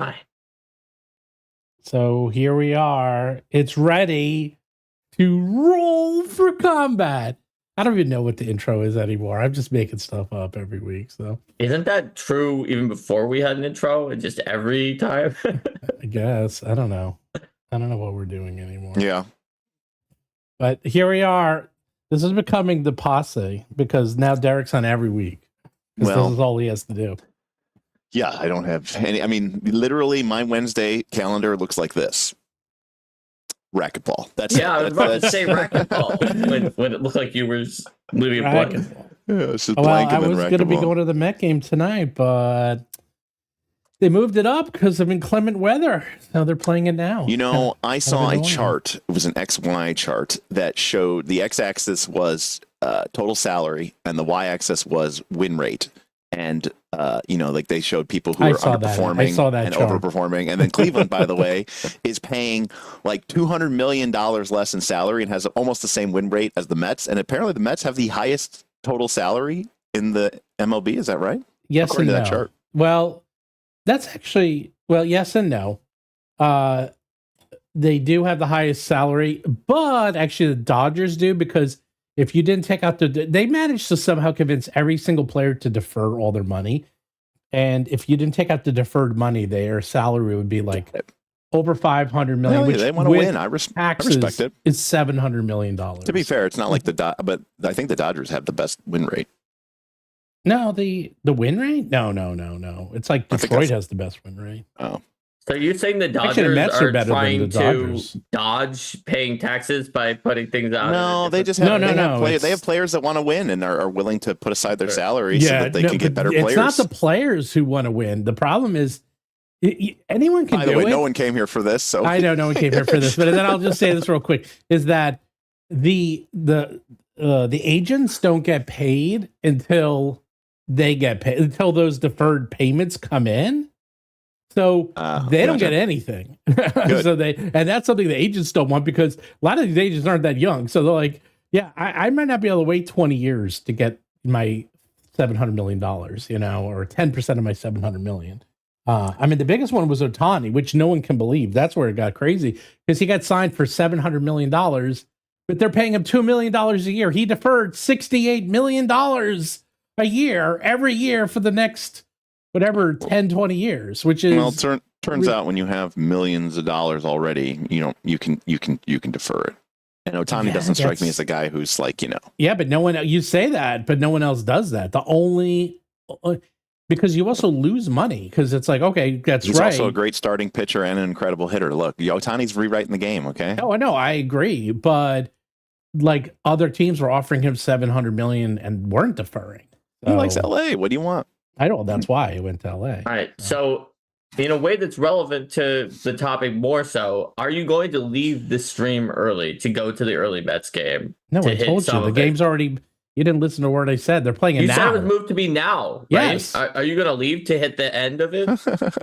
Fine. So here we are. It's ready to roll for combat. I don't even know what the intro is anymore. I'm just making stuff up every week. So isn't that true even before we had an intro and just every time? I guess. I don't know. I don't know what we're doing anymore. Yeah. But here we are. This is becoming the posse because now Derek's on every week. Well, this is all he has to do. Yeah, I don't have any. I mean, literally, my Wednesday calendar looks like this. Racquetball. That's I was about to say racquetball when it looked like you were moving a blank. Yeah, it's just well, blank I and then was going to be racquetball. going to the Met game tonight, but they moved it up because of inclement weather. So they're playing it now. You know, I saw a chart. It was an XY chart that showed the x-axis was total salary and the y-axis was win rate. And, you know, like they showed people who are underperforming and overperforming. And then Cleveland, by the way, is paying like $200 million less in salary and has almost the same win rate as the Mets. And apparently the Mets have the highest total salary in the MLB. Is that right? Yes According and to no. that chart. Well, that's actually, yes and no. They do have the highest salary, but actually the Dodgers do because if you didn't take out they managed to somehow convince every single player to defer all their money. And if you didn't take out the deferred money, their salary would be like over $500 million. Which they want to win. I respect it. It's $700 million. To be fair, it's not like but I think the Dodgers have the best win rate. No, the win rate? No. It's like Detroit has the best win rate. Oh. So you're saying the Dodgers are trying to dodge paying taxes by putting things out? No, they just have they have players that want to win and are willing to put aside their salary so that they can get better players. It's not the players who want to win. The problem is anyone can do it. By the way, no one came here for this. So I know no one came here for this, but then I'll just say this real quick: is that the agents don't get paid until they get paid, until those deferred payments come in. So they don't get anything. So and that's something the agents don't want because a lot of these agents aren't that young. So they're like, yeah, I might not be able to wait 20 years to get my $700 million, you know, or 10% of my $700 million. I mean, the biggest one was Ohtani, which no one can believe. That's where it got crazy because he got signed for $700 million, but they're paying him $2 million a year. He deferred $68 million a year, every year for the next whatever 10, 20 years, which is turns out when you have millions of dollars already, you know, you can defer it. And Ohtani doesn't strike me as a guy who's like, you know. Yeah, but no one, you say that, but no one else does that. The only, because you also lose money because it's like, okay, he's also a great starting pitcher and an incredible hitter. Look, Ohtani's rewriting the game. Okay. Oh, I know. I agree. But like other teams were offering him $700 million and weren't deferring. So, he likes LA. What do you want? I know. That's why he went to LA. All right. So in a way that's relevant to the topic more so, are you going to leave the stream early to go to the early Mets game? No, I told you. The game's already... You didn't listen to a word I said. They're playing it now. You said it was moved to be now, right? Yes. Are you going to leave to hit the end of it?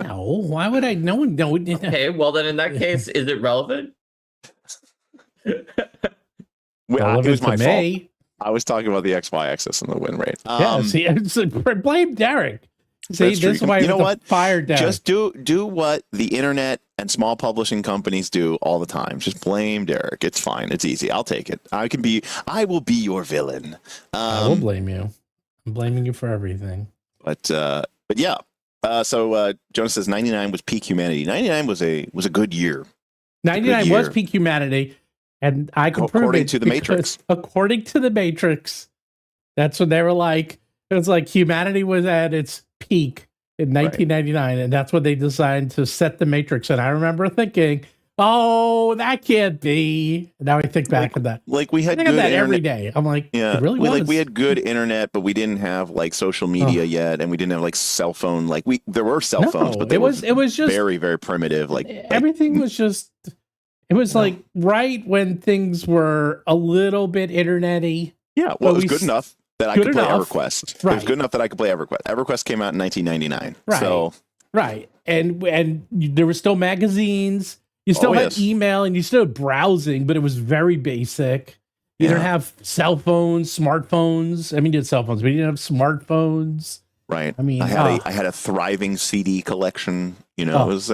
No. Why would I? No one. No. Okay. Well, then in that case, is it relevant? Well, it was my fault. I was talking about the XY axis and the win rate. Yeah, see, blame Derek. See, this is why you know what? Fire Derek. Just do what the internet and small publishing companies do all the time. Just blame Derek. It's fine. It's easy. I'll take it. I will be your villain. I will blame you. I'm blaming you for everything. But yeah. So Jonas says 99 was peak humanity. 99 was a good year. 99 was peak humanity. And I can prove according to the Matrix. According to the Matrix, that's when they were like, it was like humanity was at its peak in 1999, and that's when they decided to set the Matrix. And I remember thinking, "Oh, that can't be." Now I think back at that. Like we had good that every day. I'm like, yeah, it really was. Like we had good internet, but we didn't have like social media yet, and we didn't have like cell phone. Like there were cell phones, but it was just very, very primitive. Like everything was just. It was like right when things were a little bit internet-y. Yeah, well, it was good enough that I could play EverQuest. Right. It was good enough that I could play EverQuest. EverQuest came out in 1999. Right. So and there were still magazines. You still had email and you still had browsing, but it was very basic. You didn't have cell phones, smartphones. I mean, you had cell phones, but you didn't have smartphones. right? I mean, I had a thriving CD collection. You know, it was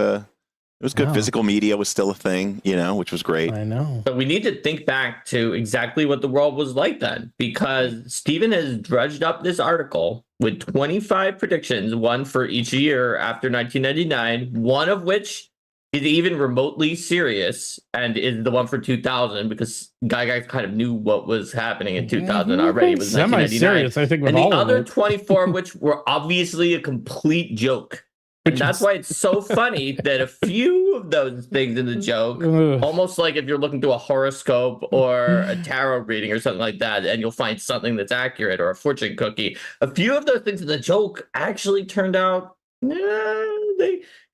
good. Wow. Physical media was still a thing, you know, which was great. I know. But we need to think back to exactly what the world was like then, because Stephen has dredged up this article with 25 predictions, one for each year after 1999, one of which is even remotely serious and is the one for 2000, because Gygax kind of knew what was happening in 2000 already. It was 1999. Semi-serious, I think, with And the all of other it. 24, which were obviously a complete joke. And that's why it's so funny that a few of those things in the joke, almost like if you're looking through a horoscope or a tarot reading or something like that, and you'll find something that's accurate, or a fortune cookie, a few of those things in the joke actually turned out,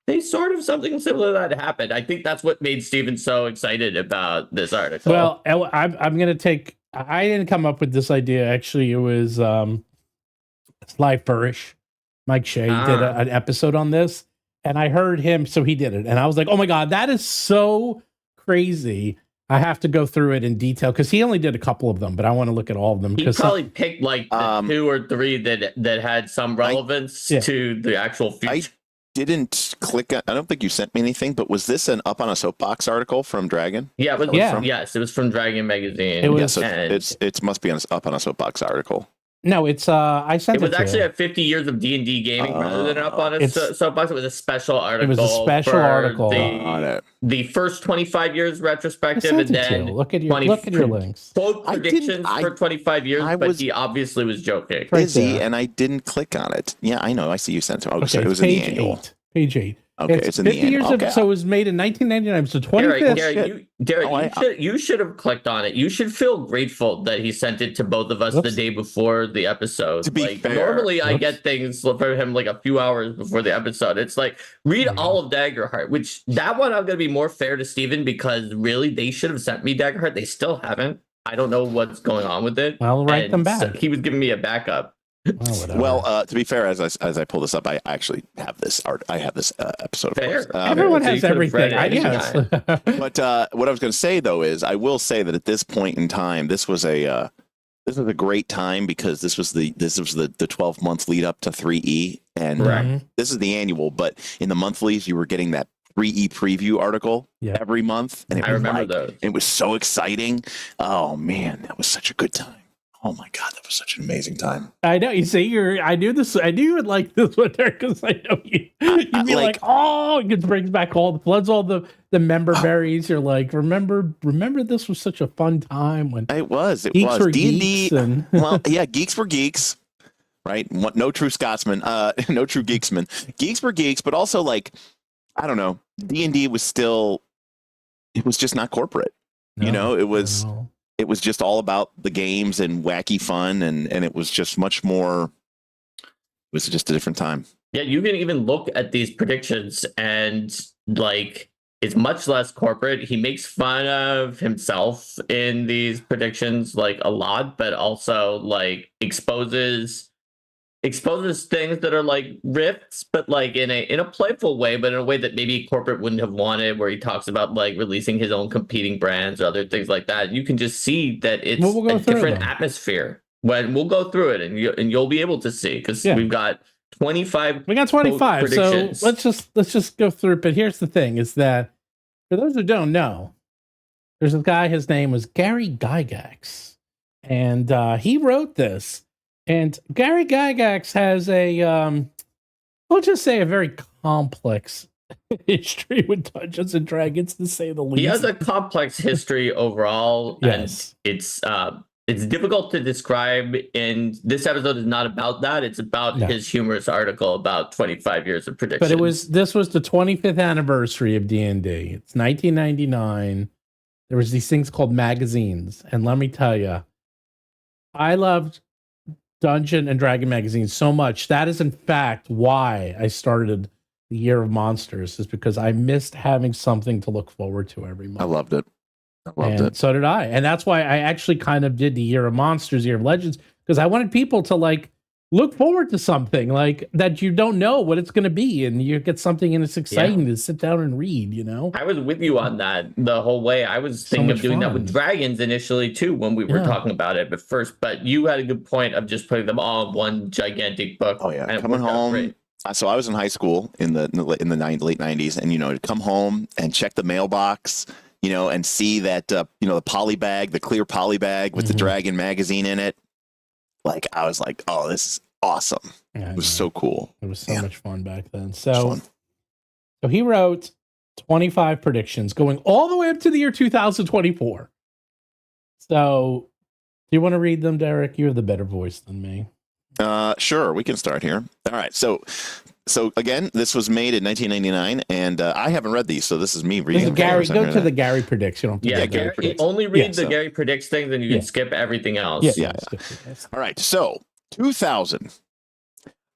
they sort of something similar to that happened. I think that's what made Stephen so excited about this article. Well, I'm going to take, I didn't come up with this idea. Actually, it was Sly Furish. Mike Shea did an episode on this, and I heard him, so he did it. And I was like, oh my God, that is so crazy. I have to go through it in detail, because he only did a couple of them, but I want to look at all of them. He probably picked like the 2 or 3 that had some relevance to the actual future. I didn't click on, I don't think you sent me anything, but was this an Up on a Soapbox article from Dragon? Yeah, yes, it was from Dragon Magazine. It was, it must be Up on a Soapbox article. No, it's I sent it. It was actually a 50 years of D&D gaming rather than Up on a Soapbox. It was a special article. It was a special article. The first 25 years retrospective, and then look at your links. Quote predictions for 25 years, but he obviously was joking. Busy, and I didn't click on it. Yeah, I know. I see you sent it. Oh, so it was in the annual. Page 8. Okay, it's in the 50 years annual. so it was made in 1999. So 25th. Derek, you should have clicked on it. You should feel grateful that he sent it to both of us the day before the episode. To be fair, normally I get things from him like a few hours before the episode. It's like, read all of Daggerheart, which that one I'm going to be more fair to Stephen, because really they should have sent me Daggerheart. They still haven't. I don't know what's going on with it. I'll write them back. So he was giving me a backup. Well, to be fair, as I pull this up, I actually have this art. I have this episode. Of course. Everyone has everything. Yes. But what I was going to say though is, I will say that at this point in time, this was a great time, because this was the 12-month lead up to 3E, and this is the annual. But in the monthlies, you were getting that 3E preview article every month, and I remember those. It was so exciting. Oh man, that was such a good time. Oh my God, that was such an amazing time. I know. You see, I knew this. I knew you would like this one there, because I know you. You'd be like, oh, it brings back all the floods, all the member berries. You're like, remember, this was such a fun time when it was. Geeks were D&D. Geeks well, yeah, geeks were geeks, right? No true Scotsman. No true geeksman. Geeks were geeks, but also like, I don't know. D&D was still. It was just not corporate. You know, it was. No. It was just all about the games and wacky fun, and it was just much more. It was just a different time. Yeah, you can even look at these predictions, and like, it's much less corporate. He makes fun of himself in these predictions like a lot, but also like exposes things that are like rifts, but like in a playful way, but in a way that maybe corporate wouldn't have wanted, where he talks about like releasing his own competing brands or other things like that. You can just see that it's a different atmosphere when we'll go through it, and you'll be able to see, because we've got 25. We got 25. So let's just go through it. But here's the thing, is that for those who don't know, there's a guy, his name was Gary Gygax, and he wrote this. And Gary Gygax has we'll just say a very complex history with Dungeons and Dragons, to say the least. He has a complex history overall. Yes. And it's difficult to describe, and this episode is not about that. It's about his humorous article about 25 years of predictions. But this was the 25th anniversary of D&D. It's 1999. There was these things called magazines, and let me tell you, I loved Dungeon and Dragon magazine so much. That is in fact why I started the Year of Monsters, is because I missed having something to look forward to every month. I loved it. So did I. And that's why I actually kind of did the Year of Monsters, Year of Legends, because I wanted people to like look forward to something like that. You don't know what it's going to be, and you get something and it's exciting to sit down and read, I was with you on that the whole way. I was thinking of doing that with dragons initially too when we were talking about it but first, but you had a good point of just putting them all in one gigantic book. Oh yeah, coming home. So I was in high school in the late 90s, and to come home and check the mailbox, and see that the poly bag, the clear poly bag with the dragon magazine in it. Like I was like, oh, this is awesome. Yeah, it was so cool. It was so much fun back then. So he wrote 25 predictions going all the way up to the year 2024. So do you want to read them, Derek? You have the better voice than me. Sure, we can start here. All right. So again, this was made in 1999, and I haven't read these, so this is me reading. Gary, go to the Gary prediction. Gary predicts. Only read the Gary predicts thing, then you can skip everything else. Yeah. All right. So 2000.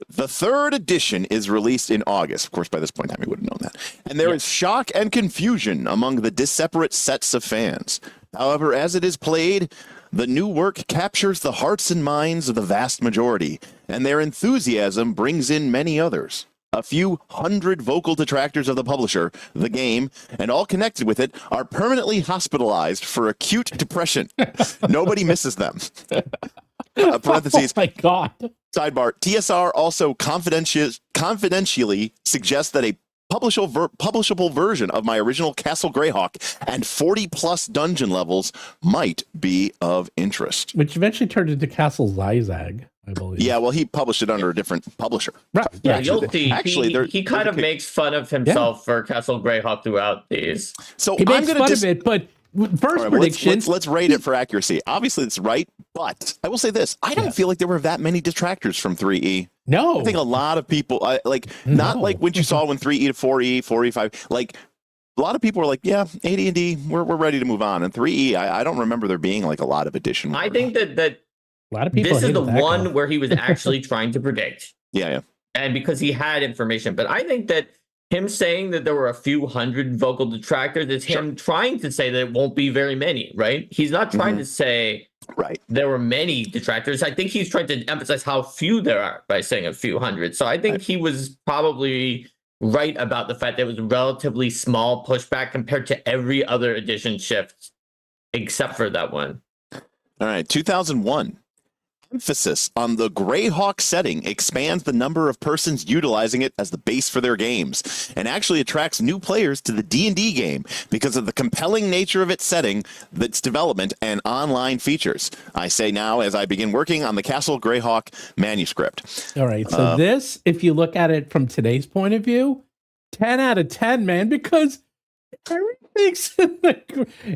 The third edition is released in August. Of course, by this point in time, you would have known that. And there is shock and confusion among the disparate sets of fans. However, as it is played, the new work captures the hearts and minds of the vast majority, and their enthusiasm brings in many others. A few hundred vocal detractors of the publisher, the game, and all connected with it are permanently hospitalized for acute depression. Nobody misses them. Parentheses. Oh my God. Sidebar. TSR also confidentially suggests that a publishable version of my original Castle Greyhawk and 40+ dungeon levels might be of interest. Which eventually turned into Castle Zigzag, I believe. Yeah, well, he published it under a different publisher. Right. Yeah, you'll see. Actually, he kind of makes fun of himself for Castle Greyhawk throughout these. So he makes fun of it, but first prediction. Let's rate it for accuracy. Obviously, it's right, but I will say this: I don't feel like there were that many detractors from 3E. No, I think a lot of people not like what you saw when 3E to 4E, 4E, 5. Like a lot of people were like, yeah, AD&D, we're ready to move on. And 3E, I don't remember there being like a lot of additional. I think that a lot of people. This is the one where he was actually trying to predict. Yeah, and because he had information, but I think that him saying that there were a few hundred vocal detractors is him trying to say that it won't be very many, right? He's not trying to say there were many detractors. I think he's trying to emphasize how few there are by saying a few hundred. So I think he was probably right about the fact that it was a relatively small pushback compared to every other edition shift, except for that one. All right, 2001. Emphasis on the Greyhawk setting expands the number of persons utilizing it as the base for their games, and actually attracts new players to the D&D game because of the compelling nature of its setting, its development, and online features. I say now as I begin working on the Castle Greyhawk manuscript. All right, so this, if you look at it from today's point of view, 10 out of 10, man, because everything's in the...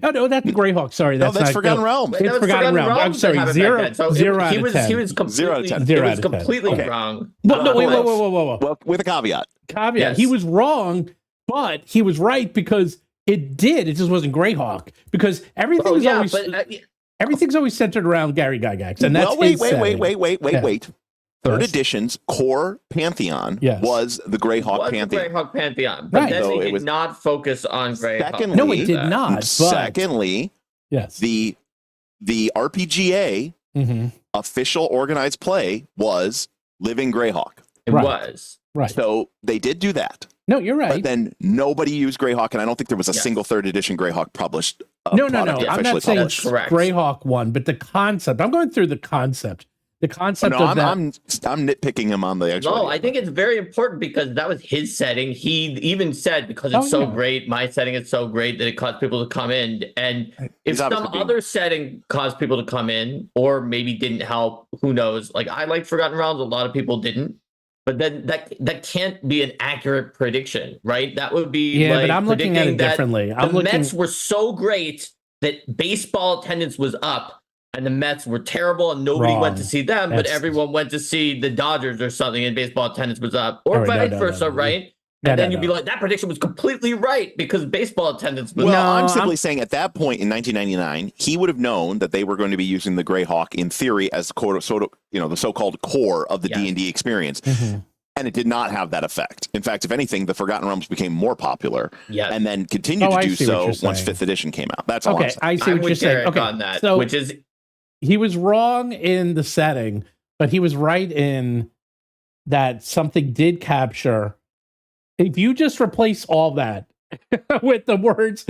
Oh, no, that's Greyhawk. Sorry, that's not Forgotten Realm. It's Forgotten Realm. I'm sorry, 0 out of 10. He was completely wrong. Well, no, whoa. Well, with a caveat. Yes. He was wrong, but he was right because it just wasn't Greyhawk. Because everything's always centered around Gary Gygax. And that's wait. Third edition's core pantheon was the Greyhawk pantheon. The Greyhawk pantheon, but then they did not focus on Greyhawk. No, it did not. But, secondly, the RPGA official organized play was Living Greyhawk. It was. Right. So they did do that. No, you're right. But then nobody used Greyhawk, and I don't think there was a single third edition Greyhawk published. No. I'm not saying Greyhawk one, but the concept. I'm going through the concept. The concept of that. I'm nitpicking him on the actual. No, I think it's very important because that was his setting. He even said, because it's great, my setting is so great that it caused people to come in. And if some other setting caused people to come in, or maybe didn't help, who knows? Like I like Forgotten Realms, a lot of people didn't. But then that can't be an accurate prediction, right? That would be but I'm looking at it differently. The Mets were so great that baseball attendance was up. And the Mets were terrible and nobody went to see them, but everyone went to see the Dodgers or something and baseball attendance was up. Or vice versa, right? And then you'd be like, that prediction was completely right because baseball attendance was up. Well, I'm simply saying at that point in 1999, he would have known that they were going to be using the Greyhawk in theory as the so-called core of the D&D experience. And it did not have that effect. In fact, if anything, the Forgotten Realms became more popular and then continued to do so once 5th edition came out. That's all I'm saying. I see what you're saying. On that, so which is... He was wrong in the setting, but he was right in that something did capture. If you just replace all that with the words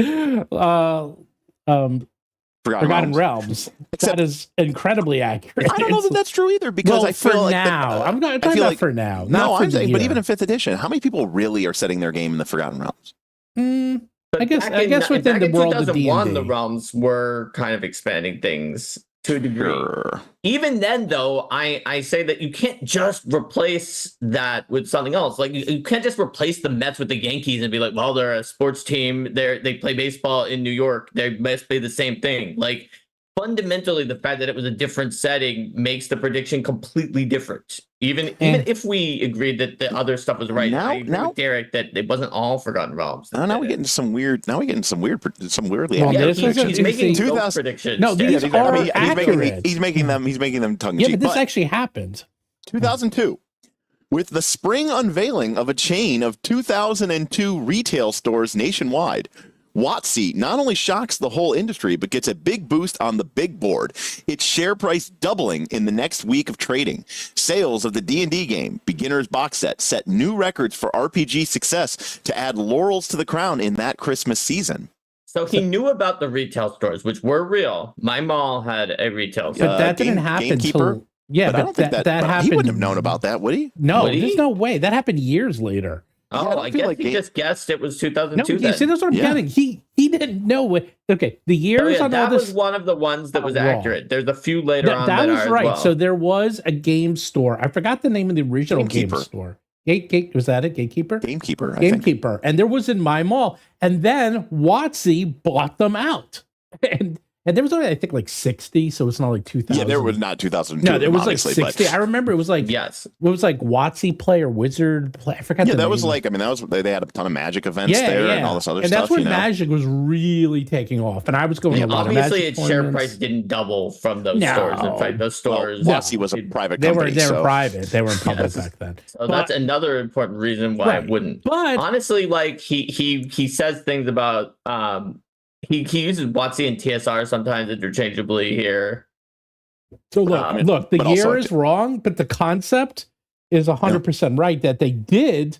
Forgotten Realms, that is incredibly accurate. I don't know that that's true either, because I feel for like now, I'm not talking about for now. No, I'm saying, but even in 5th edition, how many people really are setting their game in the Forgotten Realms? But I guess within the world of D&D, the realms were kind of expanding things to a degree. Sure. Even then, though, I say that you can't just replace that with something else. Like you can't just replace the Mets with the Yankees and be like, well, they're a sports team. They play baseball in New York. They must be the same thing. Like fundamentally, the fact that it was a different setting makes the prediction completely different. Even if we agreed that the other stuff was right, I agree with Derek that it wasn't all Forgotten Realms. Now we get into some weirdly well, accurate he's making 2000 predictions. No, these are accurate. He's making them tongue in Yeah, cheek. but this actually happened. 2002, with the spring unveiling of a chain of 2002 retail stores nationwide, WotC not only shocks the whole industry, but gets a big boost on the big board. Its share price doubling in the next week of trading. Sales of the D&D game, Beginner's Box Set, set new records for RPG success to add laurels to the crown in that Christmas season. So he knew about the retail stores, which were real. My mall had a retail store. But that didn't happen Gamekeeper? Yeah, but I don't think that happened. He wouldn't have known about that, would he? No, Would he? there's no way. That happened years later. Oh, I guess like he just guessed it was 2002. No, you see, that's what I'm getting. He didn't know what. Okay, the years on that all this was one of the ones that was accurate. There's a few later on that was are right. as well. So there was a game store. I forgot the name of the original game store. Gate was that it? Gatekeeper. Gamekeeper. Gamekeeper, and there was in my mall, and then WotC bought them out, and there was only I think like 60, so it's not like 2000. Yeah, there was not 2002. No, there was like 60. But I remember it was like yes, it was like WotC play or Wizard play. I forgot. Yeah, the that name. was like they had a ton of Magic events there and all this other and stuff. That's when Magic was really taking off, and I was going to a lot of Magic obviously its share tournaments. price didn't double from those stores. In fact, those stores WotC was a private company. They were private. They were public back then. So that's another important reason why it wouldn't. But honestly, like he says things about he uses WotC and TSR sometimes interchangeably here. So look, the year is wrong, but the concept is 100% right that they did.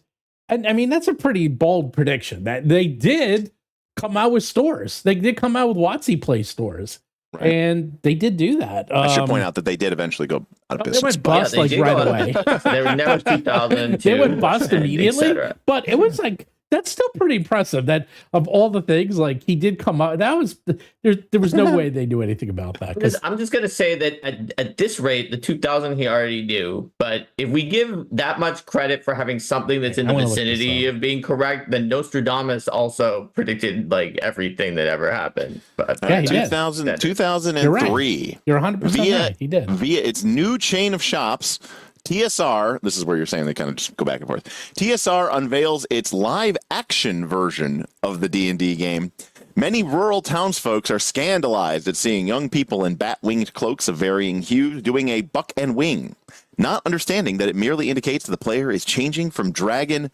And I mean, that's a pretty bold prediction that they did come out with stores. They did come out with WotC Play stores. Right. And they did do that. I should point out that they did eventually go out of business. They went bust right away. They were never 2002. They went bust immediately. But it was like, that's still pretty impressive that of all the things, like he did come out. That was there was no way they knew anything about that. I'm just going to say that at this rate, the 2000 he already knew. But if we give that much credit for having something that's in the vicinity of being correct, then Nostradamus also predicted like everything that ever happened. But yeah, 2003. You're 100% right. He did. Via its new chain of shops, TSR, this is where you're saying they kind of just go back and forth. TSR unveils its live action version of the D&D game. Many rural townsfolk are scandalized at seeing young people in bat-winged cloaks of varying hues doing a buck and wing, not understanding that it merely indicates that the player is changing from dragon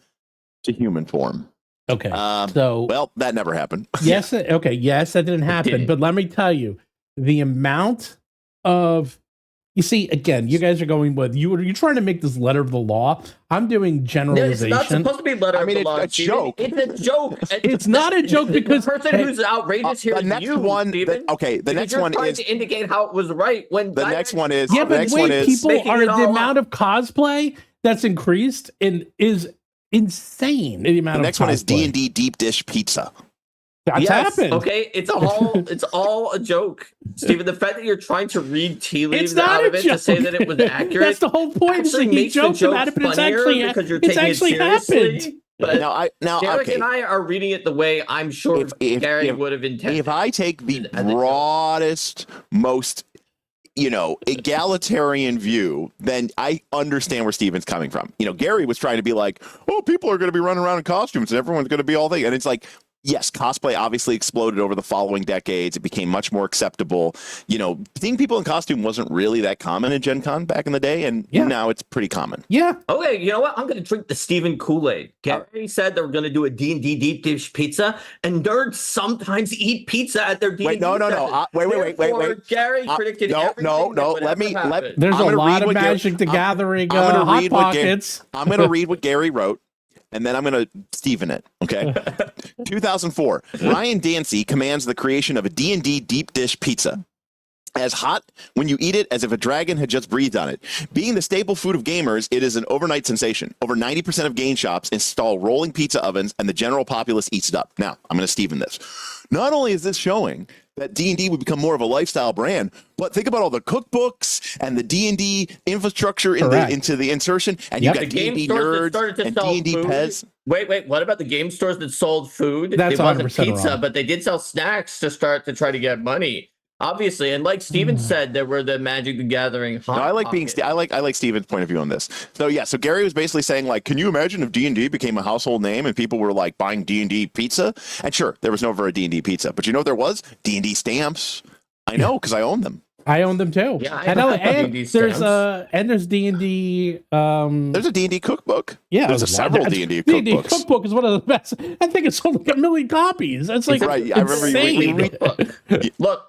to human form. Okay. Well, that never happened. Yes. Okay. Yes, that didn't happen. But let me tell you, the amount of you see, again, you guys are going with you're trying to make this letter of the law. I'm doing generalization. It's not supposed to be letter of the law. It's a joke. It's a joke. It's not a joke because the person who's outrageous here is you, Steven. The next one is to indicate how it was right. When the next one is but people are the amount of cosplay that's increased and is insane. The next one is D&D deep dish pizza. That's happened. Okay, it's all a joke, Steven. The fact that you're trying to read tea leaves out of it to say that it was accurate. That's the whole point. Actually makes the joke about it, but it's actually happened. But now, Derek and I are reading it the way I'm sure Gary would have intended. If I take the broadest, most egalitarian view, then I understand where Steven's coming from. Gary was trying to be like, oh, people are going to be running around in costumes and everyone's going to be all thing, and it's like, yes, cosplay obviously exploded over the following decades. It became much more acceptable. You know, seeing people in costume wasn't really that common in Gen Con back in the day, and now it's pretty common. Yeah. Okay, you know what? I'm going to drink the Steven Kool-Aid. Gary said they were going to do a D&D deep dish pizza, and nerds sometimes eat pizza at their D&D Wait, no. Wait. Gary predicted everything that would ever happen. There's a lot of Magic the Gathering Hot Pockets. I'm going to read what Gary wrote, and then I'm going to Steven it, okay? 2004, Ryan Dancy commands the creation of a D&D deep dish pizza. As hot when you eat it as if a dragon had just breathed on it. Being the staple food of gamers, it is an overnight sensation. Over 90% of game shops install rolling pizza ovens, and the general populace eats it up. Now, I'm going to Steven this. Not only is this showing that D&D would become more of a lifestyle brand, but think about all the cookbooks and the D&D infrastructure into the insertion, and you got D&D nerds and D&D pets. Wait, what about the game stores that sold food? That's it wasn't pizza, wrong. But they did sell snacks to try to get money. Obviously, and like Steven said, there were the Magic the Gathering. I like Steven's point of view on this. So so Gary was basically saying, like, can you imagine if D&D became a household name and people were like buying D&D pizza? And sure, there was never a D&D pizza, but you know what there was? D&D stamps. I know because I own them. I own them too. Yeah, there's D&D. There's a D&D cookbook. Yeah, there's several D&D cookbooks. D&D cookbook is one of the best. I think it's sold like 1 million copies. That's like right. I remember you look.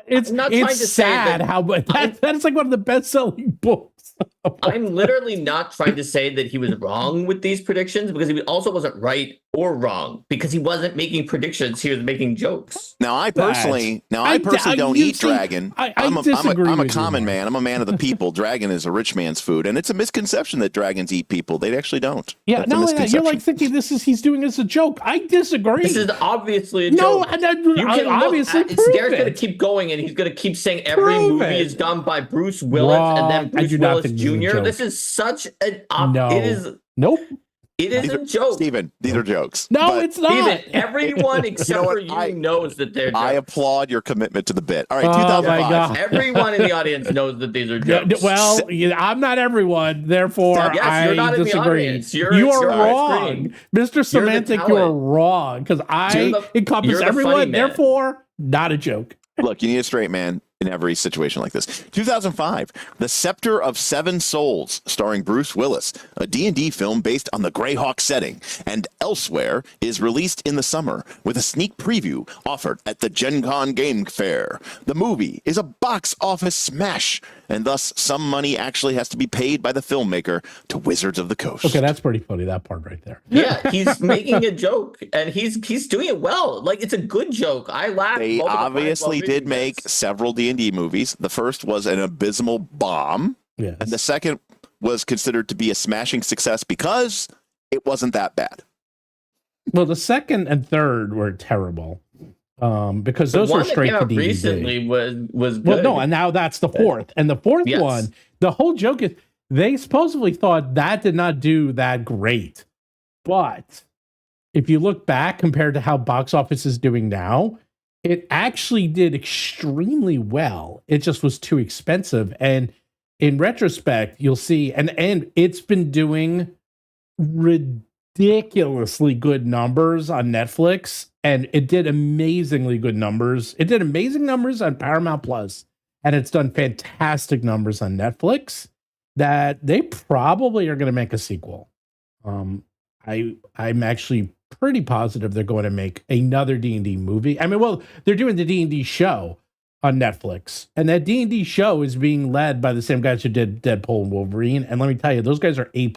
It's not trying to sad say how that's like one of the best-selling books. I'm literally not trying to say that he was wrong with these predictions, because he also wasn't right or wrong, because he wasn't making predictions, he was making jokes. Now I personally don't eat dragon. I'm a common man. I'm a man of the people. Dragon is a rich man's food, and it's a misconception that dragons eat people. They actually don't. Yeah, no, you're like thinking he's doing this as a joke. I disagree. This is obviously a joke. Obviously Garrett's going to keep going, and he's going to keep saying every movie is done by Bruce Willis, and then Bruce Willis Jr. This is such an it is nope. It is a joke. Steven, these are jokes. No, it's not. Steven, everyone except for you knows that they're jokes. I applaud your commitment to the bit. All right, 2005. Everyone in the audience knows that these are jokes. Well, I'm not everyone, therefore I disagree. You are wrong. Mr. Semantic, you are wrong, because I encompass everyone, therefore not a joke. Look, you need a straight man in every situation like this. 2005, The Scepter of Seven Souls, starring Bruce Willis, a D&D film based on the Greyhawk setting, and Elsewhere is released in the summer with a sneak preview offered at the Gen Con Game Fair. The movie is a box office smash, and thus some money actually has to be paid by the filmmaker to Wizards of the Coast. Okay, that's pretty funny, that part right there. Yeah, he's making a joke, and he's doing it well. Like, it's a good joke. I laughed. They obviously did make several D&D movies. The first was an abysmal bomb, yes, and the second was considered to be a smashing success because it wasn't that bad. Well, the second and third were terrible, because those were straight to D&D. Recently was good. Well, no, and now that's the fourth, and the fourth one. The whole joke is they supposedly thought that did not do that great, but if you look back compared to how box office is doing now, it actually did extremely well. It just was too expensive. And in retrospect, you'll see, and it's been doing ridiculously good numbers on Netflix, and it did amazingly good numbers. It did amazing numbers on Paramount Plus, and it's done fantastic numbers on Netflix that they probably are going to make a sequel. I'm actually pretty positive they're going to make another D&D movie. I mean, well, they're doing the D&D show on Netflix, and that D&D show is being led by the same guys who did Deadpool and Wolverine. And let me tell you, those guys are A+.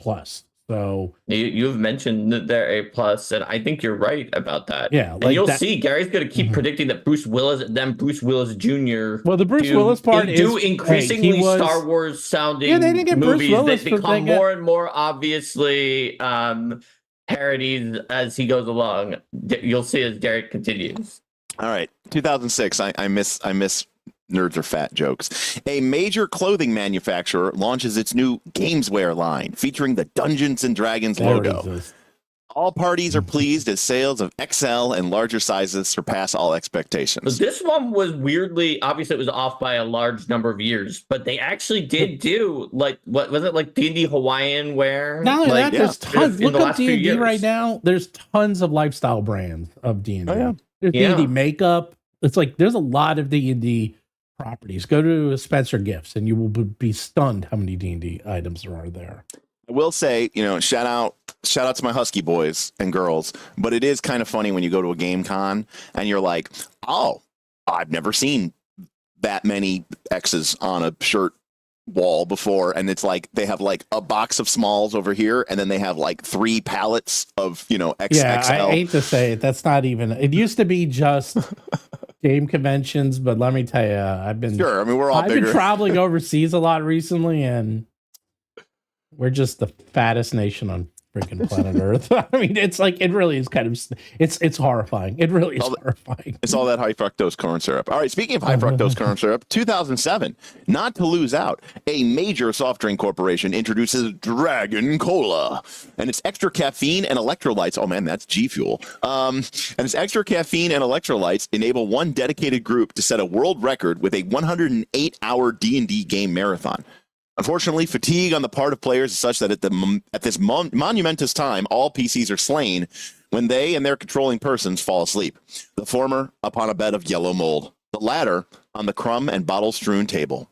So you've mentioned that they're A+, and I think you're right about that. Yeah, and you'll see Gary's going to keep predicting that Bruce Willis, then Bruce Willis Jr. Well, the Bruce Willis part do increasingly Star Wars sounding movies that become more and more obviously parodies as he goes along. You'll see as Gary continues. All right, 2006. I miss nerds are fat jokes. A major clothing manufacturer launches its new Gameswear line featuring the Dungeons and Dragons logo. All parties are pleased as sales of XL and larger sizes surpass all expectations. This one was weirdly, obviously it was off by a large number of years, but they actually did do like, what was it, like D&D Hawaiian wear? Not only like, that, there's tons. in Look the up last few D&D right years. now. There's tons of lifestyle brands of D&D. Oh, yeah. There's Yeah. D&D makeup. It's like there's a lot of D&D properties. Go to Spencer Gifts and you will be stunned how many D&D items there are there. I will say, shout out to my Husky boys and girls, but it is kind of funny when you go to a game con and you're like, oh, I've never seen that many X's on a shirt wall before. And it's like they have like a box of smalls over here, and then they have like 3 pallets of, XXL. Yeah, I hate to say it. That's not even, it used to be just game conventions, but let me tell you, I've been traveling overseas a lot recently, and we're just the fattest nation on freaking planet Earth. I mean, it's like, it really is kind of, it's horrifying. It really is horrifying. It's all that high fructose corn syrup. All right, speaking of high fructose corn syrup, 2007, not to lose out, a major soft drink corporation introduces Dragon Cola, and it's extra caffeine and electrolytes. Oh man, that's G Fuel. And its extra caffeine and electrolytes enable one dedicated group to set a world record with a 108-hour D&D game marathon. Unfortunately, fatigue on the part of players is such that at this monumentous time, all PCs are slain when they and their controlling persons fall asleep. The former upon a bed of yellow mold, the latter on the crumb and bottle-strewn table.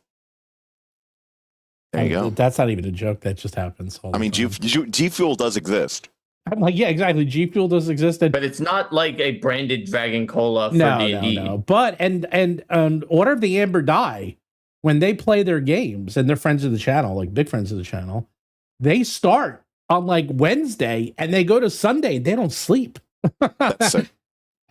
There you go. That's not even a joke. That just happens. I mean, G Fuel does exist. I'm like, yeah, exactly. G Fuel does exist, but it's not like a branded Dragon Cola for D&D. No. But and Order of the Amber Die, when they play their games and they're friends of the channel, like big friends of the channel, they start on like Wednesday and they go to Sunday. They don't sleep. That's sick.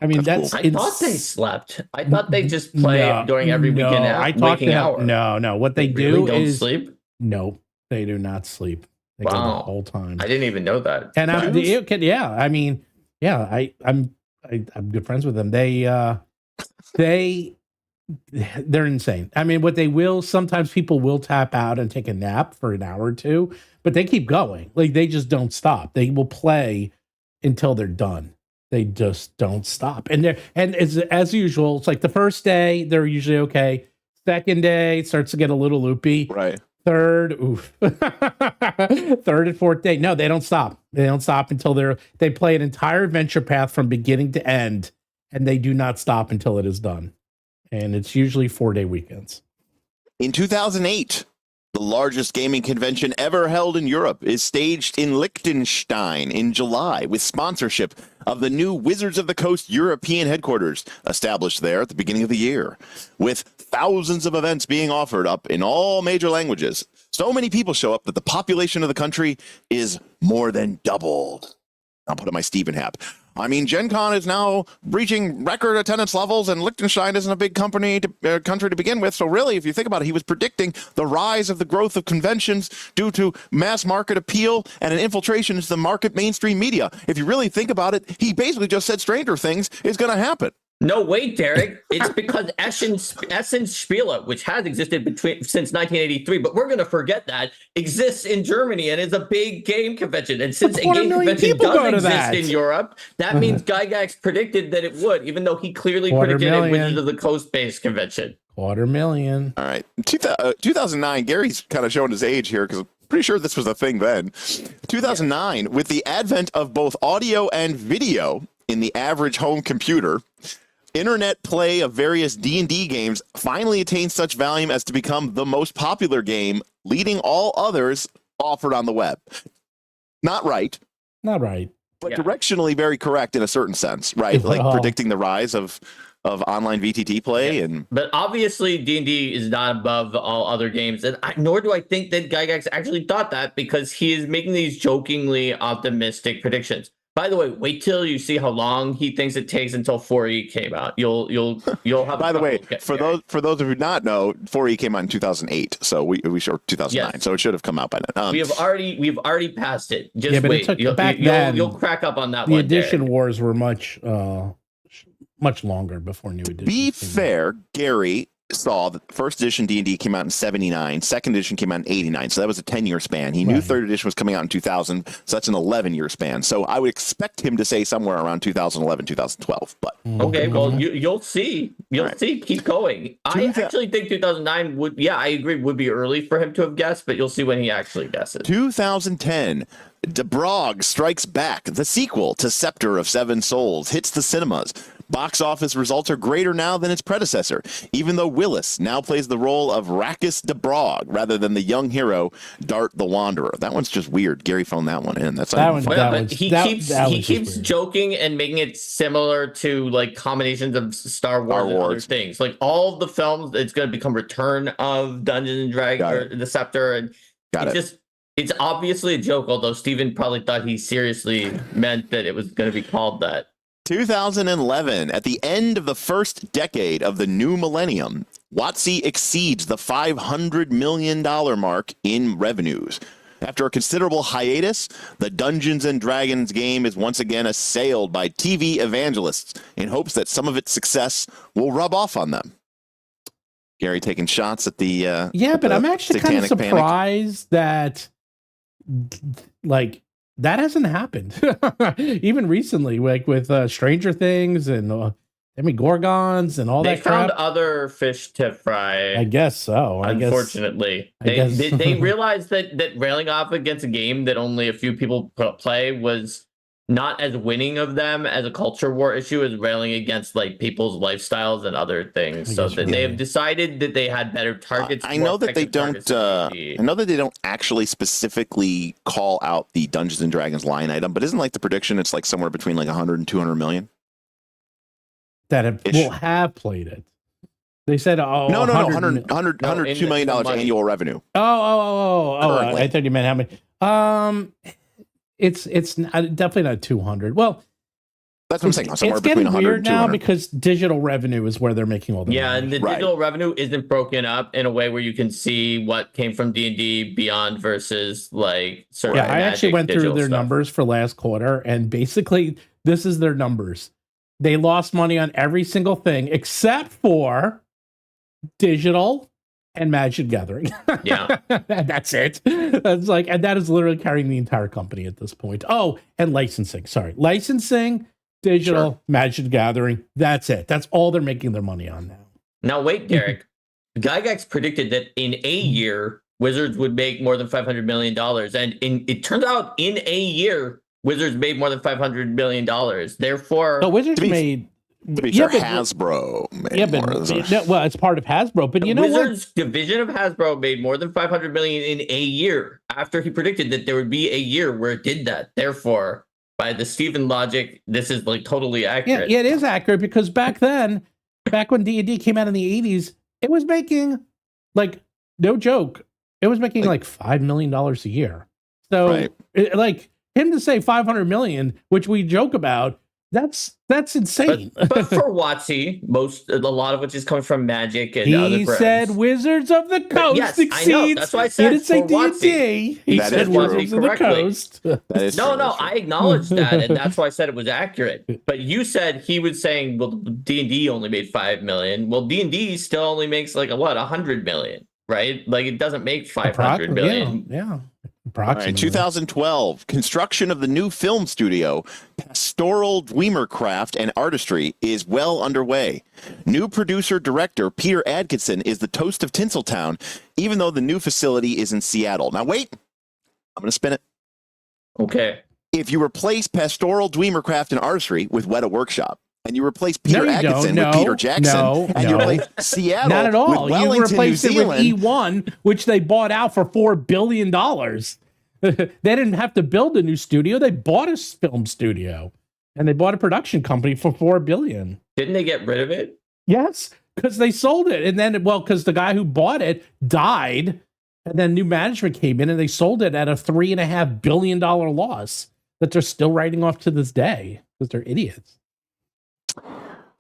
I mean, that's cool. I thought they slept. I thought they just play during every weekend waking hour. No. What they do really don't is sleep. No, they do not sleep. They go the whole time. I didn't even know that. And I'm good friends with them. They're insane. I mean, what they will, sometimes people will tap out and take a nap for an hour or two, but they keep going. Like, they just don't stop. They will play until they're done. They just don't stop. And it's, as usual, it's like the first day, they're usually okay. Second day, it starts to get a little loopy. Right. Third, oof. Third and fourth day. No, they don't stop. They don't stop until they play an entire adventure path from beginning to end, and they do not stop until it is done. And it's usually 4-day weekends. In 2008, the largest gaming convention ever held in Europe is staged in Liechtenstein in July with sponsorship of the new Wizards of the Coast European headquarters established there at the beginning of the year, with thousands of events being offered up in all major languages. So many people show up that the population of the country is more than doubled. I'll put on my Stephen hat. I mean, Gen Con is now reaching record attendance levels, and Liechtenstein isn't a big country to begin with. So really, if you think about it, he was predicting the rise of the growth of conventions due to mass market appeal and an infiltration into the market mainstream media. If you really think about it, he basically just said Stranger Things is going to happen. No, wait, Derek. It's because Essen Spiele, which has existed since 1983, but we're going to forget that, exists in Germany and is a big game convention. And since a game convention does exist in Europe, that means Gygax predicted that it would, even though he clearly predicted a Wizards of the Coast-based convention. 250,000. All right. 2009, Gary's kind of showing his age here because I'm pretty sure this was a thing then. 2009, with the advent of both audio and video in the average home computer, internet play of various D&D games finally attained such volume as to become the most popular game, leading all others offered on the web. Not right. But directionally very correct in a certain sense, right? Like predicting the rise of online VTT play. But obviously D&D is not above all other games, and nor do I think that Gygax actually thought that, because he is making these jokingly optimistic predictions. By the way, wait till you see how long he thinks it takes until 4E came out. You'll have. By the way, for those of you who not know, 4E came out in 2008, so we showed 2009, so it should have come out by now. We've already passed it. Just wait. You'll crack up on that. The edition wars were much longer before new editions. Be fair, Gary, saw that the first edition D&D came out in 79, second edition came out in 89. So that was a 10-year span. He knew third edition was coming out in 2000. So that's an 11-year span. So I would expect him to say somewhere around 2011, 2012. But okay, well, you'll see. You'll see. Keep going. I actually think 2009 would, I agree, would be early for him to have guessed, but you'll see when he actually guesses. 2010, DeBrog Strikes Back, the sequel to Scepter of Seven Souls, hits the cinemas. Box office results are greater now than its predecessor, even though Willis now plays the role of Rackus DeBrog rather than the young hero Dart the Wanderer. That one's just weird. Gary phoned that one in. He keeps joking and making it similar to like combinations of Star Wars and other things. Like all of the films, it's going to become Return of Dungeons and Dragons or the Scepter, and it's obviously a joke. Although Steven probably thought he seriously meant that it was going to be called that. 2011, at the end of the first decade of the new millennium, WotC exceeds the $500 million mark in revenues. After a considerable hiatus, the Dungeons and Dragons game is once again assailed by TV evangelists in hopes that some of its success will rub off on them. Gary taking shots at the but I'm actually kind of surprised that that hasn't happened. Even recently, like with Stranger Things and Gorgons and all that crap. They found other fish to fry. I guess so. Unfortunately. They realized that railing off against a game that only a few people play was not as winning of them as a culture war issue as railing against like people's lifestyles and other things. So that they have decided that they had better targets. I know that they don't. I know that they don't actually specifically call out the Dungeons and Dragons line item, but isn't like the prediction? It's like somewhere between like 100 and 200 million that will have played it. They said, no, $102 million annual revenue. I thought you meant how many. It's definitely not 200. Well, that's what I'm saying. Somewhere it's getting between 100 weird and now because digital revenue is where they're making all the money. And the digital revenue isn't broken up in a way where you can see what came from D&D Beyond versus like certain I actually went through their numbers for last quarter, and basically this is their numbers. They lost money on every single thing except for digital and Magic Gathering. That's it. That's like, and that is literally carrying the entire company at this point. Oh, and licensing. Sorry, licensing, digital, Magic Gathering. That's it. That's all they're making their money on now. Now wait, Derek. Gygax predicted that in a year Wizards would make more than $500 million, and it turns out in a year Wizards made more than $500 million. Therefore, Wizards made. To be fair, Hasbro made more of this. Well, it's part of Hasbro, but you know Wizards division of Hasbro made more than $500 million in a year after he predicted that there would be a year where it did that. Therefore, by the Steven logic, this is like totally accurate. Yeah, it is accurate because back when D&D came out in the 80s, it was making like no joke. It was making like $5 million a year. So like him to say 500 million, which we joke about, that's insane. But for WotC, a lot of which is coming from Magic and other brands. He said Wizards of the Coast succeeds. I know. That's why I said he didn't say D&D. He said Wizards of the Coast. No, I acknowledge that, and that's why I said it was accurate. But you said he was saying, well, D&D only made 5 million. Well, D&D still only makes like 100 million, right? Like it doesn't make 500 million. Yeah. In 2012, construction of the new film studio, Pastoral Dwemercraft and Artistry, is well underway. New producer-director Peter Adkison is the toast of Tinseltown, even though the new facility is in Seattle. Now, wait. I'm going to spin it. Okay. If you replace Pastoral Dwemercraft and Artistry with Weta Workshop, and you replace Peter Atkinson with Peter Jackson, and you replace Seattle not at all. with Wellington, you replaced New Zealand. It with E1, which they bought out for $4 billion. They didn't have to build a new studio. They bought a film studio, and they bought a production company for $4 billion. Didn't they get rid of it? Yes, because they sold it. And then, because the guy who bought it died, and then new management came in, and they sold it at a $3.5 billion loss that they're still writing off to this day because they're idiots.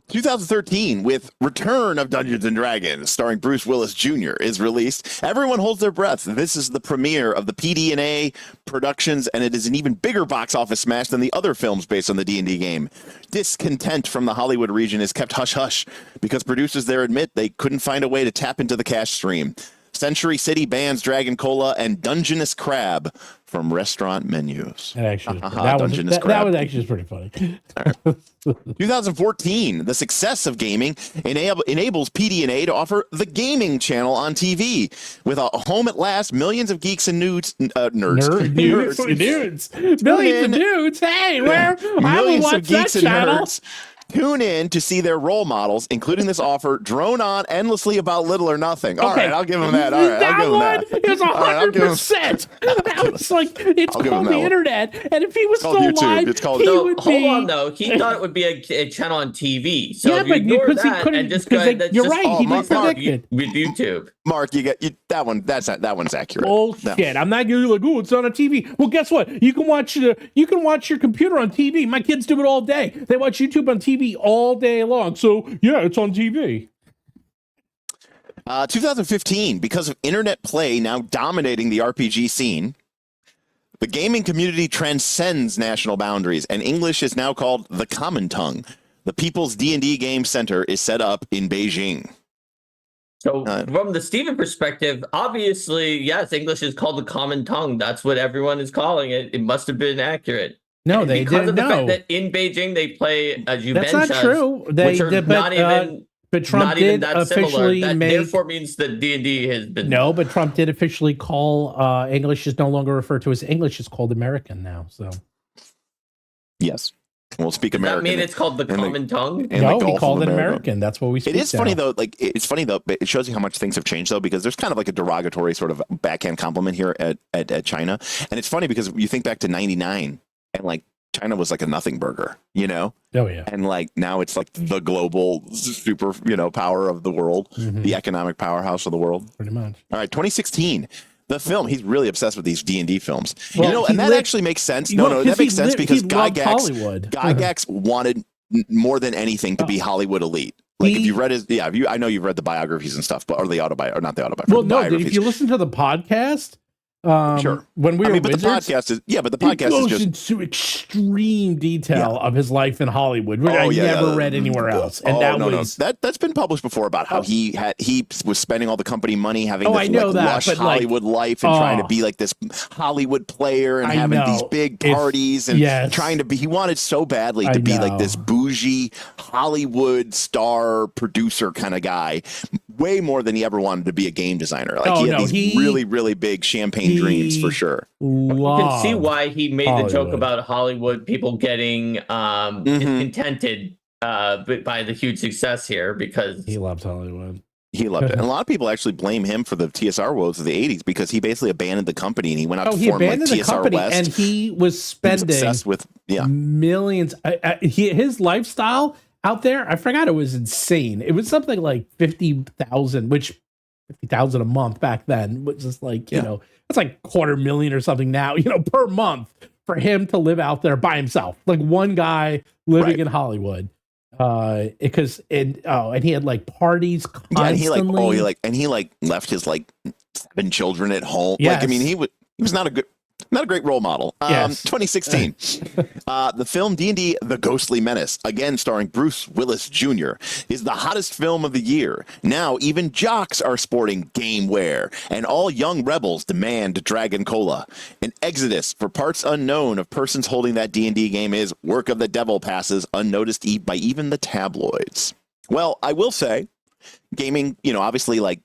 2013, with Return of Dungeons and Dragons, starring Bruce Willis Jr., is released. Everyone holds their breath. This is the premiere of the PD&A Productions, and it is an even bigger box office smash than the other films based on the D&D game. Discontent from the Hollywood region is kept hush-hush because producers there admit they couldn't find a way to tap into the cash stream. Century City bans Dragon Cola and Dungeness Crab from restaurant menus. That was actually pretty funny. 2014, the success of gaming enables PD&A to offer the gaming channel on TV. With a home at last, millions of geeks and nerds. Millions of dudes. Hey, where? I will watch that channel. Tune in to see their role models, including this offer, drone on endlessly about little or nothing. All right, I'll give him that. All right, I'll give him that. It was 100%. That was like, it's called the internet. And if he was still alive, he would be... Hold on, though. He thought it would be a channel on TV. So yeah, if you ignore that and just go ahead, you're right. He did predict it. With YouTube. Mark, that one. That one's accurate. Bullshit. I'm not going to be like, oh, it's on a TV. Well, guess what? You can watch your computer on TV. My kids do it all day. They watch YouTube on TV all day long. So yeah, it's on TV. 2015, because of internet play now dominating the RPG scene, the gaming community transcends national boundaries, and English is now called the common tongue. The People's D&D Game Center is set up in Beijing. So from the Steven perspective, obviously, yes, English is called the common tongue. That's what everyone is calling it. It must have been accurate. No, they didn't know. Fact that in Beijing they play, as you That's mentioned, not true. But Trump did officially make. Therefore, means that D&D has been. No, but Trump did officially call English is no longer referred to as English; it's called American now. So, yes, we'll speak Does American. That mean it's called the common tongue? No, he called it American. That's what we speak. It is funny though. Like it's funny though. But it shows you how much things have changed though, because there's kind of like a derogatory sort of backhand compliment here at China, and it's funny because you think back to '99 and like. China was like a nothing burger, you know? Oh, yeah. And like now it's like the global super, power of the world, the economic powerhouse of the world. Pretty much. All right, 2016. The film, he's really obsessed with these D&D films. Well, and that actually makes sense. No, that makes sense because Gygax wanted more than anything to be Hollywood elite. Like if you read his, I know you've read the biographies and stuff, but or the autobiography, or not the autobiography. Well, no, if you listen to the podcast, sure. When we were but Wizards, the podcast is but the podcast goes is just into extreme detail of his life in Hollywood, which I never read anywhere else. And that's been published before about how he was spending all the company money having this lush Hollywood life and trying to be like this Hollywood player and having these big parties and trying to be. He wanted so badly to be like this bougie Hollywood star producer kind of guy, way more than he ever wanted to be a game designer. Like he had these really, really big champagne dreams for sure. You can see why he made the joke about Hollywood people getting discontented by the huge success here because he loves Hollywood. He loved it. And a lot of people actually blame him for the TSR woes of the 80s because he basically abandoned the company and he went out to form like TSR West. And he was spending millions. His lifestyle out there, I forgot, it was insane. It was something like 50,000, which 50,000 a month back then, which is like, you know, it's like $250,000 or something now, per month for him to live out there by himself. Like one guy living in Hollywood. And he had like parties constantly. And he left his 7 children at home. Yes. Like, I mean, he was not a great role model. 2016, the film D&D The Ghostly Menace, again starring Bruce Willis Jr., is the hottest film of the year. Now even jocks are sporting game wear, and all young rebels demand Dragon Cola. An exodus for parts unknown of persons holding that D&D game is work of the devil passes unnoticed by even the tabloids. Well, I will say, gaming, obviously, I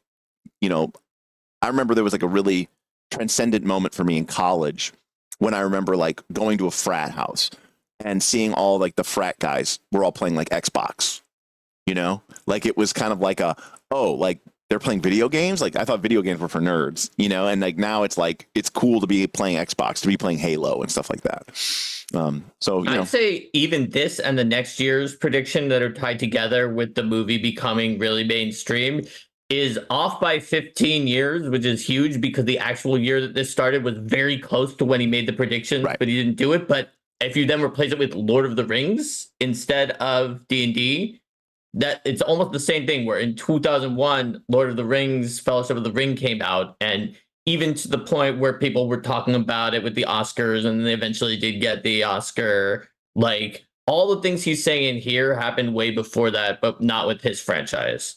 remember there was like a really transcendent moment for me in college when I remember going to a frat house and seeing all the frat guys were all playing Xbox, it was kind of they're playing video games. I thought video games were for nerds, and now it's cool to be playing Xbox, to be playing Halo and stuff like that. I'd say even this and the next year's prediction that are tied together with the movie becoming really mainstream is off by 15 years, which is huge because the actual year that this started was very close to when he made the predictions, but he didn't do it. But if you then replace it with Lord of the Rings instead of D&D, that it's almost the same thing where in 2001, Lord of the Rings, Fellowship of the Ring came out, and even to the point where people were talking about it with the Oscars, and they eventually did get the Oscar. Like, all the things he's saying in here happened way before that, but not with his franchise.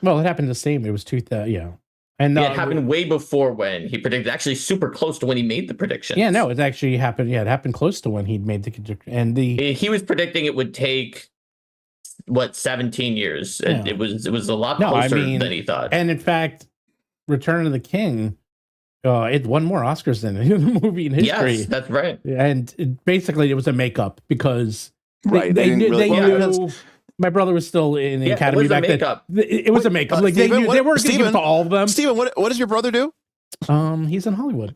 Well, it happened the same. It was 2000, yeah. And it happened way before when he predicted, actually super close to when he made the prediction. Yeah, no, it actually happened. Yeah, it happened close to when he'd made the prediction. And he was predicting it would take 17 years. Yeah. It was a lot closer than he thought. And in fact, Return of the King, it won more Oscars than any movie in history. Yes, that's right. And basically, it was a makeup because they knew. My brother was still in the academy back then. It was a makeup. Like Steven, they weren't giving it to all of them. Steven, what does your brother do? He's in Hollywood.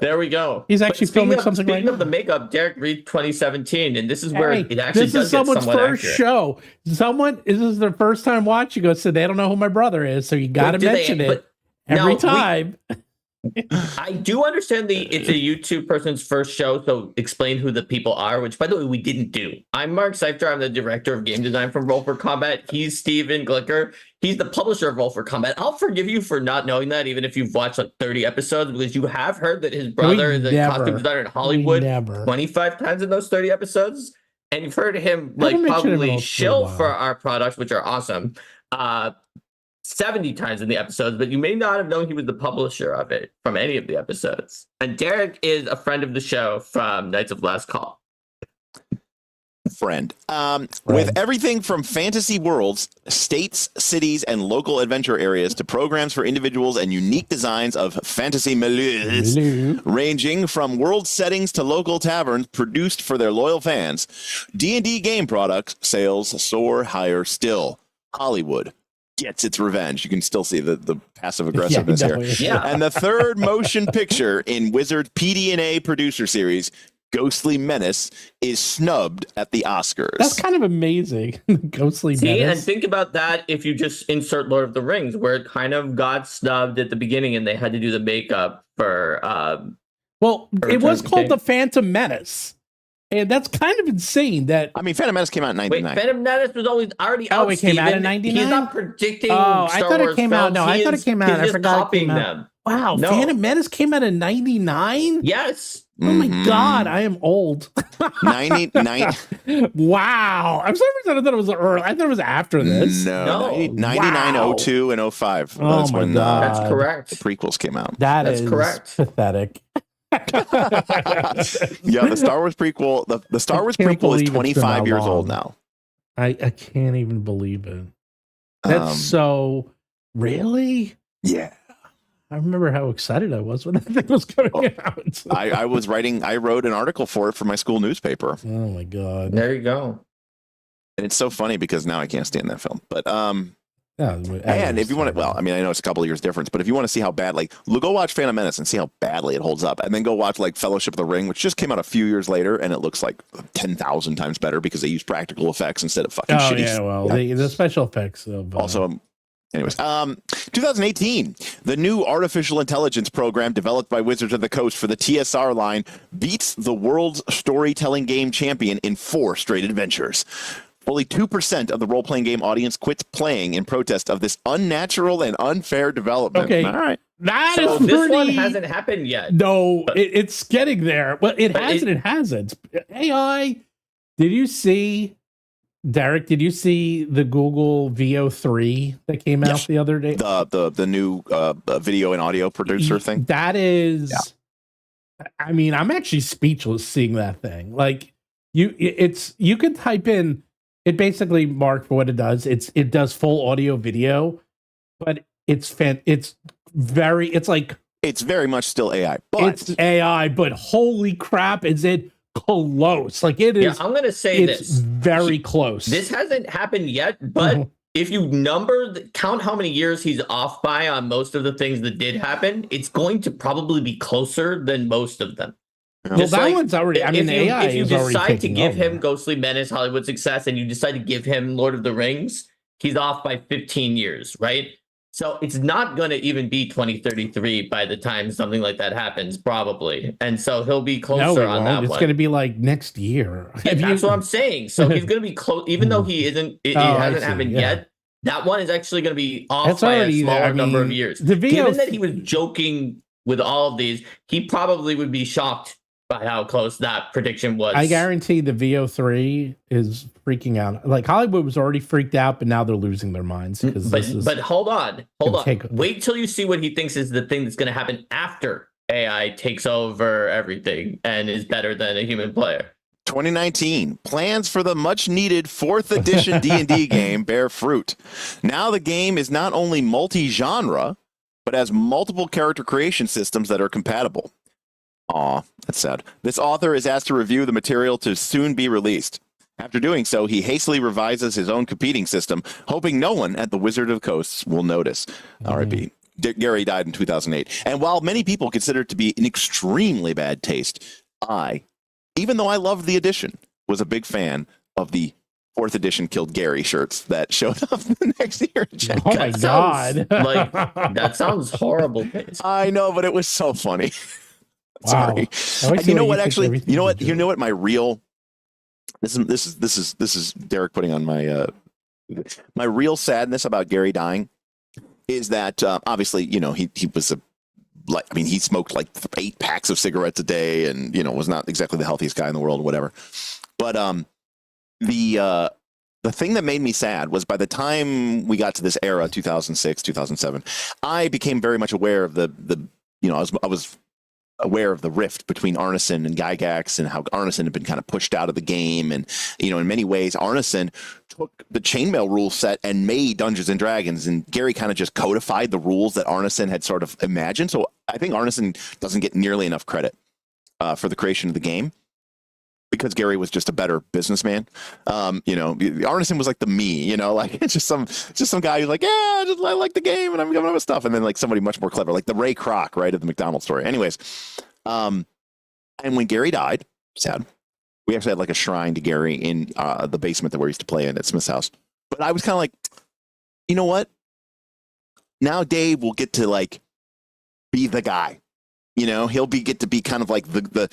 There we go. He's actually filming something right now. Speaking of the makeup, Derek read 2017, and this is where it actually this is someone's first show. This is their first time watching us, so they don't know who my brother is. So you got to mention it every time. I do understand it's a YouTube person's first show, so explain who the people are, which, by the way, we didn't do. I'm Mark Seifter. I'm the director of game design from Roll for Combat. He's Steven Glicker. He's the publisher of Roll for Combat. I'll forgive you for not knowing that, even if you've watched like 30 episodes, because you have heard that his brother is a costume designer in Hollywood 25 times in those 30 episodes. And you've heard him probably shill for our products, which are awesome. 70 times in the episodes, but you may not have known he was the publisher of it from any of the episodes. And Derek is a friend of the show from Knights of Last Call. Friend. With everything from fantasy worlds, states, cities, and local adventure areas to programs for individuals and unique designs of fantasy milieus, ranging from world settings to local taverns produced for their loyal fans, D&D game products sales soar higher still. Hollywood gets its revenge. You can still see the passive aggressiveness here. Yeah. And the third motion picture in Wizard's PD&A producer series, Ghostly Menace, is snubbed at the Oscars. That's kind of amazing. Ghostly Menace. And think about that if you just insert Lord of the Rings, where it kind of got snubbed at the beginning and they had to do the makeup for it was called The Phantom Menace. And that's kind of insane that... I mean, Phantom Menace came out in 99. Wait, Phantom Menace was already out, it came out in 99? He's not predicting I thought it came out. No, I thought it came out. I forgot copying them. Wow, no. Phantom Menace came out in 99? Yes. Oh my God, I am old. 99. Wow. I'm sorry, I thought it was early. I thought it was after this. No. 99, 02, and 05. Oh That's my when God. That's correct. The prequels came out. That's correct. Pathetic. Yeah, the Star Wars prequel. The Star Wars prequel is 25 years old now. I can't even believe it. That's so really. Yeah, I remember how excited I was when that thing was coming out. I wrote an article for it for my school newspaper. Oh my God! There you go. And it's so funny because now I can't stand that film. But and if you want to, well, I mean, I know it's a couple of years difference, but if you want to see how bad, like, go watch Phantom Menace and see how badly it holds up, and then go watch like Fellowship of the Ring, which just came out a few years later, and it looks like 10,000 times better because they use practical effects instead of fucking shitty. Yeah, well, the special effects of also. Anyways, 2018, the new artificial intelligence program developed by Wizards of the Coast for the TSR line beats the world's storytelling game champion in 4 straight adventures. Only 2% of the role-playing game audience quits playing in protest of this unnatural and unfair development. Okay, all right. This one hasn't happened yet. No, it's getting there. Well, it hasn't. AI, did you see, Derek, did you see the Google VO3 that came out the other day? The new video and audio producer thing? That is, I mean, I'm actually speechless seeing that thing. Like, you can type in, it basically, Mark, for what it does, it does full audio video, but it's very much still AI, but it's AI, but holy crap, is it close? Like, it is. Yeah, I'm gonna say it's very close. This hasn't happened yet, but if you count how many years he's off by on most of the things that did happen, it's going to probably be closer than most of them. Well, that one's already. I mean, AI if you is already decide to give over. him Ghostly Menace, Hollywood Success, and you decide to give him Lord of the Rings, he's off by 15 years, right? So it's not going to even be 2033 by the time something like that happens, probably. And so he'll be closer on that It's one. going to be like next year. Yeah, that's what I'm saying. So he's going to be close, even though he isn't. It hasn't happened yet. That one is actually going to be off by a smaller number of years. Given that he was joking with all of these, he probably would be shocked by how close that prediction was. I guarantee the VO3 is freaking out. Like Hollywood was already freaked out, but now they're losing their minds. But hold on. Wait till you see what he thinks is the thing that's going to happen after AI takes over everything and is better than a human player. 2019, plans for the much-needed 4th edition D&D game bear fruit. Now the game is not only multi-genre, but has multiple character creation systems that are compatible. Aw, that's sad. This author is asked to review the material to soon be released. After doing so, he hastily revises his own competing system, hoping no one at the Wizard of the Coast will notice. R.I.P. Gary died in 2008. And while many people consider it to be an extremely bad taste, even though I loved the edition, was a big fan of the 4th edition Killed Gary shirts that showed up the next year. Oh my God. That sounds horrible. I know, but it was so funny. Wow. Sorry. And you know what? Actually, you know what? You know what? My real this is Derek putting on my real sadness about Gary dying is that obviously he was he smoked like 8 packs of cigarettes a day and was not exactly the healthiest guy in the world, whatever. But the thing that made me sad was by the time we got to this era, 2006, 2007, I became very much aware of I was aware of the rift between Arneson and Gygax and how Arneson had been kind of pushed out of the game. And, in many ways, Arneson took the chainmail rule set and made Dungeons and Dragons, and Gary kind of just codified the rules that Arneson had sort of imagined. So I think Arneson doesn't get nearly enough credit for the creation of the game because Gary was just a better businessman. Arneson was like the me, like it's just some guy who's like, I like the game and I'm coming up with stuff. And then like somebody much more clever, like the Ray Kroc, right, of the McDonald's story. Anyways, and when Gary died, sad, we actually had like a shrine to Gary in the basement that we used to play in at Smith's house. But I was kind of like, you know what? Now Dave will get to like be the guy. He'll get to be kind of like the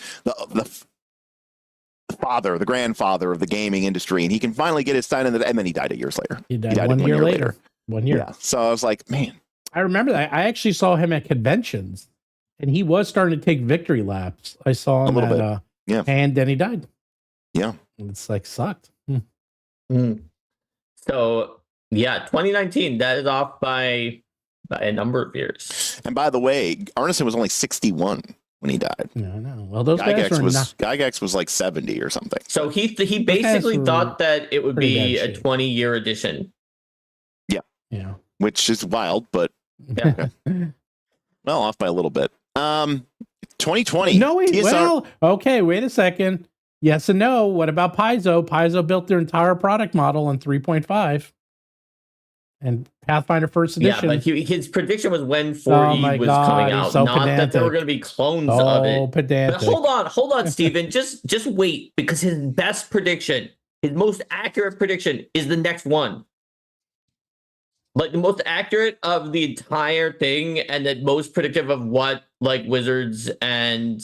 father, the grandfather of the gaming industry, and he can finally get his sign in the. And then he died 8 years later. He died 1 year later. 1 year. Yeah. So I was like, man, I remember that. I actually saw him at conventions, and he was starting to take victory laps. I saw him at and then he died. Yeah, it's like sucked. So 2019. That is off by a number of years. And by the way, Arneson was only 61 when he died. No. Well, those Gygax was like 70 or something. So he basically thought that it would be a 20-year edition. Yeah. Which is wild, but well, off by a little bit. 2020. No, okay, wait a second. Yes and no. What about Paizo? Paizo built their entire product model on 3.5. And Pathfinder First Edition. Yeah, but his prediction was when 4E was coming out, not pedantic. That there were going to be clones of it. Pedantic. But hold on, Steven. just wait, because his best prediction, his most accurate prediction, is the next one. Like the most accurate of the entire thing, and the most predictive of what like Wizards and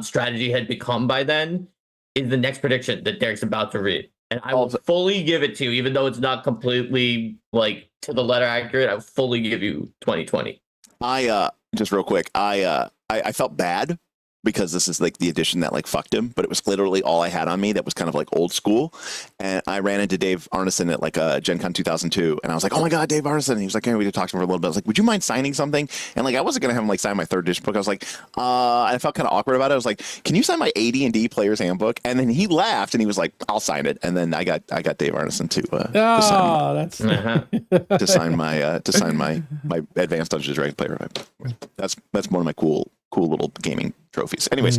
strategy had become by then, is the next prediction that Derek's about to read. And I will fully give it to you, even though it's not completely like to the letter accurate. I'll fully give you 2020. I just real quick, I felt bad because this is like the edition that like fucked him, but it was literally all I had on me that was kind of like old school. And I ran into Dave Arneson at like Gen Con 2002, and I was like, oh my God, Dave Arneson. And he was like, hey, we could talk to him for a little bit. I was like, would you mind signing something? And like, I wasn't going to have him like sign my 3rd edition book. I was like, I felt kind of awkward about it. I was like, can you sign my AD&D player's handbook? And then he laughed and he was like, I'll sign it. And then I got Dave Arneson to sign my advanced Dungeons & Dragons player. That's one of my cool little gaming trophies. Anyways,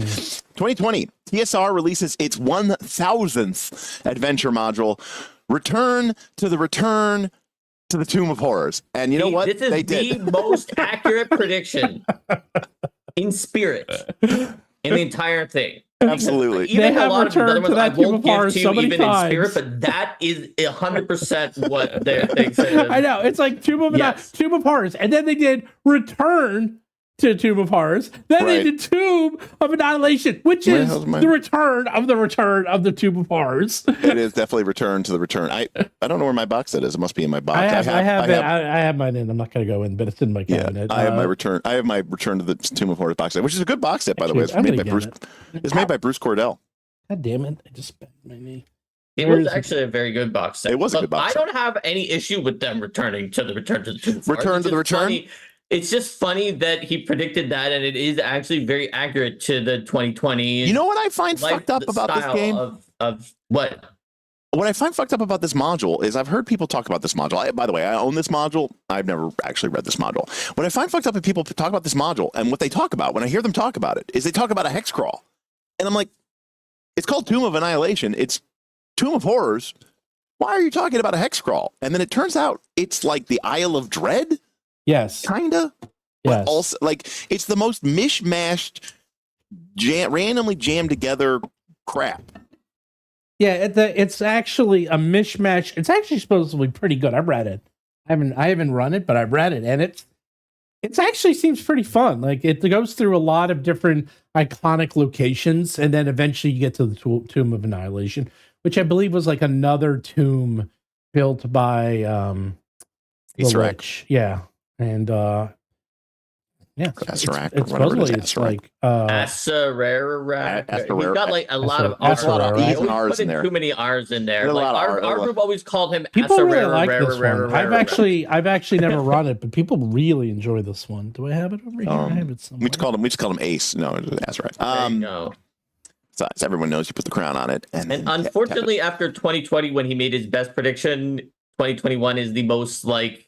2020, TSR releases its 1000th adventure module, Return to the Tomb of Horrors. And you know what? This is the most accurate prediction in spirit in the entire thing. Absolutely. Even They a have lot of the other returned to ones I that Tomb won't of give Horrors to you so many even in times. spirit, but that is 100% what they say. I know. It's like Tomb of Horrors. And then they did Return to Tomb of Horrors. Then they did Tomb of Annihilation, which is the return of the Tomb of Horrors. It is definitely Return to the Return. I don't know where my box set is. It must be in my box. I have mine in. I'm not going to go in, but it's in my cabinet. I have my Return. I have my Return to the Tomb of Horrors box set, which is a good box set, by the way. It's made by Bruce Cordell. God damn it! I just spent my knee. It was actually a very good box set. It was a good box set. I don't have any issue with them returning to the Return to the Tomb of Horrors. Return to the Return. Funny. It's just funny that he predicted that, and it is actually very accurate to the 2020. You know what I find fucked up about this game? Of what? What I find fucked up about this module is I've heard people talk about this module. By the way, I own this module. I've never actually read this module. What I find fucked up is people talk about this module, and what they talk about, when I hear them talk about it, is they talk about a hex crawl. And I'm like, it's called Tomb of Annihilation. It's Tomb of Horrors. Why are you talking about a hex crawl? And then it turns out it's like the Isle of Dread. Yes. Kinda. Yes. But also, like, it's the most mishmashed, randomly jammed together crap. Yeah, it's actually a mishmash. It's actually supposed to be pretty good. I've read it. I haven't run it, but I've read it, and it's actually seems pretty fun. Like, it goes through a lot of different iconic locations, and then eventually you get to the Tomb of Annihilation, which I believe was like another tomb built by the Witch. Yeah. And yeah, it's supposedly it's like Asarara. He's got like a lot of R's in there. Too many R's in there. Like our group always called him. People really like this one. I've actually never run it, but people really enjoy this one. Do I have it over here? I have it somewhere. We just called him Ace. No, that's right. No. So everyone knows you put the crown on it. And unfortunately, after 2020, when he made his best prediction, 2021 is the most like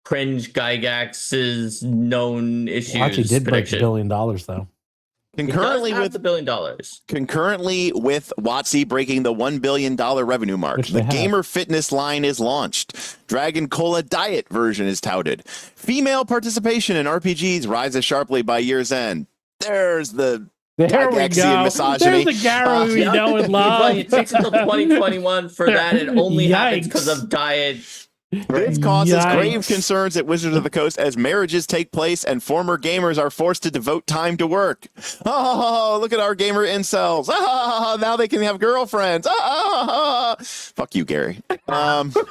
cringe Gygax's known issues. Well, actually did break prediction. $1 billion though. Concurrently with the $1 billion. Concurrently with WotC breaking the $1 billion revenue mark, the gamer fitness line is launched. Dragon Cola Diet version is touted. Female participation in RPGs rises sharply by year's end. There's the there we go. Misogyny. There's the Garo we know and love. It takes until 2021 for that. It only happens because of diet. This causes grave concerns at Wizards of the Coast as marriages take place and former gamers are forced to devote time to work. Oh, look at our gamer incels. Now they can have girlfriends. Fuck you, Gary. Again,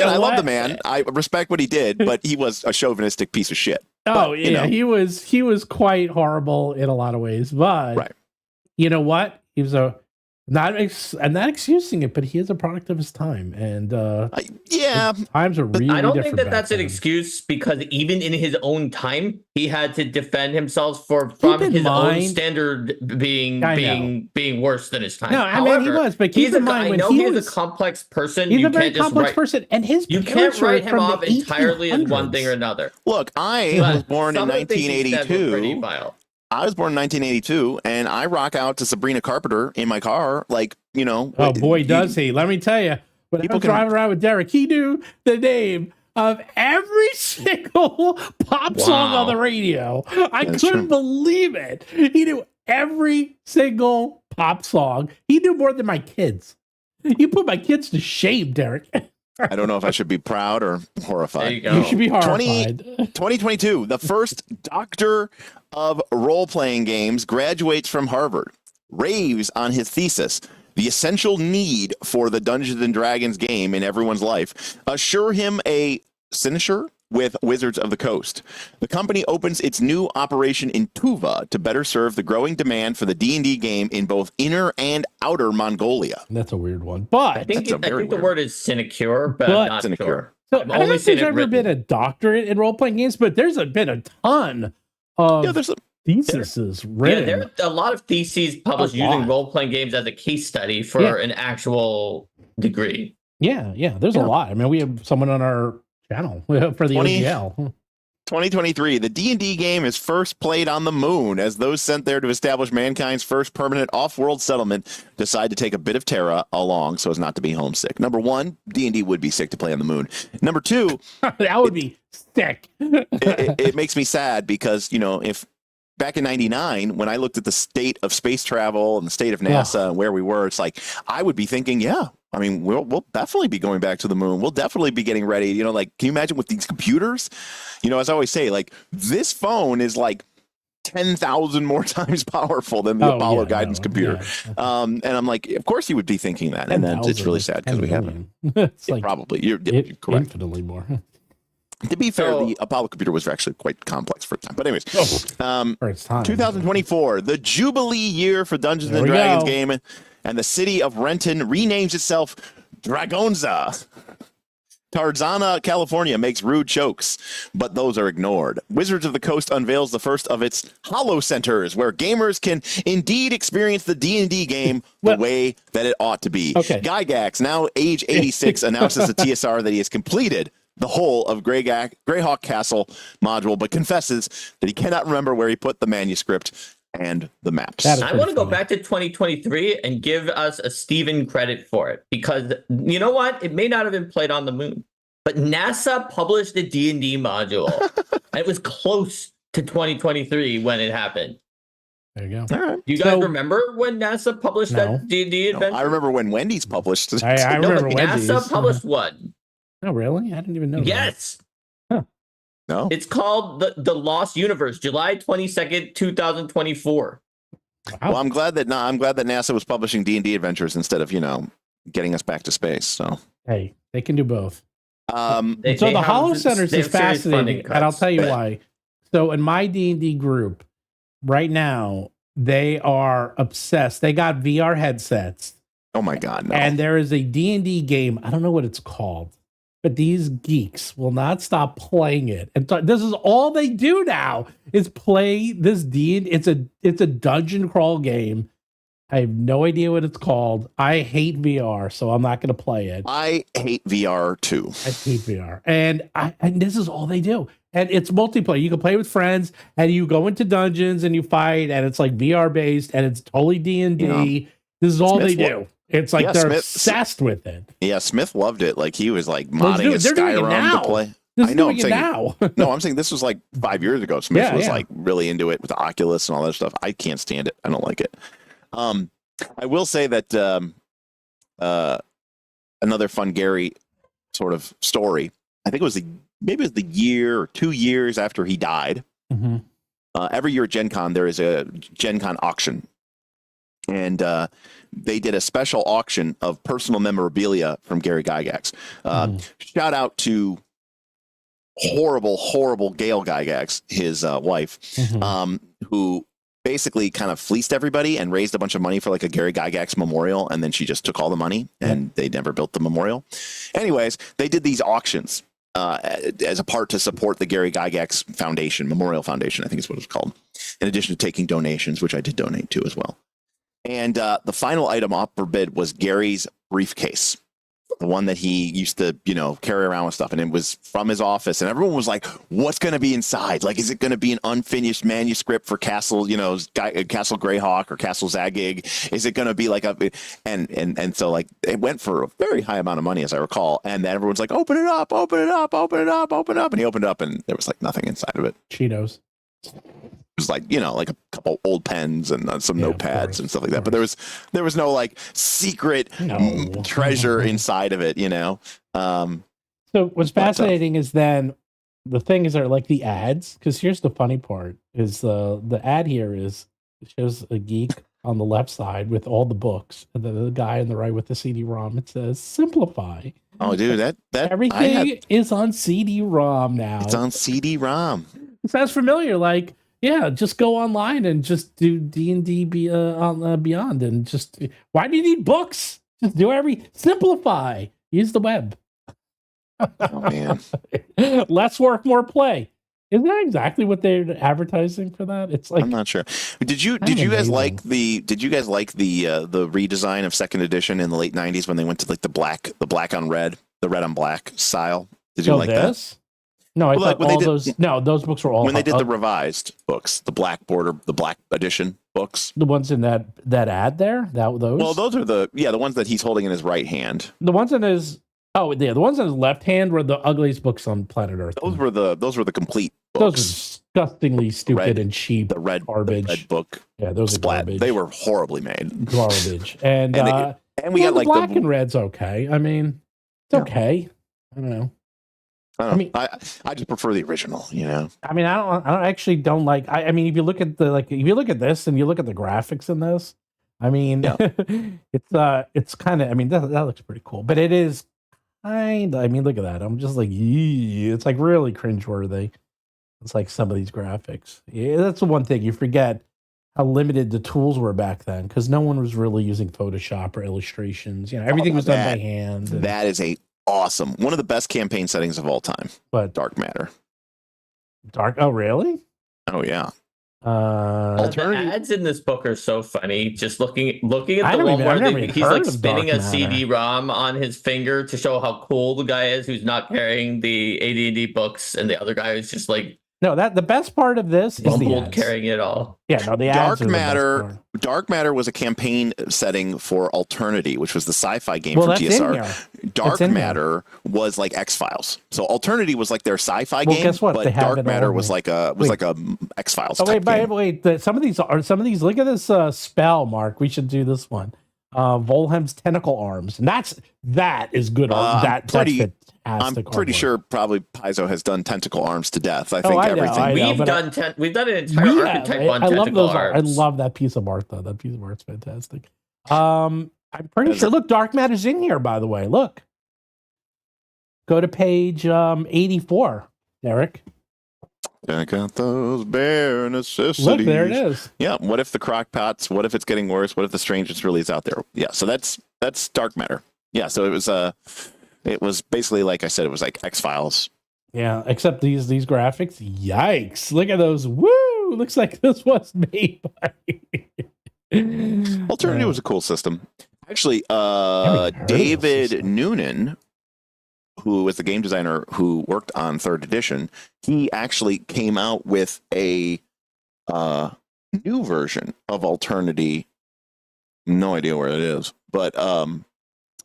I love the man. I respect what he did, but he was a chauvinistic piece of shit. Oh, but, yeah, he was quite horrible in a lot of ways, but you know what? He was I'm not excusing it, but he is a product of his time, and times are really. I don't think that that's an excuse because even in his own time, he had to defend himself from his own standard being worse than his time. No, I mean he was, but keep in mind when he was a complex person. He's a very complex person, and you can't write him off entirely as one thing or another. Look, I was born in 1982. I was born in 1982, and I rock out to Sabrina Carpenter in my car, like, you know. Oh, boy, does he. Let me tell you, when I was driving around with Derek, he knew the name of every single pop song on the radio. I couldn't believe it. He knew every single pop song. He knew more than my kids. You put my kids to shame, Derek. I don't know if I should be proud or horrified. There you go. You should be horrified. 2022, the first doctor of role-playing games graduates from Harvard, raves on his thesis, the essential need for the Dungeons & Dragons game in everyone's life, assure him a cynosure with Wizards of the Coast. The company opens its new operation in Tuva to better serve the growing demand for the D&D game in both inner and outer Mongolia. That's a weird one, but I think the word is sinecure, but I'm not sure. So I don't know if there's ever been a doctorate in role-playing games, but there's been a ton of theses written. Yeah, there are a lot of theses published using role-playing games as a case study for an actual degree. Yeah, there's a lot. I mean, we have someone on our channel for the OGL. 2023, the D&D game is first played on the moon as those sent there to establish mankind's first permanent off-world settlement decide to take a bit of Terra along so as not to be homesick. Number one, D&D would be sick to play on the moon. Number two, that would be sick. it makes me sad because, you know, if back in 99, when I looked at the state of space travel and the state of NASA and where we were, it's like, I would be thinking, yeah, I mean, we'll definitely be going back to the moon. We'll definitely be getting ready. You know, like, can you imagine with these computers? You know, as I always say, like, this phone is like 10,000 more times powerful than the Apollo guidance computer. Yeah. And I'm like, of course you would be thinking that. And then it's really sad because we haven't. It's like probably. You're correct. Infinitely more. To be fair, the Apollo computer was actually quite complex for its time. But anyways, for its time, 2024, the Jubilee year for Dungeons and Dragons game, and the city of Renton renames itself Dragonza. Tarzana, California makes rude jokes, but those are ignored. Wizards of the Coast unveils the first of its Hollow Centers, where gamers can indeed experience the D&D game the way that it ought to be. Okay. Gygax, now age 86, announces to TSR that he has completed the whole of Greyhawk Castle module, but confesses that he cannot remember where he put the manuscript and the maps. I want to go back to 2023 and give us a Steven credit for it, because you know what? It may not have been played on the moon, but NASA published a D&D module. And it was close to 2023 when it happened. There you go. All right. You guys remember when NASA published that D&D adventure? I remember when Wendy's published it. I remember Wendy's. NASA published one. Oh, really? I didn't even know. Yes. Huh. No. It's called the Lost Universe, July 22nd, 2024. Wow. Well, I'm glad that NASA was publishing D&D adventures instead of, getting us back to space. So hey, they can do both. They the Hollow Centers is fascinating, and I'll tell you why. So in my D&D group right now, they are obsessed. They got VR headsets. Oh my God! No. And there is a D&D game. I don't know what it's called. But these geeks will not stop playing it, and this is all they do now is play this D&D. It's a dungeon crawl game. I have no idea what it's called. I hate VR, so I'm not going to play it. I hate VR too. I hate VR, and this is all they do. And it's multiplayer. You can play with friends, and you go into dungeons and you fight, and it's like VR based, and it's totally D&D. This is all they do. It's like they're obsessed with it. Yeah, Smith loved it. Like he was like modding his Skyrim to play. I know. I'm saying now. No, I'm saying this was like 5 years ago. Smith was like really into it with the Oculus and all that stuff. I can't stand it. I don't like it. I will say that another fun Gary sort of story. I think it was the year or 2 years after he died. Mm-hmm. Every year at Gen Con, there is a Gen Con auction. And they did a special auction of personal memorabilia from Gary Gygax. Shout out to horrible Gail Gygax, his wife, who basically kind of fleeced everybody and raised a bunch of money for like a Gary Gygax memorial. And then she just took all the money and they never built the memorial. Anyways, they did these auctions as a part to support the Gary Gygax Foundation, Memorial Foundation, I think is what it's called, in addition to taking donations, which I did donate to as well. And the final item up for bid was Gary's briefcase, the one that he used to, carry around with stuff. And it was from his office. And everyone was like, what's going to be inside? Like, is it going to be an unfinished manuscript for Castle, Castle Greyhawk or Castle Zagig? Is it going to be like and so like it went for a very high amount of money, as I recall. And then everyone's like, open it up. And he opened it up and there was like nothing inside of it. Cheetos. It was like, like a couple old pens and some notepads and stuff like that. But there was no like secret treasure inside of it, So what's fascinating is then the thing is are like the ads, because here's the funny part is the ad here it shows a geek on the left side with all the books, and then the guy on the right with the CD-ROM. It says simplify. Oh, dude, that everything is on CD-ROM now. It's on CD-ROM. It sounds familiar. Like, yeah, just go online and just do D&D Beyond, and just why do you need books? Just do simplify. Use the web. Oh man, less work, more play. Isn't that exactly what they're advertising for that? It's like, I'm not sure. Did you guys like the redesign of second edition in the late 90s when they went to like the black on red, the red on black style? Did you like that? No, I thought all those. No, those books were all when they did the revised books, the black border, the black edition books. The ones in that ad there. Those. Well, those are the ones that he's holding in his right hand. The ones in his the ones in his left hand were the ugliest books on planet Earth. Those were the complete books. disgustingly stupid and cheap the red garbage. book. Yeah, those are garbage. They were horribly made. Garbage. And we got the like black and red's okay. I mean, it's okay. I don't know. I mean, I just prefer the original, you know. I mean, don't like. I mean, if you look at if you look at this and you look at the graphics in this, I mean, it's kind of. I mean, that looks pretty cool, but it is kind. I mean, look at that. I'm just like, it's like really cringeworthy. It's like some of these graphics. Yeah, that's the one thing you forget how limited the tools were back then, because no one was really using Photoshop or illustrations. You know, everything was done by hand. That is awesome. One of the best campaign settings of all time. But Dark Matter. Oh, really? Oh, yeah. The ads in this book are so funny. Just looking at the one where he's like spinning a CD-ROM on his finger to show how cool the guy is who's not carrying the AD&D books, and the other guy is just like the best part of this is the ads. Carrying it all. Yeah, no, the ads Dark Matter was a campaign setting for Alternity, which was the sci-fi game from TSR. Dark Matter was like X-Files. So Alternity was like their sci-fi game, guess what? But Dark Matter was like a X-Files. Wait. Some of these. Look at this spell, Mark. We should do this one. Volheim's tentacle arms, and that is good. That's fantastic. I'm pretty sure probably Paizo has done tentacle arms to death. I think everything we've done an entire archetype on tentacle arms. I love that piece of art though. That piece of art's fantastic. I'm pretty sure. Look, Dark Matter's in here, by the way. Look. Go to page 84, Derek. I got those bare necessities. Look, there it is. Yeah. What if the crock pots? What if it's getting worse? What if the strangest really is out there? Yeah. So that's Dark Matter. Yeah. So it was basically, like I said, it was like X-Files. Yeah, except these graphics. Yikes! Look at those. Woo! Looks like this was made by. Alternity was a cool system. Actually, David Noonan, who was the game designer who worked on 3rd edition, he actually came out with a new version of Alternity. No idea where it is, but I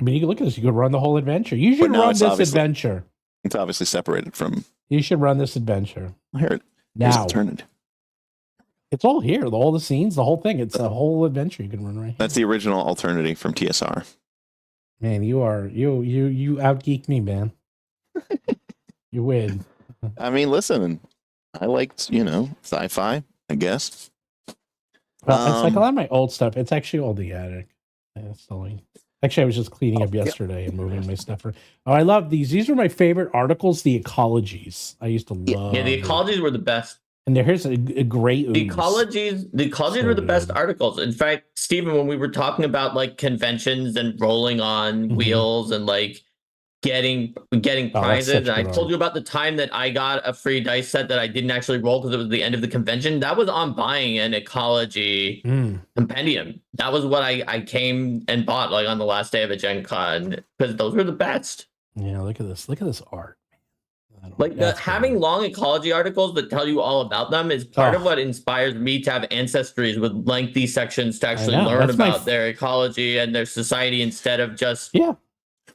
mean, you can look at this. You could run the whole adventure. You should run this adventure. It's obviously separated from. You should run this adventure. Here's Alternity. It's all here. All the scenes, the whole thing. It's a whole adventure you can run right here. That's the original Alternity from TSR. Man, you outgeek me, man. You win. I mean, listen, I liked, sci-fi, I guess. Well, it's like a lot of my old stuff. It's actually all the attic. Actually, I was just cleaning up yesterday and moving my stuff. I love these. These are my favorite articles, the Ecologies. I used to love. Yeah, the Ecologies were the best. And here's a great ooze. The Ecologies were the best articles. In fact, Stephen, when we were talking about like conventions and rolling on wheels and like getting prizes, and I told you about the time that I got a free dice set that I didn't actually roll because it was the end of the convention. That was on buying an Ecology compendium. That was what I came and bought like on the last day of a Gen Con, because those were the best. Yeah, look at this art. Like having long ecology articles that tell you all about them is part of what inspires me to have ancestries with lengthy sections to actually learn about their ecology and their society instead of just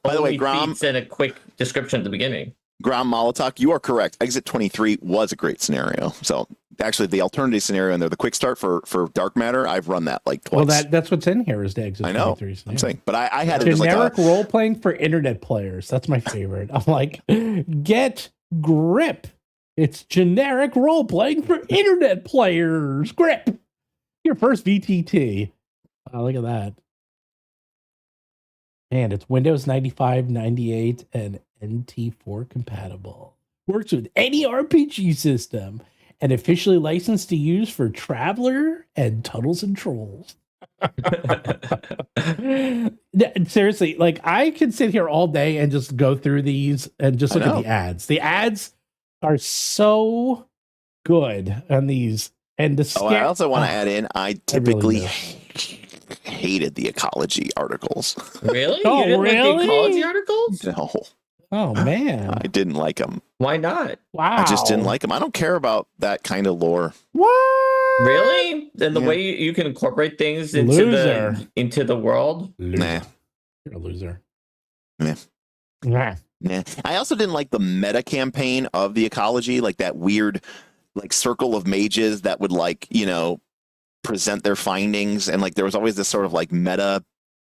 By the way, Grom, and a quick description at the beginning. Grom Molotok, you are correct. Exit 23 was a great scenario. So actually, the alternative scenario in there, the quick start for Dark Matter, I've run that like twice. Well, that's what's in here is the Exit 23 scenario. I'm saying, but I had generic role playing for internet players. That's my favorite. I'm like, get Grip. It's generic role playing for internet players. Grip. Your first VTT. Look at that. And it's Windows 95, 98, and NT4 compatible. Works with any RPG system and officially licensed to use for Traveler and Tunnels and Trolls. Seriously, like I can sit here all day and just go through these and just look at the ads. The ads are so good on these. And I also want to add in, I typically hated the ecology articles. Really? You didn't like the ecology articles? No. Oh, man. I didn't like them. Why not? Wow. I just didn't like them. I don't care about that kind of lore. What? Really? And the way you can incorporate things into the world? Nah. You're a loser. Nah. I also didn't like the meta campaign of the ecology, like that weird like circle of mages that would like, you know, present their findings, and like there was always this sort of like meta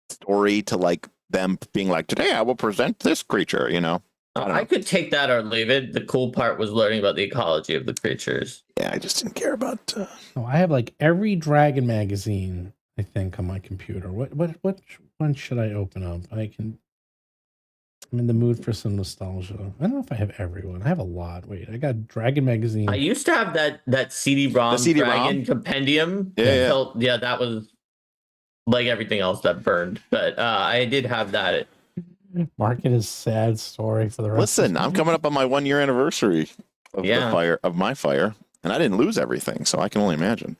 story to like them being like, today I will present this creature, you know. I could take that or leave it. The cool part was learning about the ecology of the creatures. Yeah, I just didn't care about. Oh, I have like every dragon magazine, I think, on my computer. What one should I open up? I'm in the mood for some nostalgia. I don't know if I have everyone. I have a lot. Wait, I got Dragon magazine. I used to have that CD-ROM Dragon compendium. Yeah, that was like everything else that burned. But I did have that. Market is sad story for the rest. Listen, I'm coming up on my 1 year anniversary of my fire, and I didn't lose everything, so I can only imagine.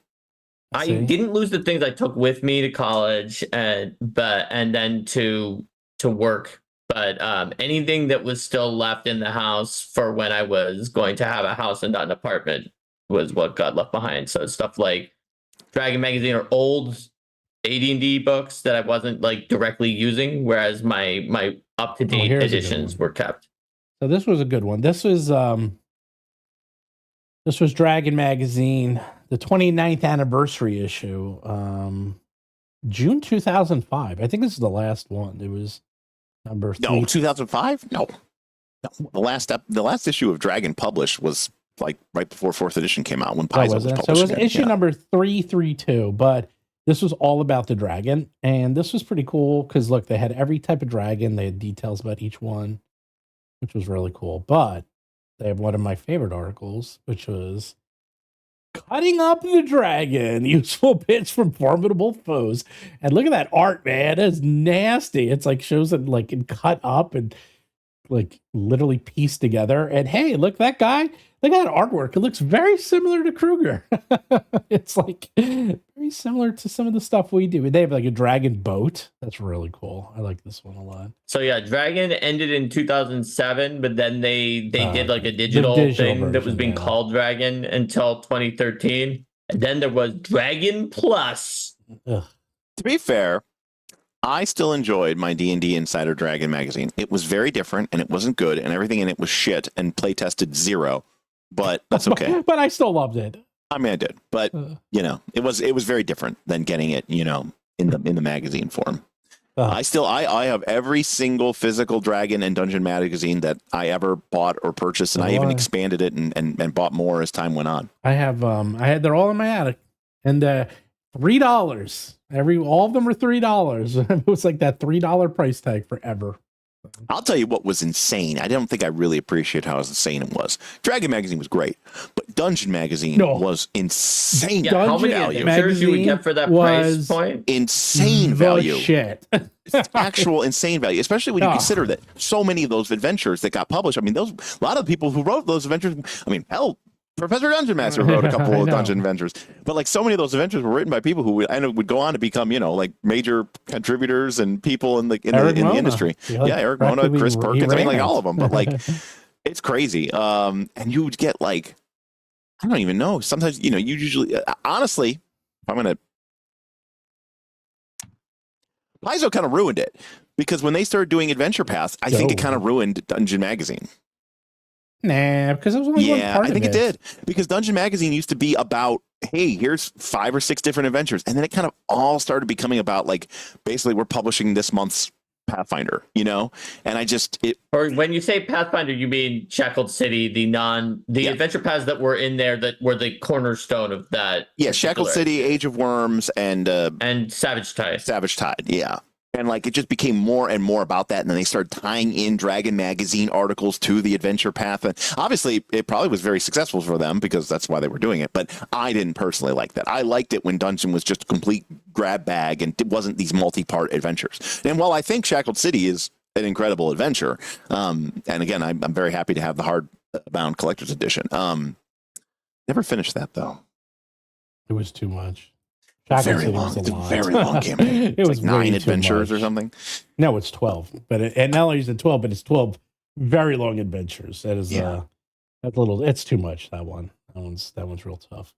I didn't lose the things I took with me to college and then to work. But anything that was still left in the house for when I was going to have a house and not an apartment was what got left behind. So stuff like Dragon magazine or old AD&D books that I wasn't like directly using, whereas my up-to-date editions were kept. So this was a good one. This was Dragon magazine, the 29th anniversary issue, June 2005. I think this is the last one. It was number 3. No, 2005? No. The last issue of Dragon published was like right before 4th edition came out when Paizo was published. So it was issue number 332, but this was all about the dragon, and this was pretty cool because look, they had every type of dragon. They had details about each one, which was really cool. But they have one of my favorite articles, which was cutting up the dragon, useful bits from formidable foes. And look at that art, man. It's nasty. It's like shows it like in cut up and like literally pieced together. And hey, look, that guy, look at that artwork. It looks very similar to Kruger. It's like very similar to some of the stuff we do. They have like a dragon boat. That's really cool. I like this one a lot. So yeah, Dragon ended in 2007, but then they did like a digital thing version, that was being called Dragon until 2013. And then there was Dragon Plus. Ugh. To be fair, I still enjoyed my D&D Insider Dragon magazine. It was very different, and it wasn't good, and everything in it was shit, and play tested 0. But that's okay. But I still loved it. I mean, I did, but you know, it was very different than getting it, you know, in the magazine form. I have every single physical Dragon and Dungeon magazine that I ever bought or purchased, and I even expanded it and bought more as time went on. They're all in my attic, and $3. All of them are $3. It was like that $3 price tag forever. I'll tell you what was insane. I don't think I really appreciate how insane it was. Dragon magazine was great, but Dungeon magazine was insane. Yeah, how many adventures you would get for that price point? Insane value. Shit. It's actual insane value, especially when you consider that so many of those adventures that got published. I mean, a lot of the people who wrote those adventures. I mean, hell, Professor Dungeon Master wrote a couple of dungeon adventures, but like so many of those adventures were written by people who would go on to become, you know, like major contributors and people in the industry. Eric Mona, Chris Perkins. I mean, like all of them. But like, it's crazy. And you would get like, I don't even know. Sometimes, you know, you usually, honestly, if I'm gonna, Paizo kind of ruined it because when they started doing Adventure Paths, I think it kind of ruined Dungeon Magazine. Nah, because it was only one part I think it did. Because Dungeon Magazine used to be about, hey, here's 5 or 6 different adventures. And then it kind of all started becoming about, like, basically we're publishing this month's Pathfinder, you know? And Or when you say Pathfinder, you mean Shackled City, the adventure paths that were in there that were the cornerstone of that. Yeah, Shackled City, Age of Worms, and Savage Tide. Savage Tide, yeah. And like it just became more and more about that, and then they started tying in Dragon magazine articles to the adventure path. And obviously, it probably was very successful for them because that's why they were doing it. But I didn't personally like that. I liked it when Dungeon was just a complete grab bag and it wasn't these multi-part adventures. And while I think Shackled City is an incredible adventure, and again, I'm very happy to have the hardbound collector's edition. Never finished that though. It was too much. Very long. It's a very long campaign. It was like 9 adventures or something. No, it's 12. But and not only is it 12, but it's 12 very long adventures. That is it's too much. That one. That one's real tough.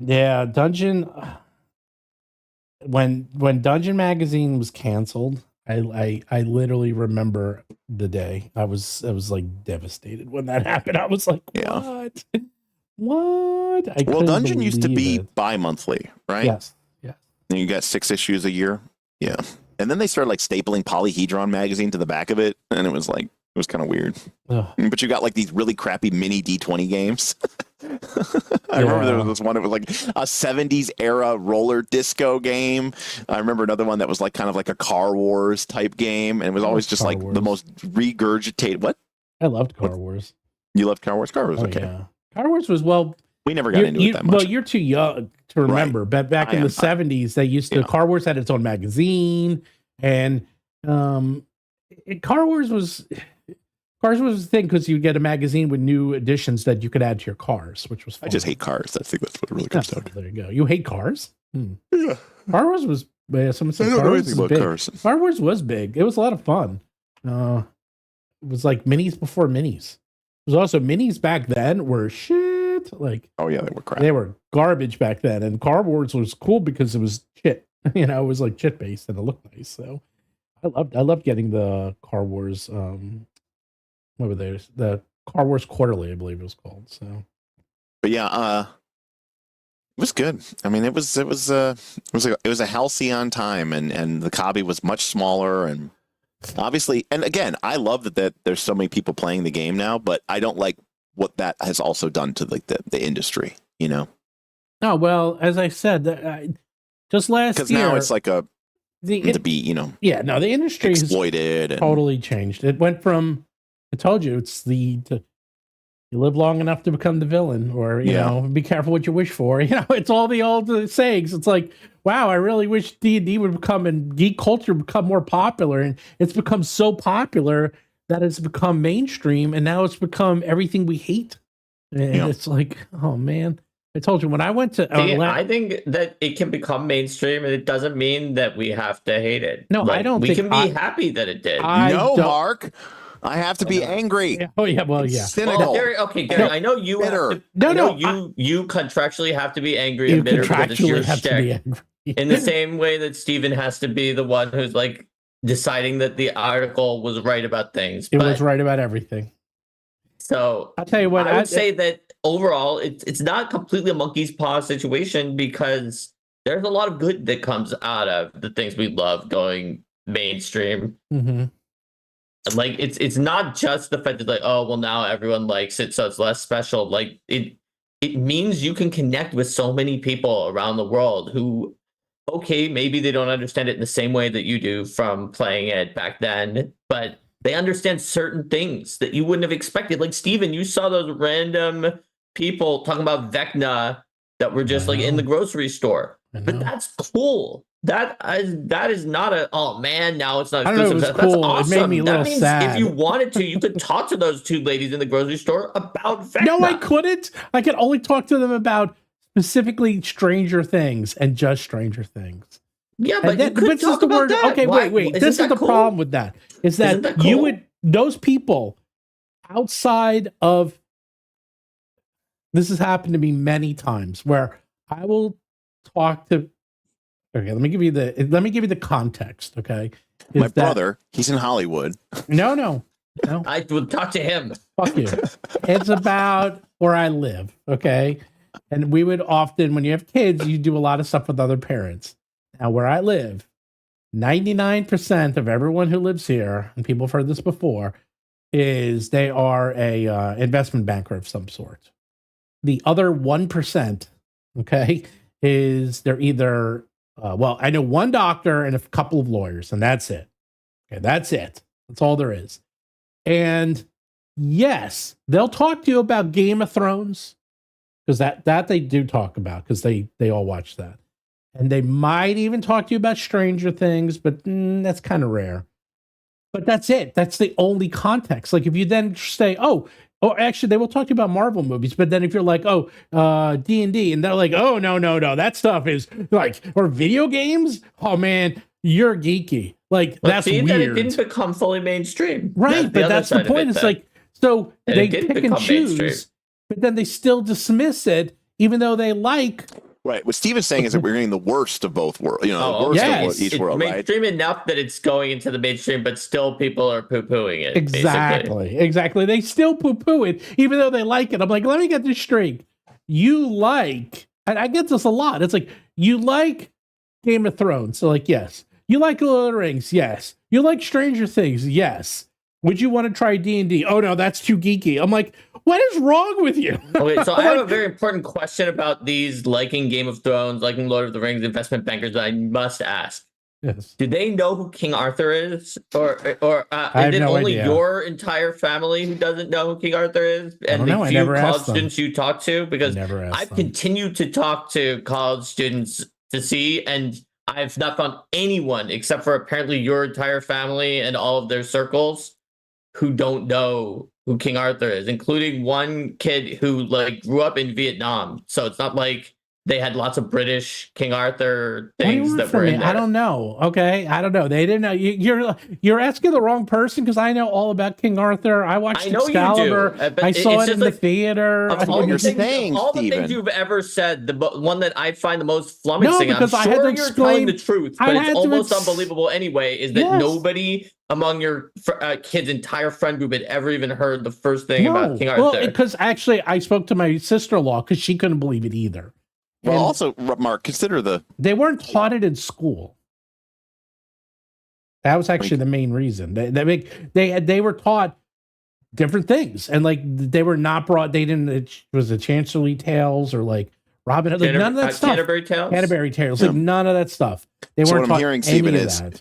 Dungeon. When Dungeon Magazine was canceled, I literally remember the day. I was like devastated when that happened. I was like, what? Yeah. What? I Well, couldn't Dungeon used to believe be it. bi-monthly, right? Yes. Yes. And you got 6 issues a year. Yeah. And then they started like stapling Polyhedron magazine to the back of it, and it was kind of weird. Ugh. But you got like these really crappy mini D20 games. I remember there was this one. It was like a 70s era roller disco game. I remember another one that was like kind of like a Car Wars type game, and it was always just Car like Wars. the most regurgitated. What? I loved Car Wars. You loved Car Wars? Car Wars, okay. Yeah. Car Wars was, well, We never got into it that much. Well, you're too young to remember, but back in the 70s, they used to, Car Wars had its own magazine, and Car Wars was a thing because you get a magazine with new editions that you could add to your cars, which was fun. I just hate cars. I think that's what it really comes down to. There you go. You hate cars? Yeah. Car Wars was, someone said Car Wars was big. Car Wars was big. It was a lot of fun. It was like minis before minis. It was also minis back then were shit. Like, oh yeah, they were crap. They were garbage back then. And Car Wars was cool because it was shit. It was like shit based and it looked nice. So I loved getting the Car Wars. What were they? The Car Wars Quarterly, I believe it was called. So, but yeah, it was good. I mean, it was a halcyon time, and the copy was much smaller, and obviously, and again, I love that there's so many people playing the game now, but I don't like what that has also done to like the industry. Oh well, as I said, just last year, because now it's like to be the industry exploited has totally changed. It went from, I told you, it's you live long enough to become the villain, or you know, be careful what you wish for. It's all the old sayings. It's like, wow, I really wish D&D would become, and geek culture become more popular, and it's become so popular that it's become mainstream, and now it's become everything we hate. And it's like, oh man. I told you when I went to. I think that it can become mainstream, and it doesn't mean that we have to hate it. No, I don't. We can be happy that it did. Mark. I have to be angry. Yeah. Oh yeah, well yeah. Cynical. Well, Gary, I know you. You contractually have to be angry and bitter because it's your shtick. In the same way that Steven has to be the one who's like deciding that the article was right about things. It was right about everything. So I'll tell you what. I would say that overall, it's not completely a monkey's paw situation, because there's a lot of good that comes out of the things we love going mainstream. Mm-hmm. Like it's not just the fact that like, oh well, now everyone likes it, so it's less special. Like it means you can connect with so many people around the world who, okay, maybe they don't understand it in the same way that you do from playing it back then, but they understand certain things that you wouldn't have expected. Like, Steven, you saw those random people talking about Vecna that were just like in the grocery store. But that's cool. That is not a, oh man, now it's not exclusive. That's cool. Awesome. It made me a little sad. If you wanted to, you could talk to those two ladies in the grocery store about Vecna. No, I couldn't. I could only talk to them about specifically Stranger Things and just Stranger Things. Yeah, but you could talk about that. Okay, wait. This is the problem with that. Is that you would, those people outside of, this has happened to me many times where I will talk to, okay, let me give you the context, okay? My brother, he's in Hollywood. No. I would talk to him. Fuck you. It's about where I live, okay? And we would often, when you have kids, you do a lot of stuff with other parents. Now, where I live, 99% of everyone who lives here, and people have heard this before, is they are a investment banker of some sort. The other 1%, okay, is they're either, I know one doctor and a couple of lawyers, and that's it. Okay, that's it. That's all there is. And yes, they'll talk to you about Game of Thrones, because that they do talk about, because they all watch that. And they might even talk to you about Stranger Things, but that's kind of rare. But that's it. That's the only context. Like, if you then say, oh, actually, they will talk to you about Marvel movies. But then if you're like, D&D, and they're like, oh, no, that stuff is like, or video games? Oh, man, you're geeky. Like, that's weird. That it didn't become fully mainstream. Right, but that's the point. It's like, so they pick and choose, but then they still dismiss it, even though they like Right. What Steven's saying is that we're getting the worst of both worlds. You know, the worst of each world, right? Mainstream enough that it's going into the mainstream, but still people are poo-pooing it. Exactly. They still poo-poo it, even though they like it. I'm like, let me get this straight. You like, and I get this a lot. It's like, you like Game of Thrones. So like, yes. You like Lord of the Rings? Yes. You like Stranger Things? Yes. Would you want to try D&D? Oh no, that's too geeky. I'm like, what is wrong with you? Okay, so I have a very important question about these liking Game of Thrones, liking Lord of the Rings investment bankers that I must ask. Yes. Do they know who King Arthur is? Or is it only your entire family who doesn't know who King Arthur is? And the few college students you talk to? Because I've continued to talk to college students to see, and I've not found anyone except for apparently your entire family and all of their circles who don't know who King Arthur is, including one kid who like grew up in Vietnam. So it's not like they had lots of British King Arthur things that were in there. I don't know. Okay, I don't know. They didn't know. You're asking the wrong person because I know all about King Arthur. I watched Excalibur. I saw it in the theater. All the things you've ever said, the one that I find the most flummoxing. No, because I'm sure you're telling the truth, but it's almost unbelievable anyway. Is that nobody among your kids' entire friend group had ever even heard the first thing about King Arthur? Well, because actually, I spoke to my sister-in-law because she couldn't believe it either. Well, also, Mark, consider they weren't taught it in school. That was actually the main reason. They were taught different things, and like they were not brought. They didn't. It was the Chancery Tales or like Robin Hood. Like, none of that stuff. Canterbury Tales. Like none of that stuff. They weren't what taught I'm hearing, Stephen, any of is that.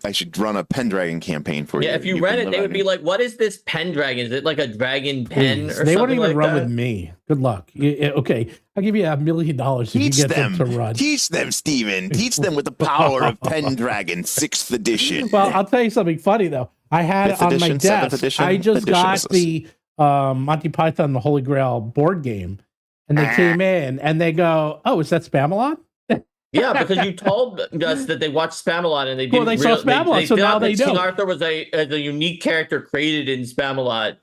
I should run a Pendragon campaign for you. Yeah, if you ran it, they would be like, "What is this Pendragon? Is it like a dragon pen or something?" They wouldn't even like run that? with me. Good luck. Okay, I'll give you $1 million if you get them to run. Teach them, Stephen. Teach them with the power of Pendragon 6th edition. Well, I'll tell you something funny though. I had it on my desk. I just got the Monty Python and the Holy Grail board game, and they came in and they go, "Oh, is that Spamalot?" Yeah, because you told us that they watched Spamalot and they didn't. Well, they saw Spamalot, so now they know. King Arthur was a unique character created in Spamalot.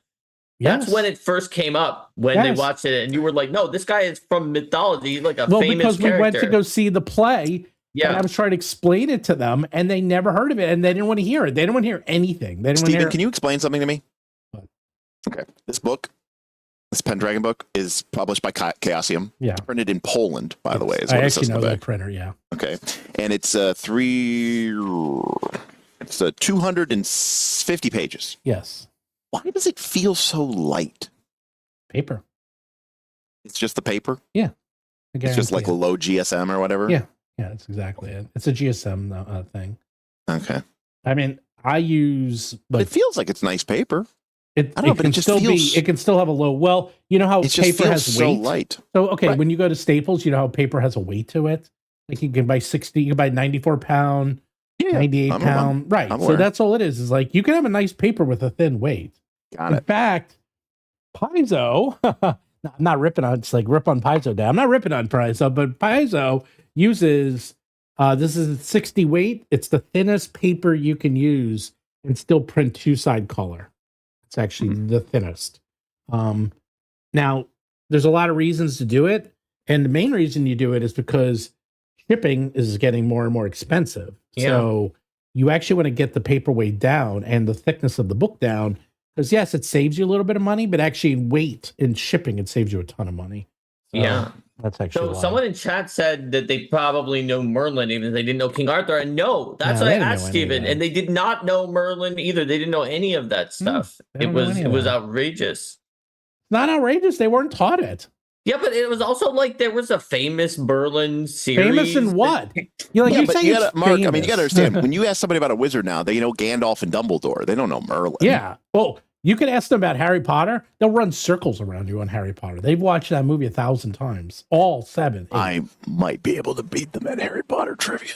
That's when it first came up when they watched it, and you were like, "No, this guy is from mythology. He's like a famous character." Well, because we went to go see the play, and I was trying to explain it to them, and they never heard of it, and they didn't want to hear it. They didn't want to hear anything. They didn't Stephen, can you explain something to me? What? Okay, this Pendragon book is published by Chaosium. Yeah. Printed in Poland, by the way. I actually know that printer, yeah. Okay. And it's 250 pages. Yes. Why does it feel so light? Paper. It's just the paper? Yeah. It's just like a low GSM or whatever? Yeah. Yeah, that's exactly it. It's a GSM thing. Okay. I mean, I use... But it feels like it's nice paper. It can still have a low. Well, you know how paper has weight. So light. So when you go to Staples, you know how paper has a weight to it. Like you can buy 94 pound, 98 pound. Right. So that's all it is. Is like you can have a nice paper with a thin weight. Got it. In fact, Paizo. I'm not ripping on. It's like rip on Paizo down. I'm not ripping on Paizo, but Paizo uses. This is 60 weight. It's the thinnest paper you can use and still print 2-side color. It's actually the thinnest. Now, there's a lot of reasons to do it. And the main reason you do it is because shipping is getting more and more expensive. Yeah. So you actually want to get the paper weight down and the thickness of the book down. Because, yes, it saves you a little bit of money, but actually in weight and shipping, it saves you a ton of money. So yeah. That's actually someone in chat said that they probably know Merlin, even if they didn't know King Arthur. And no, that's what I asked Stephen. And they did not know Merlin either. They didn't know any of that stuff. It was outrageous. Not outrageous. They weren't taught it. Yeah, but it was also like there was a famous Merlin series. Famous in what? Mark, I mean, you got to understand, when you ask somebody about a wizard now, they know Gandalf and Dumbledore. They don't know Merlin. Yeah. Well, you can ask them about Harry Potter. They'll run circles around you on Harry Potter. They've watched that movie 1,000 times. All 7. 8. I might be able to beat them at Harry Potter trivia.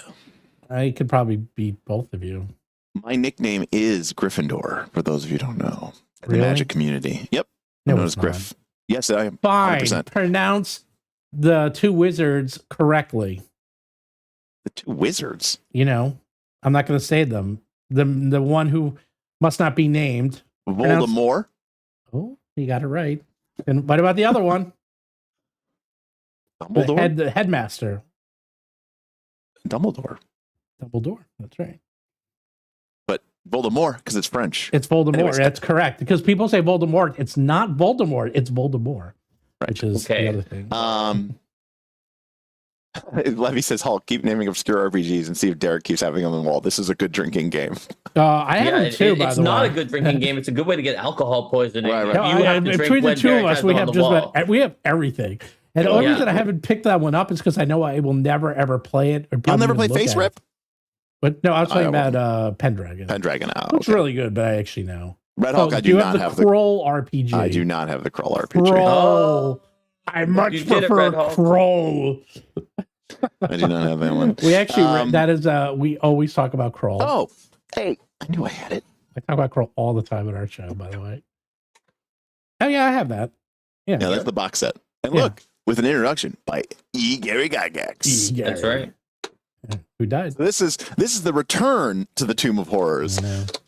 I could probably beat both of you. My nickname is Gryffindor, for those of you who don't know. Really? The Magic community. Yep. No, I'm known as Griff. Yes, I am. Fine. 100%. Pronounce the 2 wizards correctly. The 2 wizards? You know, I'm not going to say them. The one who must not be named. Voldemort. Oh, you got it right. And what about the other one? Dumbledore. The headmaster. Dumbledore. That's right. But Voldemort, because it's French. It's Voldemort. Anyways. That's correct. Because people say Voldemort. It's not Voldemort. It's Voldemort, Right. which is the other thing. Levy says, Hulk, keep naming obscure RPGs and see if Derek keeps having them on the wall. This is a good drinking game. I have them too, by the way. It's not a good drinking game. It's a good way to get alcohol poisoning. Right. No, between the two of us, we have everything. And the only reason I haven't picked that one up is because I know I will never, ever play it. You'll never play Face Rip? But no, I was talking about Pendragon. Pendragon, It's really good, but I actually know. Red Hulk, I do not have the Kroll RPG. I do not have the Kroll RPG. Kroll. I much prefer Kroll. I do not have that one. We actually, that is, we always talk about Kroll. Oh, hey, I knew I had it. I talk about Kroll all the time in our show, by the way. Oh, yeah, I have that. Yeah, that's the box set. And look, with an introduction by Gary Gygax. That's right. Who died? So this is the return to the Tomb of Horrors.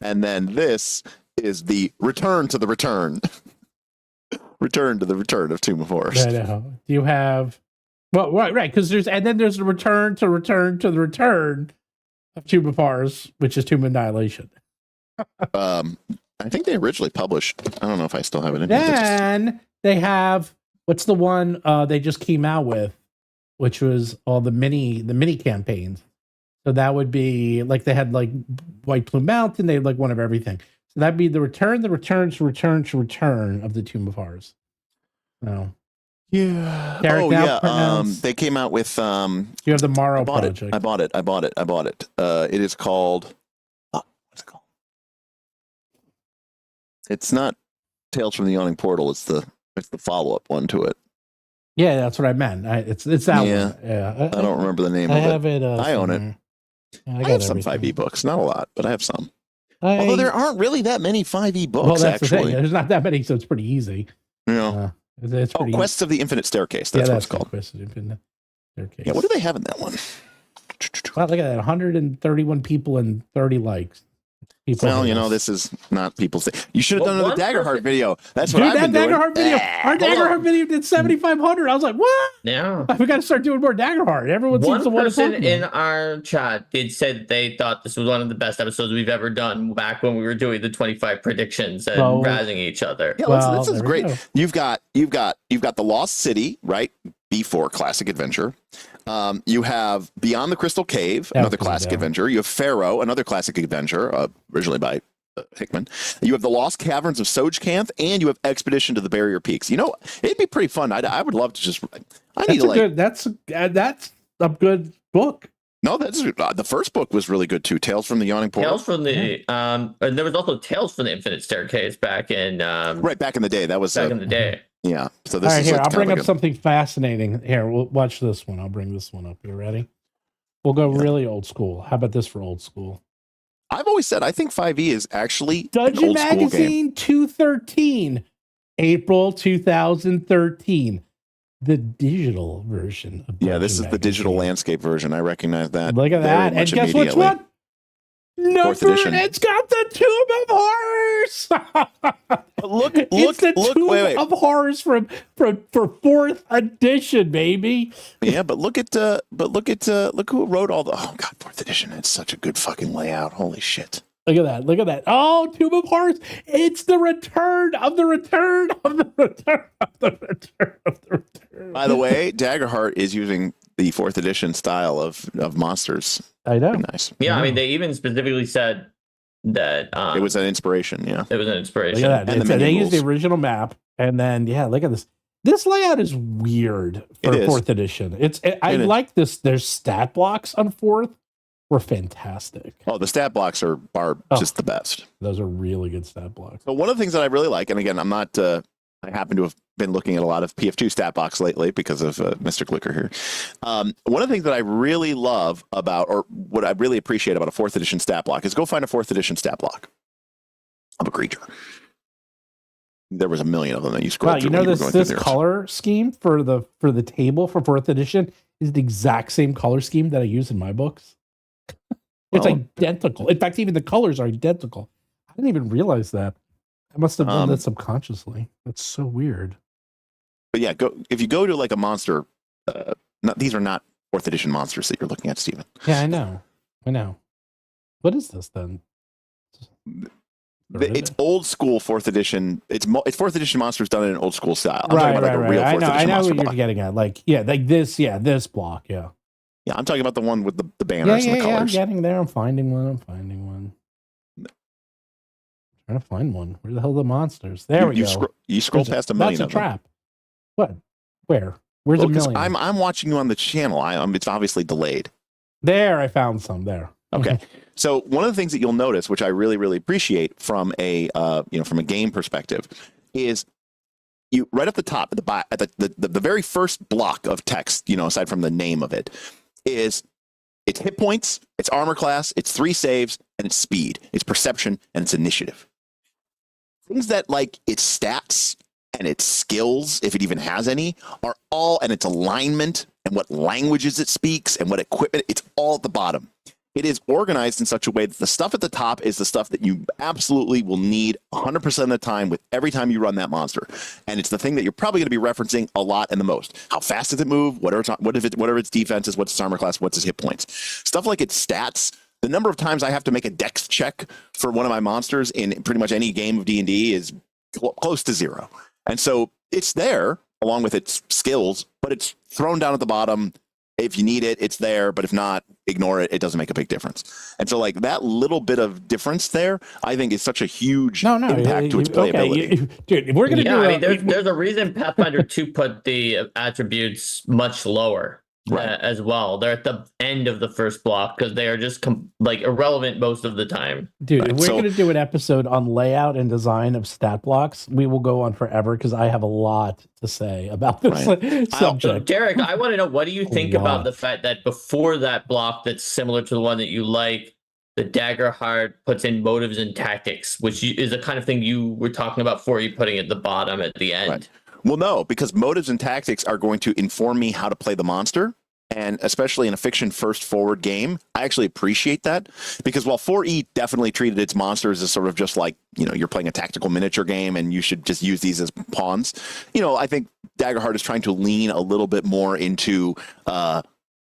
And then this is the return to the return. Return to the return of Tomb of Horrors. I know. You have... Well, right, because there's the return to the return of Tomb of Horrors, which is Tomb of Annihilation. I think they originally published. I don't know if I still have it in here. Then they have what's the one they just came out with, which was all the mini campaigns. So that would be like they had like White Plume Mountain. They had like one of everything. So that'd be the return of the Tomb of Horrors. No. Yeah. Derek, they came out with you have the Morrow Project. I bought it. It is called what's it called? It's not Tales from the Yawning Portal, it's the follow-up one to it. Yeah, that's what I meant. It's that one. Yeah. I don't remember the name of it. I have it. I own it. I have some 5e books, not a lot, but I have some. Although there aren't really that many 5e books, well, that's actually. The thing. There's not that many, so it's pretty easy. Yeah. It's pretty Quests of the Infinite Staircase. That's what it's called. Quests of the Infinite Staircase. Yeah, what do they have in that one? Wow, look at that. 131 people and 30 likes. Well, this is not people's thing. You should have done another Daggerheart video. That's what I've been doing. Daggerheart video. Our Daggerheart video did 7,500. I was like, what? Yeah. We got to start doing more Daggerheart. Everyone seems to want to talk about it. One person in our chat said they thought this was one of the best episodes we've ever done back when we were doing the 25 predictions and razzing each other. Yeah, this is great. You've got the Lost City, right? B4 classic adventure. You have Beyond the Crystal Cave, another classic adventure. You have Pharaoh, another classic adventure, originally by Hickman. You have the Lost Caverns of Sojcanth, and you have Expedition to the Barrier Peaks. It'd be pretty fun. I would love to just. That's a good book. No, that's the first book was really good too. Tales from the Yawning Portal. Tales from the and there was also Tales from the Infinite Staircase back in back in the day. That was back in the day. Yeah. So this is here. I'll bring up something fascinating. Here, we'll watch this one. I'll bring this one up. You ready? We'll go really old school. How about this for old school? I've always said I think 5e is actually Dungeon an old Magazine school game. 213, April 2013. The digital version of Dungeon Magazine. The digital landscape version. I recognize that. Look at that. And guess what's what? It's got the Tomb of Horrors. It's the Tomb of Horrors for 4th edition, baby. Yeah, but look who wrote all the 4th edition. It's such a good fucking layout. Holy shit. Look at that. Oh, Tomb of Horrors. It's the return of the return of the return of the return of the return. By the way, Daggerheart is using the 4th edition style of monsters. I know. Pretty nice. Yeah, I mean, they even specifically said that it was an inspiration. Yeah, it was an inspiration. Look at that. They used the original map, and then look at this. This layout is weird for 4th edition. I like this. There's stat blocks on 4th. Were fantastic. Oh, the stat blocks are just the best. Those are really good stat blocks. So one of the things that I really like, and again, I'm not. I happen to have been looking at a lot of PF2 stat blocks lately because of Mr. Glicker here. One of the things that I really love about, or what I really appreciate about a 4th edition stat block is go find a 4th edition stat block of a creature. There was a million of them that you scrolled through. This color scheme for the table for 4th edition is the exact same color scheme that I use in my books. It's identical. In fact, even the colors are identical. I didn't even realize that. I must have done that subconsciously. That's so weird. But yeah, if you go to like a monster these are not 4th edition monsters that you're looking at, Stephen. Yeah, I know. What is this then? It's old school 4th edition. It's 4th edition monsters done in an old school style. I'm right, talking about like a real 4th edition I know monster what you're block. getting at. Like, this block, yeah. Yeah, I'm talking about the one with the banners and the colors. I'm getting there. I'm finding one. Trying to find one. Where the hell are the monsters? There we go. You scroll past a million. That's a trap. What? Where? Where's a million? I'm watching you on the channel. It's obviously delayed. There, I found some there. Okay. So one of the things that you'll notice, which I really, really appreciate from a from a game perspective, is you right at the top at the very first block of text, aside from the name of it, is it's hit points, it's armor class, it's 3 saves, and it's speed, it's perception, and it's initiative. Things that like its stats and its skills, if it even has any, are all, and its alignment and what languages it speaks and what equipment, it's all at the bottom. It is organized in such a way that the stuff at the top is the stuff that you absolutely will need 100% of the time with every time you run that monster. And it's the thing that you're probably going to be referencing a lot and the most. How fast does it move? What are its defenses? What's its armor class? What's its hit points? Stuff like its stats. The number of times I have to make a dex check for one of my monsters in pretty much any game of D&D is close to 0. And so it's there along with its skills, but it's thrown down at the bottom. If you need it, it's there, but if not, ignore it. It doesn't make a big difference. And so like that little bit of difference there, I think is such a huge impact to its playability. Dude, we're going to do there's a reason Pathfinder 2 put the attributes much lower as well. They're at the end of the first block because they are just irrelevant most of the time. Dude, if we're going to do an episode on layout and design of stat blocks, we will go on forever because I have a lot to say about this subject. So, Derek, I want to know, what do you think about the fact that before that block that's similar to the one that you like, the Daggerheart puts in motives and tactics, which is the kind of thing you were talking about before, you putting it at the bottom at the end. Right. Well, no, because motives and tactics are going to inform me how to play the monster. And especially in a fiction first forward game, I actually appreciate that, because while 4E definitely treated its monsters as sort of just like, you're playing a tactical miniature game and you should just use these as pawns. I think Daggerheart is trying to lean a little bit more into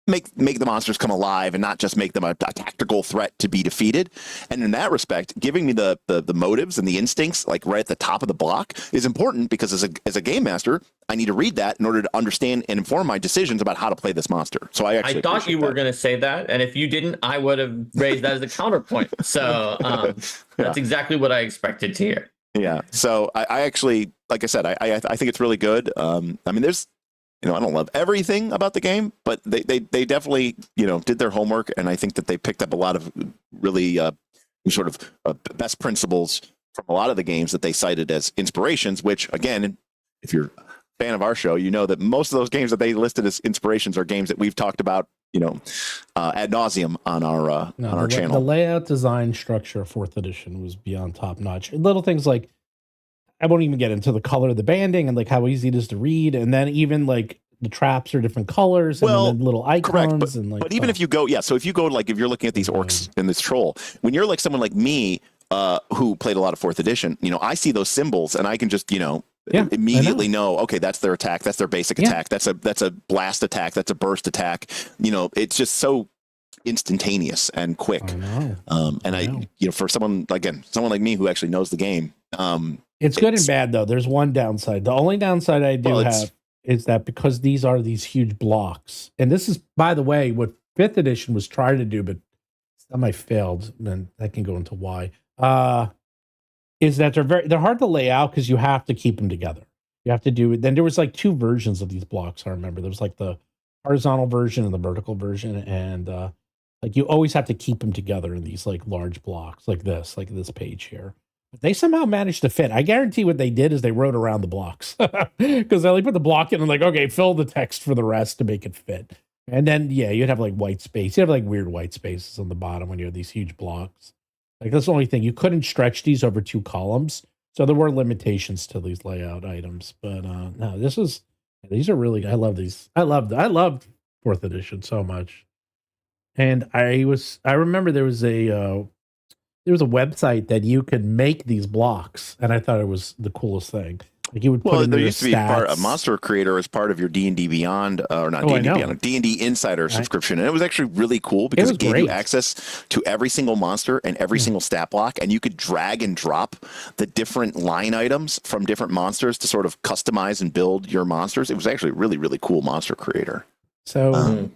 make the monsters come alive and not just make them a tactical threat to be defeated. And in that respect, giving me the motives and the instincts like right at the top of the block is important, because as a game master, I need to read that in order to understand and inform my decisions about how to play this monster. So I thought you were going to say that, and if you didn't, I would have raised that as a counterpoint. So that's exactly what I expected to hear. Yeah. So I actually, like I said, I think it's really good. There's, I don't love everything about the game, but they definitely, did their homework. And I think that they picked up a lot of really sort of best principles from a lot of the games that they cited as inspirations, which, again, if you're a fan of our show, you know that most of those games that they listed as inspirations are games that we've talked about, ad nauseum on our channel. The layout, design, structure of 4th edition was beyond top notch. Little things like, I won't even get into the color of the banding and like how easy it is to read, and then even like the traps are different colors and then little icons. Correct, but even if you go, so if you go like if you're looking at these orcs and this troll, when you're like someone like me who played a lot of 4th edition, I see those symbols and I can just immediately know, okay, that's their attack, that's their basic attack, that's a blast attack, that's a burst attack. It's just so instantaneous and quick. For someone like me who actually knows the game, it's good and bad though. There's one downside. The only downside I do have is that because these are these huge blocks, and this is, by the way, what 5th edition was trying to do, but semi failed, and I can go into why. Is that they're hard to lay out because you have to keep them together. You have to do it. Then there was like 2 versions of these blocks. I remember there was like the horizontal version and the vertical version, and like you always have to keep them together in these like large blocks like this page here. They somehow managed to fit. I guarantee what they did is they wrote around the blocks, because they like put the block in and like, okay, fill the text for the rest to make it fit. And then, you'd have like white space. You have like weird white spaces on the bottom when you have these huge blocks. Like that's the only thing. You couldn't stretch these over 2 columns. So there were limitations to these layout items. But no, these are really, I love these. I loved 4th edition so much. And I remember there was a website that you could make these blocks, and I thought it was the coolest thing. Like you would put Well, in there your used to be a stats. monster creator as part of your D&D Beyond, or not Oh, I D&D know. Beyond, D&D Insider subscription, and it was actually really cool It because was it gave you great. access to every single monster and every single stat block, and you could drag and drop the different line items from different monsters to sort of customize and build your monsters. It was actually a really, really cool monster creator. So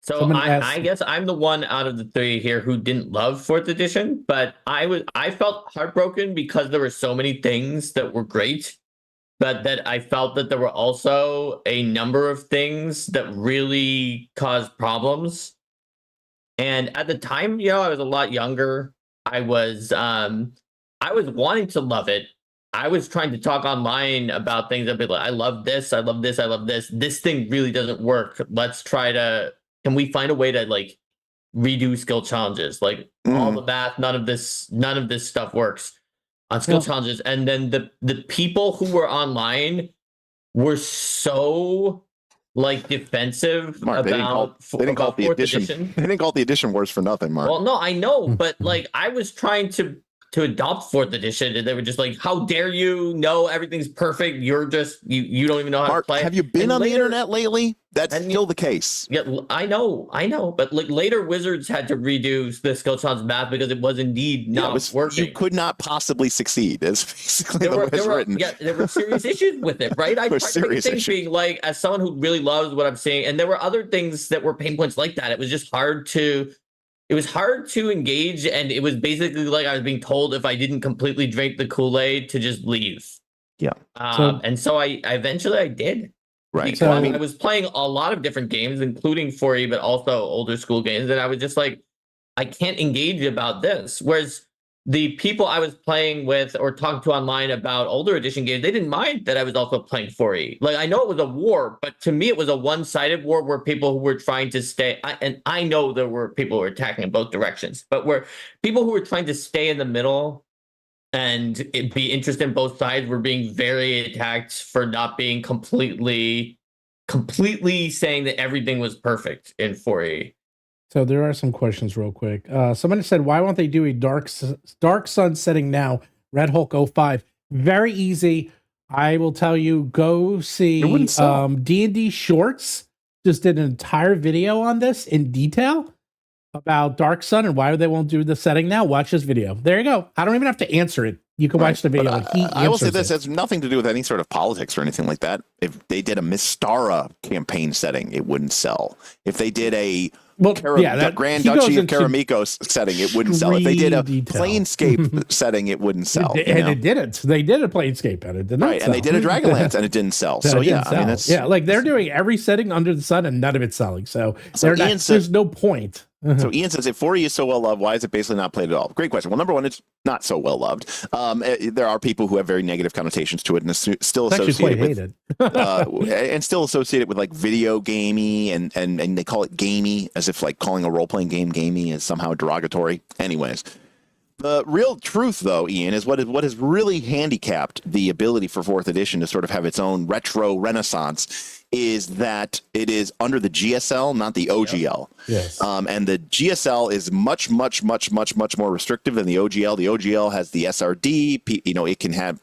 So someone I asked- guess I'm the one out of the three here who didn't love fourth edition, but I felt heartbroken because there were so many things that were great, but that I felt that there were also a number of things that really caused problems. And at the time, I was a lot younger. I was wanting to love it. I was trying to talk online about things that be like, I love this, I love this, I love this. This thing really doesn't work. Let's try to, can we find a way to like redo skill challenges? Like all the math, none of this stuff works on skill challenges. And then the people who were online were so like defensive Mark, about they didn't call it the fourth edition. They didn't call it the edition worse for nothing, Mark. Well, no, I know, but like I was trying to adopt fourth edition, and they were just like, "How dare you? No, everything's perfect. You're just you don't even know how Mark, to play." have you been on the internet lately? That's still the case. Yeah, I know, but like later, Wizards had to redo the skill challenge math because it was indeed not working. You could not possibly succeed. Is basically the way it's written. Yeah, there were serious issues with it, right? I tried to make things being like, as someone who really loves what I'm seeing, and there were other things that were pain points like that. It was just hard to. It was hard to engage, and it was basically like I was being told if I didn't completely drink the Kool-Aid to just leave. Yeah. And so I eventually did. Right. Because I was playing a lot of different games, including 4E, but also older school games, and I was just like, I can't engage about this. Whereas the people I was playing with or talking to online about older edition games, they didn't mind that I was also playing 4E. Like, I know it was a war, but to me, it was a one-sided war where people who were trying to stay, and I know there were people who were attacking in both directions, but where people who were trying to stay in the middle and be interested in both sides were being very attacked for not being completely saying that everything was perfect in 4E. So there are some questions real quick. Somebody said, why won't they do a Dark Sun setting now? Red Hulk 05. Very easy. I will tell you, go see D&D Shorts. Just did an entire video on this in detail about Dark Sun and why they won't do the setting now. Watch this video. There you go. I don't even have to answer it. You can watch the video. I will say this has nothing to do with any sort of politics or anything like that. If they did a Mystara campaign setting, it wouldn't sell. If they did a Grand Duchy of Karamikos setting, it wouldn't sell. If they did a Planescape setting, it wouldn't sell. And it didn't. They did a Planescape and it did not sell. And they did a Dragonlance and it didn't sell. So yeah, I mean, it's like they're doing every setting under the sun and none of it's selling. So there's no point. So Ian says, if 4E is so well loved, why is it basically not played at all? Great question. Well, number one, it's not so well loved. There are people who have very negative connotations to it and still associate it with, and still associate it with like video gamey and they call it gamey as if like calling a role-playing game gamey is somehow derogatory. Anyways, the real truth, though, Ian, is what has really handicapped the ability for 4th edition to sort of have its own retro renaissance is that it is under the GSL, not the OGL. Yes. And the GSL is much more restrictive than the OGL. The OGL has the SRD.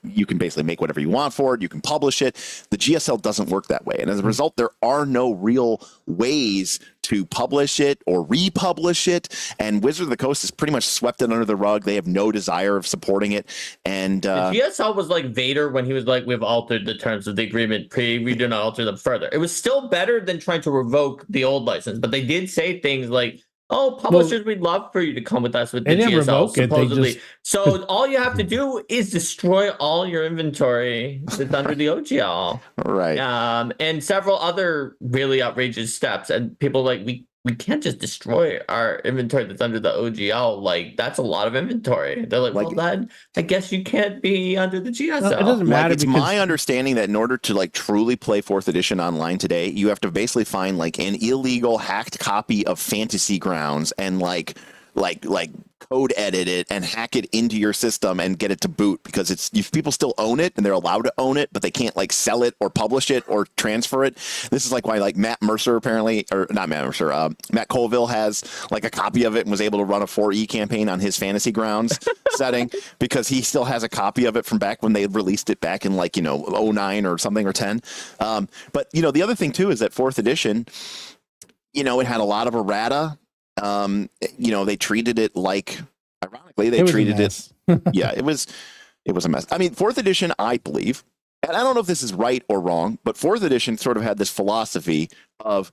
You can basically make whatever you want for it. You can publish it. The GSL doesn't work that way. And as a result, there are no real ways to publish it or republish it. And Wizard of the Coast has pretty much swept it under the rug. They have no desire of supporting it. And the GSL was like Vader when he was like, we've altered the terms of the agreement. We do not alter them further. It was still better than trying to revoke the old license, but they did say things like, "Oh, publishers, we'd love for you to come with us with the GSL." Supposedly, so all you have to do is destroy all your inventory that's under the OGL, right? And several other really outrageous steps. And people like we can't just destroy our inventory that's under the OGL. Like, that's a lot of inventory. They're like, well, then I guess you can't be under the GSL. No, it doesn't matter. It's my understanding that in order to like truly play 4th edition online today, you have to basically find like an illegal hacked copy of Fantasy Grounds and like like code edit it and hack it into your system and get it to boot, because people still own it and they're allowed to own it, but they can't like sell it or publish it or transfer it. This is like why like Matt Mercer apparently, or not Matt Mercer, Matt Colville has like a copy of it and was able to run a 4E campaign on his Fantasy Grounds setting, because he still has a copy of it from back when they released it back in like, 09 or something, or 10. But the other thing too is that 4th edition, it had a lot of errata. They treated it like, ironically, they treated it. Yeah, it was a mess. I mean, 4th edition, I believe, and I don't know if this is right or wrong, but 4th edition sort of had this philosophy of,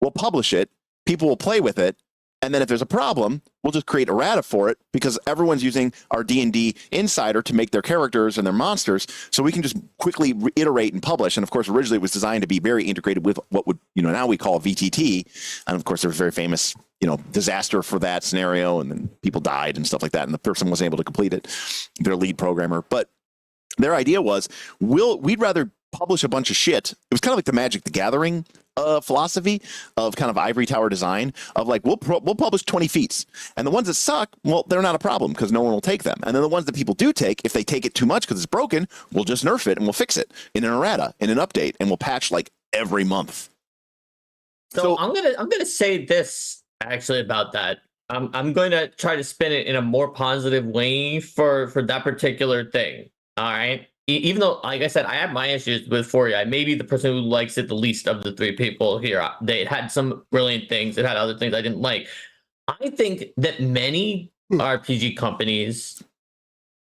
we'll publish it, people will play with it, and then if there's a problem, we'll just create errata for it, because everyone's using our D&D Insider to make their characters and their monsters, so we can just quickly iterate and publish. And of course, originally it was designed to be very integrated with what would, now we call VTT. And of course, there was very famous, disaster for that scenario, and then people died and stuff like that, and the person wasn't able to complete it, their lead programmer. But their idea was, we'd rather publish a bunch of shit. It was kind of like the Magic the Gathering philosophy of kind of ivory tower design of like, we'll publish 20 feats, and the ones that suck, well, they're not a problem because no one will take them. And then the ones that people do take, if they take it too much because it's broken, we'll just nerf it and we'll fix it in an errata, in an update, and we'll patch like every month. So I'm gonna say this actually about that. I'm going to try to spin it in a more positive way for that particular thing. All right. Even though, like I said, I have my issues with 4E. I may be the person who likes it the least of the 3 people here. They had some brilliant things. It had other things I didn't like. I think that many RPG companies,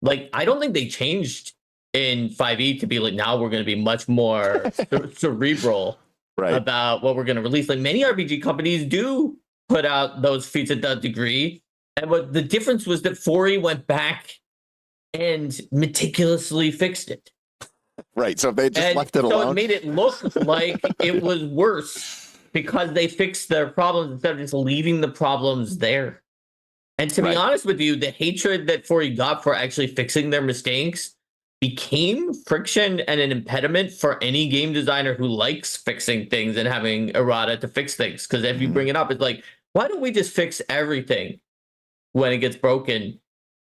like, I don't think they changed in 5e to be like, now we're going to be much more cerebral about what we're going to release. Like, many RPG companies do put out those feats at that degree. And what the difference was that 4E went back and meticulously fixed it. Right. So if they just left it alone. So it made it look like it was worse because they fixed their problems instead of just leaving the problems there. And to be honest with you, the hatred that 4E got for actually fixing their mistakes became friction and an impediment for any game designer who likes fixing things and having errata to fix things. Because if you bring it up, it's like, why don't we just fix everything when it gets broken?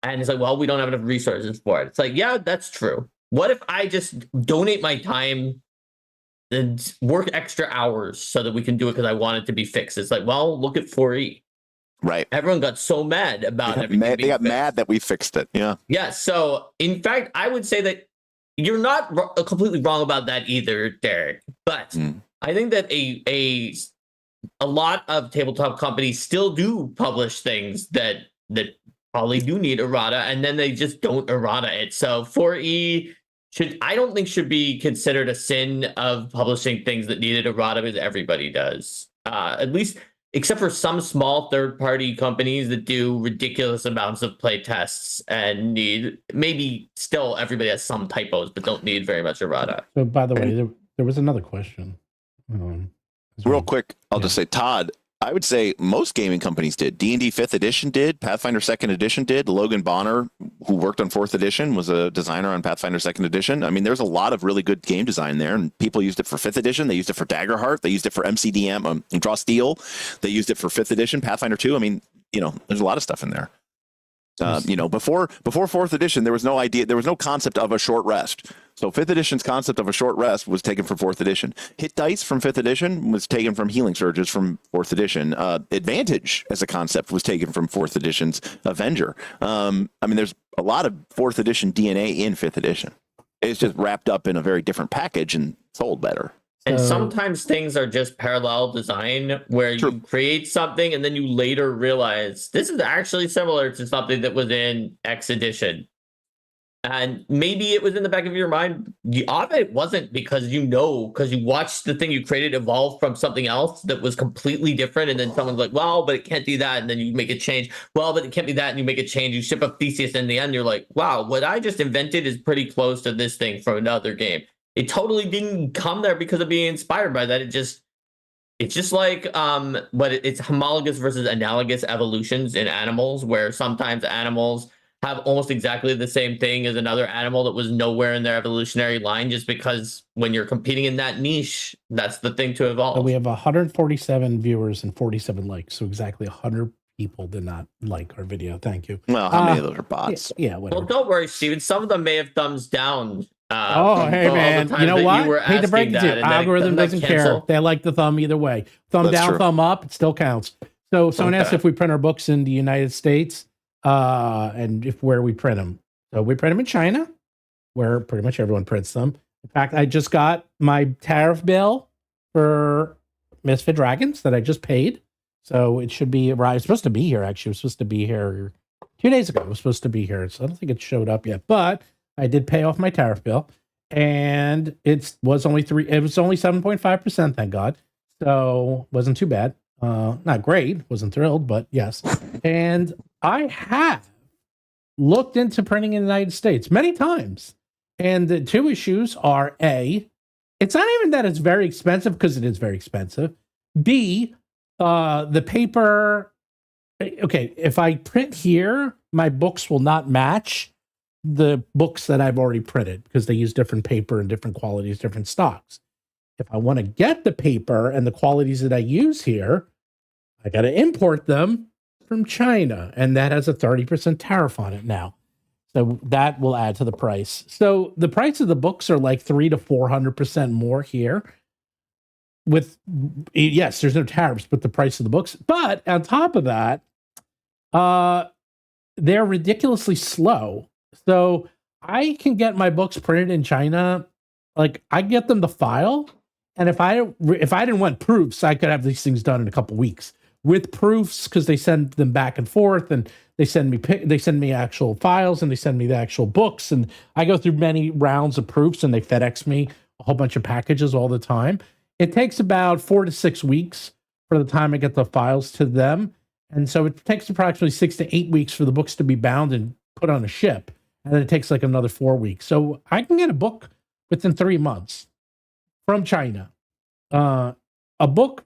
And it's like, well, we don't have enough resources for it. It's like, yeah, that's true. What if I just donate my time and work extra hours so that we can do it because I want it to be fixed? It's like, well, look at 4E. Right. Everyone got so mad about everything. They got mad that we fixed it. Yeah. Yeah. So, in fact, I would say that you're not completely wrong about that either, Derek. But I think that a lot of tabletop companies still do publish things that probably do need errata, and then they just don't errata it. So 4E I don't think should be considered a sin of publishing things that needed errata, because everybody does. At least, except for some small third-party companies that do ridiculous amounts of play tests and need, maybe still everybody has some typos, but don't need very much errata. So, by the way, there was another question. Real quick, I'll just say, Todd, I would say most gaming companies did. D&D 5th edition did. Pathfinder 2nd edition did. Logan Bonner, who worked on 4th edition, was a designer on Pathfinder 2nd edition. I mean, there's a lot of really good game design there, and people used it for 5th edition. They used it for Daggerheart. They used it for MCDM, Draw Steel. They used it for 5th edition, Pathfinder 2. I mean, there's a lot of stuff in there. Before 4th edition, there was no idea, there was no concept of a short rest. So 5th edition's concept of a short rest was taken from 4th edition. Hit dice from 5th edition was taken from healing surges from 4th edition. Advantage as a concept was taken from 4th edition's Avenger. I mean, there's a lot of 4th edition DNA in 5th edition. It's just wrapped up in a very different package and sold better. And sometimes things are just parallel design where you create something and then you later realize this is actually similar to something that was in X edition. And maybe it was in the back of your mind. Often it wasn't, because you watched the thing you created evolve from something else that was completely different. And then someone's like, well, but it can't do that. And then you make a change. Well, but it can't be that. And you make a change. You ship a thesis. And in the end, you're like, wow, what I just invented is pretty close to this thing from another game. It totally didn't come there because of being inspired by that. It's just like it's homologous versus analogous evolutions in animals, where sometimes animals have almost exactly the same thing as another animal that was nowhere in their evolutionary line, just because when you're competing in that niche, that's the thing to evolve. So we have 147 viewers and 47 likes, so exactly 100 people did not like our video. Thank you. Well, how many of those are bots? Yeah, whatever. Well, don't worry, Steven. Some of them may have thumbs down. Hey man, you know what? Hate to break it to you, algorithm doesn't care. They like the thumb either way. Thumb That's down, true. thumb up, it still counts. So someone asked if we print our books in the United States, and if where we print them. So we print them in China, where pretty much everyone prints them. In fact, I just got my tariff bill for Misfit Dragons that I just paid. So it should be arrived. It's supposed to be here, actually. It was supposed to be here 2 days ago. It was supposed to be here. So I don't think it showed up yet. But I did pay off my tariff bill. And it was only 7.5%, thank God. So wasn't too bad. Not great. Wasn't thrilled, but yes. And I have looked into printing in the United States many times. And the two issues are A, it's not even that it's very expensive, because it is very expensive. B, the paper, okay, if I print here, my books will not match the books that I've already printed, because they use different paper and different qualities, different stocks. If I want to get the paper and the qualities that I use here, I got to import them from China, and that has a 30% tariff on it now. So that will add to the price. So the price of the books are like 300 to 400% more here. With, yes, there's no tariffs, but the price of the books. But on top of that, they're ridiculously slow. So I can get my books printed in China. Like, I get them the file, and if I didn't want proofs, I could have these things done in a couple weeks. With proofs, because they send them back and forth, and they send me actual files, and they send me the actual books, and I go through many rounds of proofs, and they FedEx me a whole bunch of packages all the time. It takes about 4 to 6 weeks for the time I get the files to them, and so it takes approximately 6 to 8 weeks for the books to be bound and put on a ship, and then it takes like another 4 weeks. So I can get a book within 3 months from China. A book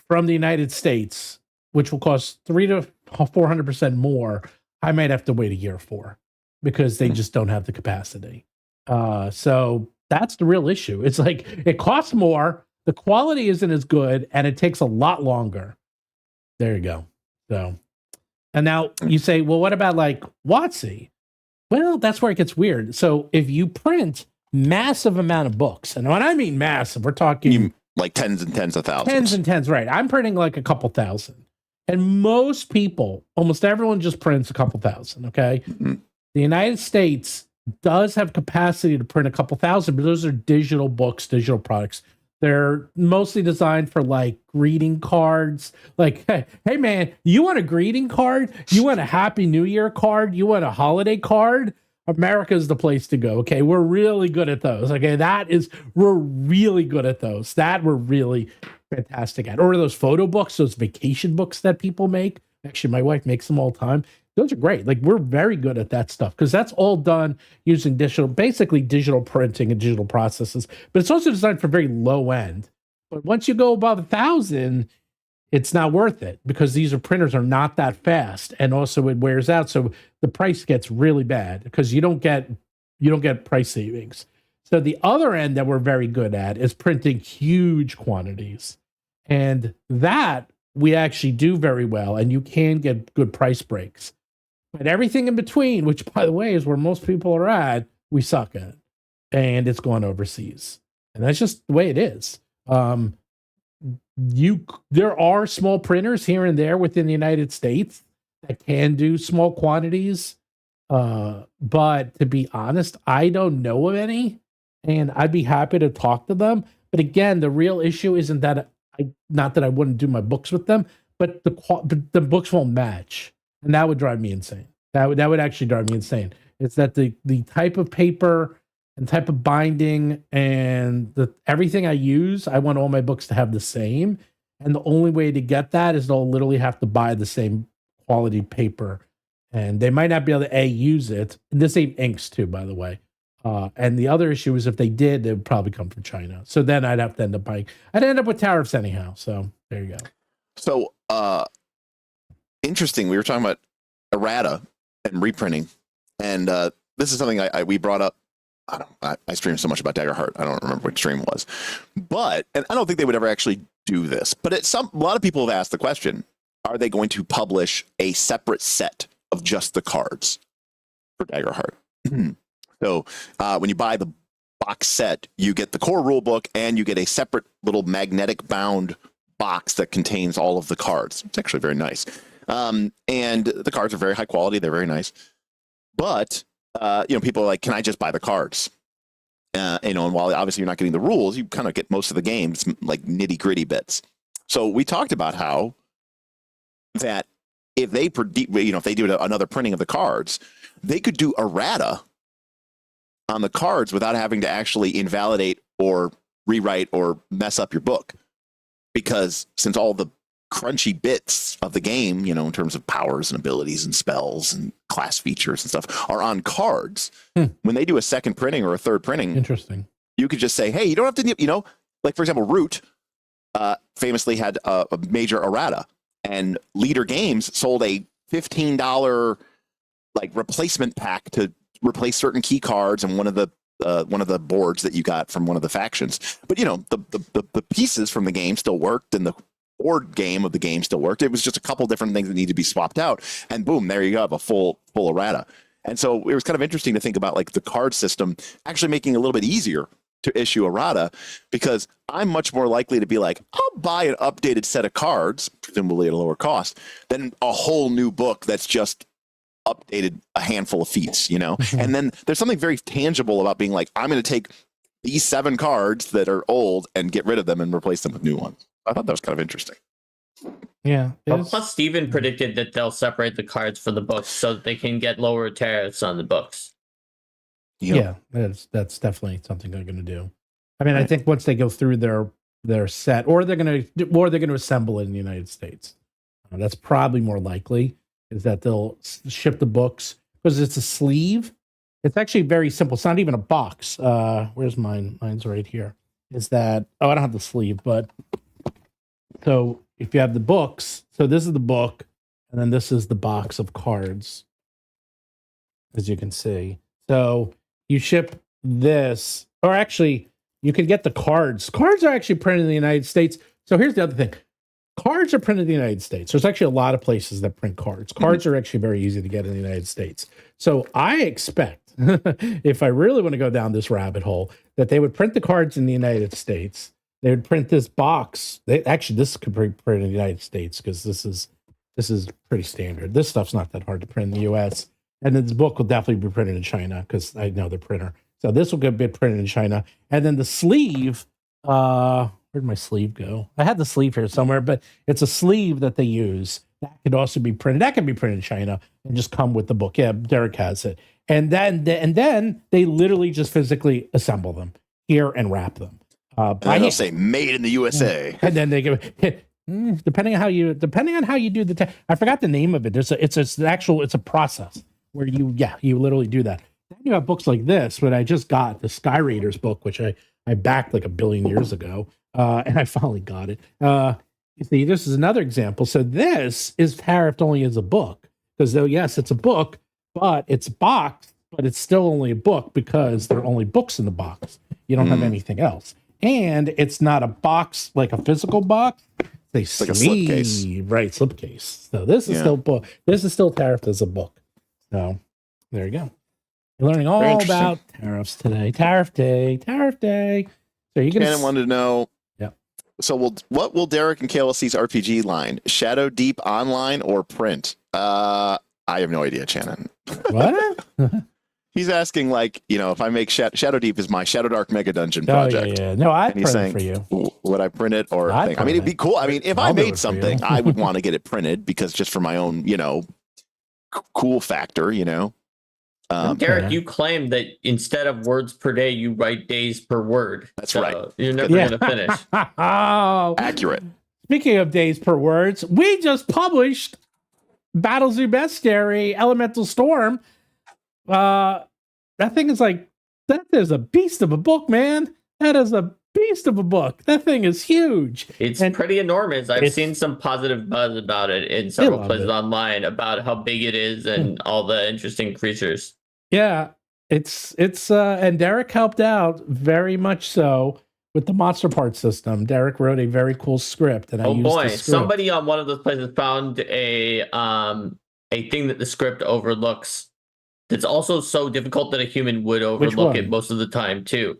from the United States, which will cost 300 to 400% more, I might have to wait a year for, because they just don't have the capacity. So that's the real issue. It's like, it costs more, the quality isn't as good, and it takes a lot longer. There you go. So, and now you say, well, what about like WotC? Well, that's where it gets weird. So if you print massive amount of books, and when I mean massive, we're talking like tens and tens of thousands. Tens and tens, right. I'm printing like a couple thousand. And most people, almost everyone just prints a couple thousand, okay? Mm-hmm. The United States does have capacity to print a couple thousand, but those are digital books, digital products. They're mostly designed for like greeting cards. Like, hey man, you want a greeting card? You want a Happy New Year card? You want a holiday card? America's the place to go. Okay, we're really good at those. Okay, we're really good at those. That we're really fantastic at. Or those photo books, those vacation books that people make. Actually, my wife makes them all the time. Those are great. Like, we're very good at that stuff, because that's all done using basically digital printing and digital processes. But it's also designed for very low end. But once you go above 1,000, it's not worth it, because these printers are not that fast, and also it wears out. So the price gets really bad, because you don't get price savings. So the other end that we're very good at is printing huge quantities, and that we actually do very well, and you can get good price breaks. But everything in between, which by the way is where most people are at, we suck at, and it's going overseas, and that's just the way it is. There are small printers here and there within the United States that can do small quantities, but to be honest, I don't know of any, and I'd be happy to talk to them. But again, the real issue isn't that not that I wouldn't do my books with them, but the books won't match, and that would drive me insane. That would actually drive me insane. It's that the type of paper and type of binding and everything I use, I want all my books to have the same. And the only way to get that is they'll literally have to buy the same quality paper. And they might not be able to use it. And the same inks too, by the way. And the other issue is if they did, it would probably come from China. So then I'd have to end up buying. I'd end up with tariffs anyhow. So there you go. So interesting. We were talking about errata and reprinting. And this is something we brought up. I stream so much about Daggerheart. I don't remember which stream it was, and I don't think they would ever actually do this. But a lot of people have asked the question: are they going to publish a separate set of just the cards for Daggerheart? So when you buy the box set, you get the core rule book and you get a separate little magnetic bound box that contains all of the cards. It's actually very nice. And the cards are very high quality. They're very nice. But, people are like, can I just buy the cards? And while obviously you're not getting the rules, you kind of get most of the games, like nitty gritty bits. So we talked about how that if they do another printing of the cards, they could do errata on the cards without having to actually invalidate or rewrite or mess up your book. Because since all the crunchy bits of the game, in terms of powers and abilities and spells and class features and stuff are on cards, when they do a second printing or a third printing, interesting, you could just say, hey, you don't have to, like for example, Root famously had a major errata, and Leader Games sold a $15 like replacement pack to replace certain key cards and one of the boards that you got from one of the factions. But the pieces from the game still worked, and the board game of the game still worked. It was just a couple different things that need to be swapped out, and boom, there you go, have a full errata. And so it was kind of interesting to think about like the card system actually making it a little bit easier to issue errata, because I'm much more likely to be like, I'll buy an updated set of cards, presumably at a lower cost, than a whole new book that's just updated a handful of feats, And then there's something very tangible about being like, I'm going to take these 7 cards that are old and get rid of them and replace them with new ones. I thought that was kind of interesting. Yeah. Plus, Steven predicted that they'll separate the cards for the books so that they can get lower tariffs on the books. Yeah, that's definitely something they're going to do. I mean, I think once they go through their set, or they're going to assemble it in the United States. That's probably more likely, is that they'll ship the books, because it's a sleeve. It's actually very simple. It's not even a box. Where's mine? Mine's right here. Is that, I don't have the sleeve, but so if you have the books, so this is the book, and then this is the box of cards, as you can see. So you ship this, or actually, you can get the cards. Cards are actually printed in the United States. So here's the other thing. Cards are printed in the United States. There's actually a lot of places that print cards. Cards are actually very easy to get in the United States. So I expect, if I really want to go down this rabbit hole, that they would print the cards in the United States. They would print this box. This could be printed in the United States, because this is pretty standard. This stuff's not that hard to print in the US. And then this book will definitely be printed in China, because I know the printer. So this will get printed in China. And then the sleeve, where'd my sleeve go? I had the sleeve here somewhere, but it's a sleeve that they use. That could also be printed. That can be printed in China and just come with the book. Yeah, Derek has it. And then they literally just physically assemble them here and wrap them. And they'll say "Made in the USA," and then they give. Depending on how you do I forgot the name of it. It's a process where you literally do that. Then you have books like this, but I just got the Sky Raiders book, which I backed like 1 billion years ago, and I finally got it. You see, this is another example. So this is tariffed only as a book, because though yes, it's a book, but it's boxed, but it's still only a book because there are only books in the box. You don't have anything else. And it's not a box like a physical box. It's like a slipcase. Right, slipcase. So this is still book. This is still tariffed as a book. So there you go. You're learning all about tariffs today. Tariff day. So you can. Shannon wanted to know. Yeah. So what will Derek and KLC's RPG line? Shadow Deep online or print? I have no idea, Shannon. What? He's asking, like, if I make Shadow Deep is my Shadow Dark Mega Dungeon project. Yeah. No, I'd print it for you. Would I print it or thing? I mean, it'd be cool. I mean, if I made something, I would want to get it printed, because just for my own, cool factor, Derek, you claim that instead of words per day, you write days per word. That's right. You're never going to finish. Oh, accurate. Speaking of days per words, we just published Battlezoo Bestiary Elemental Storm. That thing is that is a beast of a book, man. That is a beast of a book. That thing is huge. It's pretty enormous. I've seen some positive buzz about it in several places online about how big it is and all the interesting creatures. Yeah, it's and Derek helped out very much so. with the monster part system. Derek wrote a very cool script, and I used the script. Somebody on one of those places found a thing that the script overlooks. That's also so difficult that a human would overlook it most of the time too,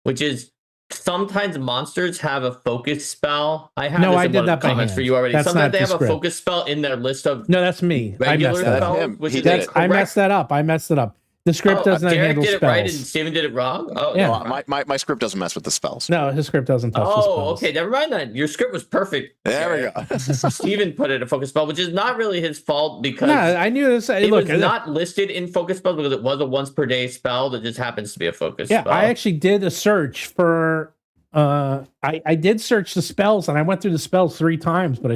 which is sometimes monsters have a focus spell. I have I did that by comments hand. for you already. That's sometimes not they have script. a focus spell in their list of No, that's me. regular I messed that spells, up. Him. which He is did it. I messed that up. I messed it up. The script doesn't Derek handle did it spells. right and Steven did it wrong. Oh, Yeah. no, My script doesn't mess with the spells. No, his script doesn't touch the spells. okay, never mind then. Your script was perfect. There we go. Steven put in a focus spell, which is not really his fault because No, I knew this. it Look, was not listed in focus spells because it was a once per day spell that just happens to be a focus spell. I actually did a search for. I did search the spells, and I went through the spells 3 times, but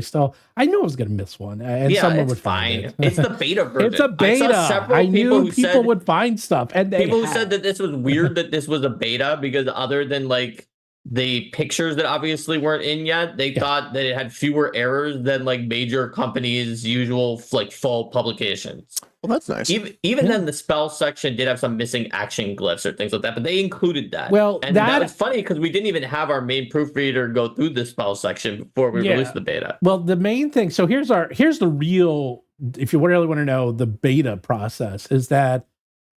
I knew I was going to miss one, and someone would find it. It's the beta version. It's a beta. I knew people would find stuff, and people who said that this was weird that this was a beta because other than like the pictures that obviously weren't in yet, they thought that it had fewer errors than like major companies' usual like full publications. Well, that's nice. Even then, the spell section did have some missing action glyphs or things like that, but they included that. Well, and that was funny because we didn't even have our main proofreader go through the spell section before we released the beta. Well, the main thing. So here's the real. If you really want to know the beta process, is that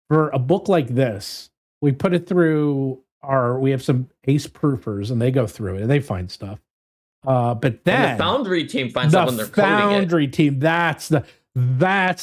for a book like this, we put it through we have some ace proofers, and they go through it and they find stuff. But then and the Foundry team finds stuff when they're coding it. Foundry team. That's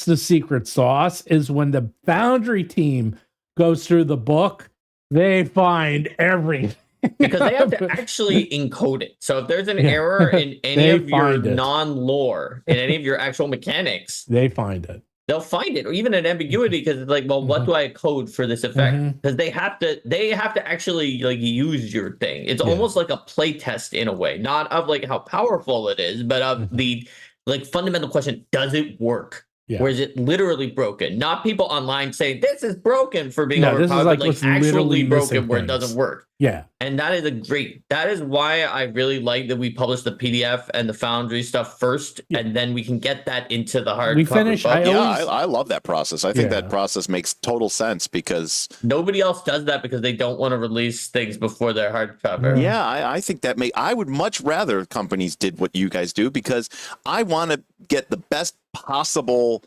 the secret sauce, is when the Foundry team goes through the book, they find everything. Because they have to actually encode it. So if there's an error in any of your non-lore, in any of your actual mechanics, they find it. They'll find it, or even an ambiguity, because it's like, well, what do I code for this effect? Because they have to actually like use your thing. It's almost like a play test in a way, not of like how powerful it is, but of the like fundamental question: does it work? Or is it literally broken? Not people online saying this is broken for being overpowered, but like actually broken where it doesn't work. Yeah. And that is why I really like that we publish the PDF and the Foundry stuff first, and then we can get that into the hardcover. We finish. I love that process. I think that process makes total sense because nobody else does that because they don't want to release things before they're hardcover. Yeah, I think that I would much rather companies did what you guys do because I want to get the best possible,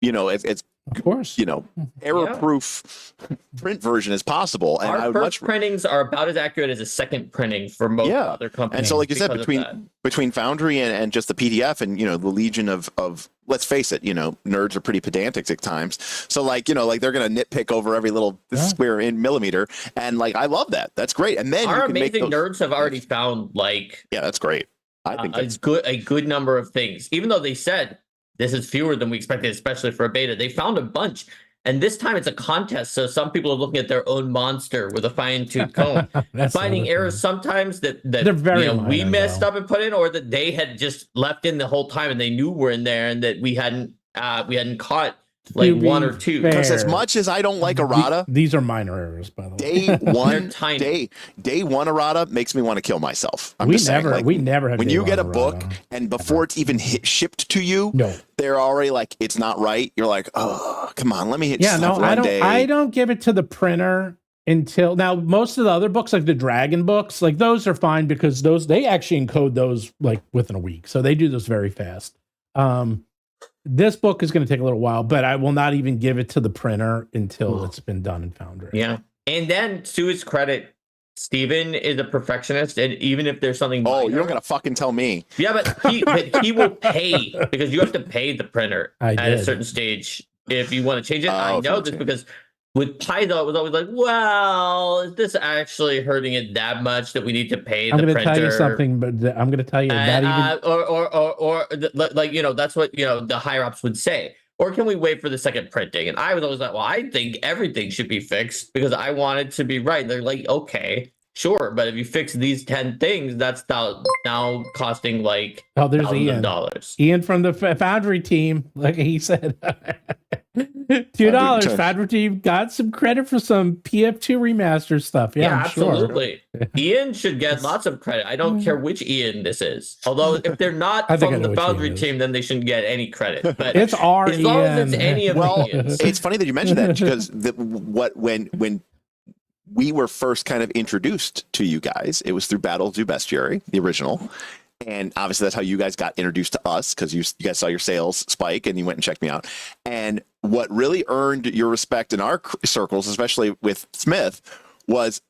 it's of course, error-proof print version as possible. And our first printings are about as accurate as a second printing for most other companies. And so, like you said, between Foundry and just the PDF and the legion of let's face it, nerds are pretty pedantic at times. So like they're gonna nitpick over every little square in millimeter, and like I love that. That's great. And then our amazing nerds have already found that's great. I think that's a good number of things, even though they said this is fewer than we expected, especially for a beta. They found a bunch. And this time it's a contest. So some people are looking at their own monster with a fine-tooth comb, finding errors sometimes that we messed up and put in, or that they had just left in the whole time and they knew were in there and that we hadn't caught one or two. Because as much as I don't like errata, these are minor errors, by the way. Day one errata makes me want to kill myself. We never have. When you get a book and before it's even shipped to you, they're already like, it's not right. You're like, oh, come on, let me hit. I don't give it to the printer until now. Most of the other books, like the Dragon books, like those are fine because they actually encode those like within a week, so they do this very fast. This book is going to take a little while, but I will not even give it to the printer until it's been done in Foundry. Yeah. And then to his credit, Steven is a perfectionist, and even if there's something you're not going to fucking tell me. Yeah, but he will pay, because you have to pay the printer at a certain stage if you want to change it. I know this because with Paizo, it was always like, well, is this actually hurting it that much that we need to pay the printer? I'm going to tell you something, but I'm going to tell you that that's what, the higher ups would say. Or can we wait for the second printing? And I was always like, well, I think everything should be fixed because I want it to be right. And they're like, okay, sure. But if you fix these 10 things, that's now costing like there's Ian from the Foundry team. Like he said, $2. Foundry team got some credit for some PF2 remaster stuff. Yeah, absolutely. Sure. Ian should get lots of credit. I don't care which Ian this is. Although if they're not from the Foundry team, then they shouldn't get any credit. But it's our, as long as it's any of the Ians. It's funny that you mentioned that because when we were first kind of introduced to you guys. It was through Battlezoo Bestiary, the original. And obviously that's how you guys got introduced to us, because you guys saw your sales spike and you went and checked me out. And what really earned your respect in our circles, especially with Smith, was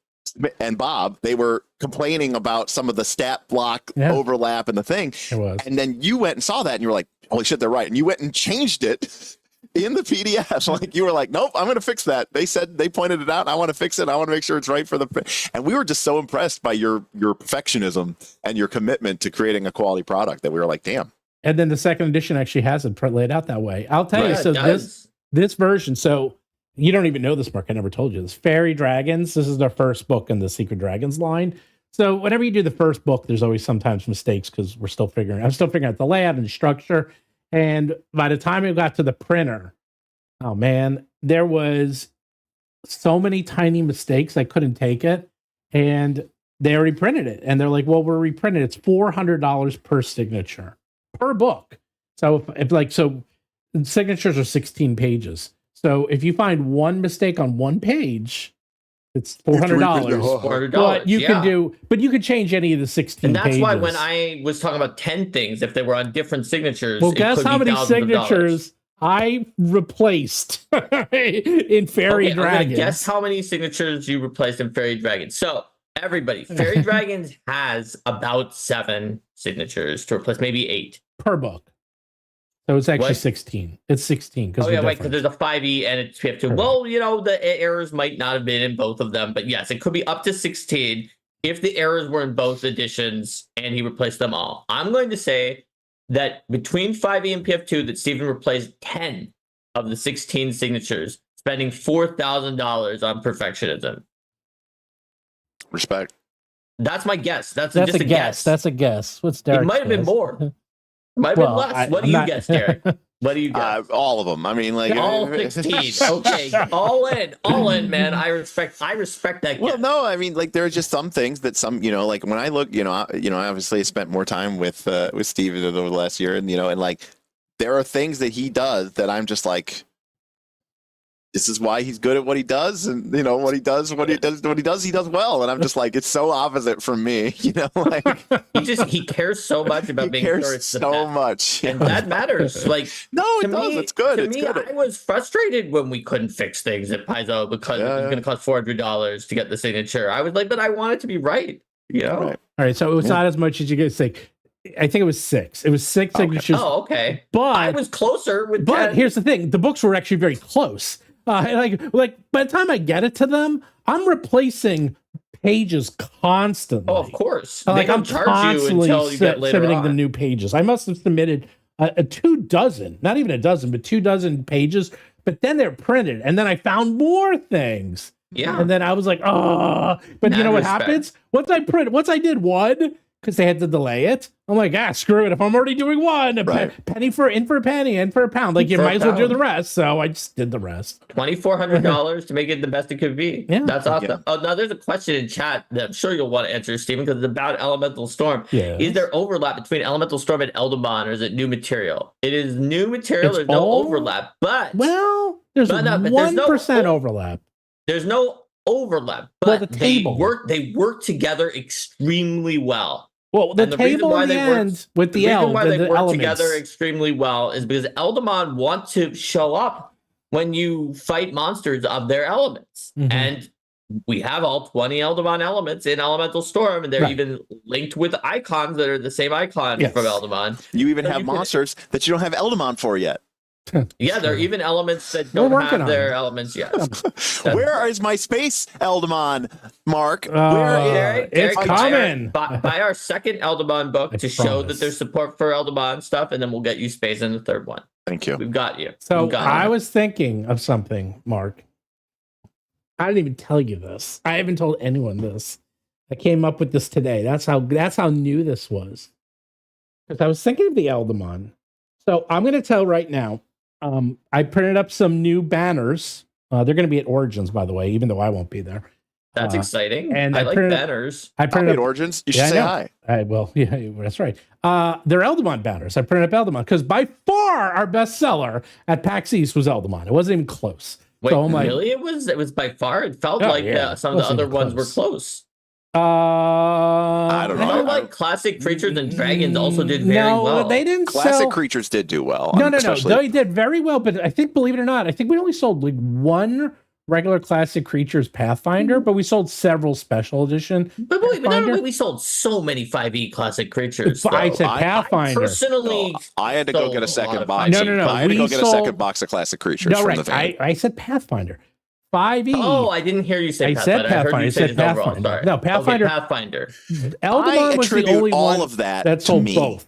and Bob, they were complaining about some of the stat block overlap and the thing. It was. And then you went and saw that and you were like, holy shit, they're right. And you went and changed it in the PDF. Like, you were like, nope, I'm going to fix that. They said, they pointed it out, and I want to fix it. I want to make sure it's right for the, and we were just so impressed by your perfectionism and your commitment to creating a quality product that we were like, damn. And then the second edition actually has it laid out that way. I'll tell you. So this version, so you don't even know this, Mark. I never told you this. Fairy Dragons. This is their first book in the Secret Dragons line. So whenever you do the first book, there's always sometimes mistakes because I'm still figuring out the layout and the structure. And by the time it got to the printer, oh man, there was so many tiny mistakes I couldn't take it. And they already printed it. And they're like, well, we're reprinting it. It's $400 per signature per book. So so signatures are 16 pages. So if you find one mistake on one page, it's $400. $400. But you could change any of the 16 and that's pages. why when I was talking about 10 things, if they were on different signatures, well, guess how many signatures I replaced in Fairy Dragons. Guess how many signatures you replaced in Fairy Dragons. So everybody, Fairy Dragons has about 7 signatures to replace, maybe 8 per book. So it's actually 16. It's 16 because because there's a 5e and it's PF2. Well, the errors might not have been in both of them, but yes, it could be up to 16 if the errors were in both editions and he replaced them all. I'm going to say that between 5e and PF2 that Stephen replaced 10 of the 16 signatures, spending $4,000 on Perfectionism. Respect. That's my guess. That's just a guess. That's a guess. What's Derek's It might have been more. Might have been less. What do you guess, Derek? What do you guess? All of them. I mean, like all 16. Okay, all in, man. I respect that guess. Well, no, I mean, like there are just some things that like when I look, I obviously spent more time with Steven over the last year, and and like there are things that he does that I'm just like, this is why he's good at what he does, and what he does well, and I'm just like, it's so opposite from me, like he cares so much about making sure it's so much, and that matters. Like, no, it does. It's good. It's good. I was frustrated when we couldn't fix things at Paizo because it was going to cost $400 to get the signature. I was like, but I want it to be right, All right, so it was not as much as you guys think. I think it was 6. It was 6 signatures. Oh, okay. But I was closer with. But here's the thing: the books were actually very close. Like by the time I get it to them, I'm replacing pages constantly. Oh, of course. Like I'm constantly submitting the new pages. I must have submitted 24, not even a dozen, but 24 pages. But then they're printed, and then I found more things. Yeah. And then I was like, oh. But you know what happens? Once I did one, because they had to delay it. I'm like, screw it. If I'm already doing one, penny for a penny and for a pound, like you might as well do the rest. So I just did the rest. $2,400 to make it the best it could be. Yeah, that's awesome. Yeah. Oh, now there's a question in chat that I'm sure you'll want to answer, Stephen, because it's about Elemental Storm. Yeah. Is there overlap between Elemental Storm and Eldamon, or is it new material? It is new material. There's no overlap, but there's 1% overlap. There's no overlap, but they work together extremely well. Well, the table in the end with the reason why they work elements together extremely well is because Eldamon want to show up when you fight monsters of their elements. Mm-hmm. And we have all 20 Eldamon elements in Elemental Storm, and they're even linked with icons that are the same icon from Eldamon. You even have monsters that you don't have Eldamon for yet. Yeah, there are even elements that don't have their elements yet. Where is my space, Eldamon, Mark? It's coming. Buy our second Eldamon book to show that there's support for Eldamon stuff, and then we'll get you space in the third one. Thank you. We've got you. So I was thinking of something, Mark. I didn't even tell you this. I haven't told anyone this. I came up with this today. That's how new this was. Because I was thinking of the Eldamon. So I'm going to tell right now. I printed up some new banners. They're going to be at Origins, by the way, even though I won't be there. That's exciting. and I I like printed- banners. I I printed made up, Origins. You should Yeah, I say know. hi. well, yeah, that's right. They're Eldamon banners. I printed up Eldamon because by far our best seller at PAX East was Eldamon. It wasn't even close. Wait, so I'm like, really? It was by far. It felt Oh, like yeah. some of the Wasn't other even ones were close. close. I don't I know. felt like classic creatures and dragons also did very no, well. they didn't Classic sell. creatures did do well. No. especially- They did very well, but I think, believe it or not, I think we only sold like one regular classic creatures Pathfinder, but we sold several special edition. But wait, Pathfinder? we sold so many 5e classic creatures. I though. said I Pathfinder. Personally, No, I had to go sold get a lot second of box. 5e. No. I had to We go get a sold- second box of classic creatures No, from right. the van. I said Pathfinder. 5e. Oh, I didn't hear you say I Pathfinder. said I heard Pathfinder. you I say said his overall. Pathfinder. Sorry. No, Pathfinder. Okay, Pathfinder. Eldamon was the attribute only all one of that that to sold me. both.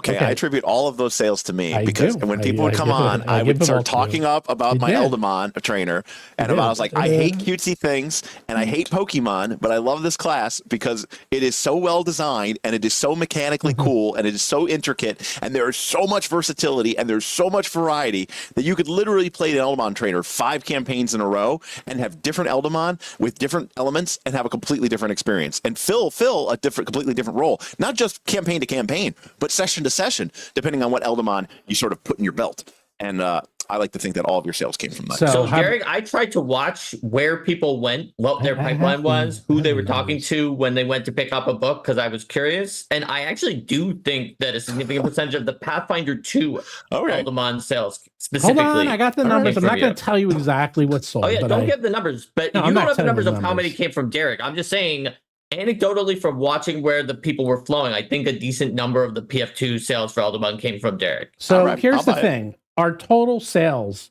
Okay, Okay. I attribute all of those sales to me I because do. when people I would come give it- on, I I give would them all start to you. talking up about You my did. Eldamon trainer, and You I did. was like, I hate cutesy things and I hate Pokemon, but I love this class because it is so well designed and it is so mechanically cool and it is so intricate and there is so much versatility and there's so much variety that you could literally play an Eldamon trainer 5 campaigns in a row and have different Eldamon with different elements and have a completely different experience and fill a completely different role, not just campaign to campaign, but session to session, depending on what Eldamon you sort of put in your belt. And I like to think that all of your sales came from that. So, how- Derek, I tried to watch where people went, what their I have pipeline was, the- who I they have were the talking numbers. to when they went to pick up a book, because I was curious. And I actually do think that a significant percentage of the Pathfinder 2 Okay. Eldamon sales Hold specifically. on, I got the numbers. I'm came not from going you. to tell you exactly what sold. Oh, yeah, but don't I, give the numbers. But No, you I'm don't not have the telling numbers the of how many numbers. came from Derek. I'm just saying, anecdotally, from watching where the people were flowing, I think a decent number of the PF2 sales for Eldamon came from Derek. So All right, here's I'll the buy it. thing: our total sales,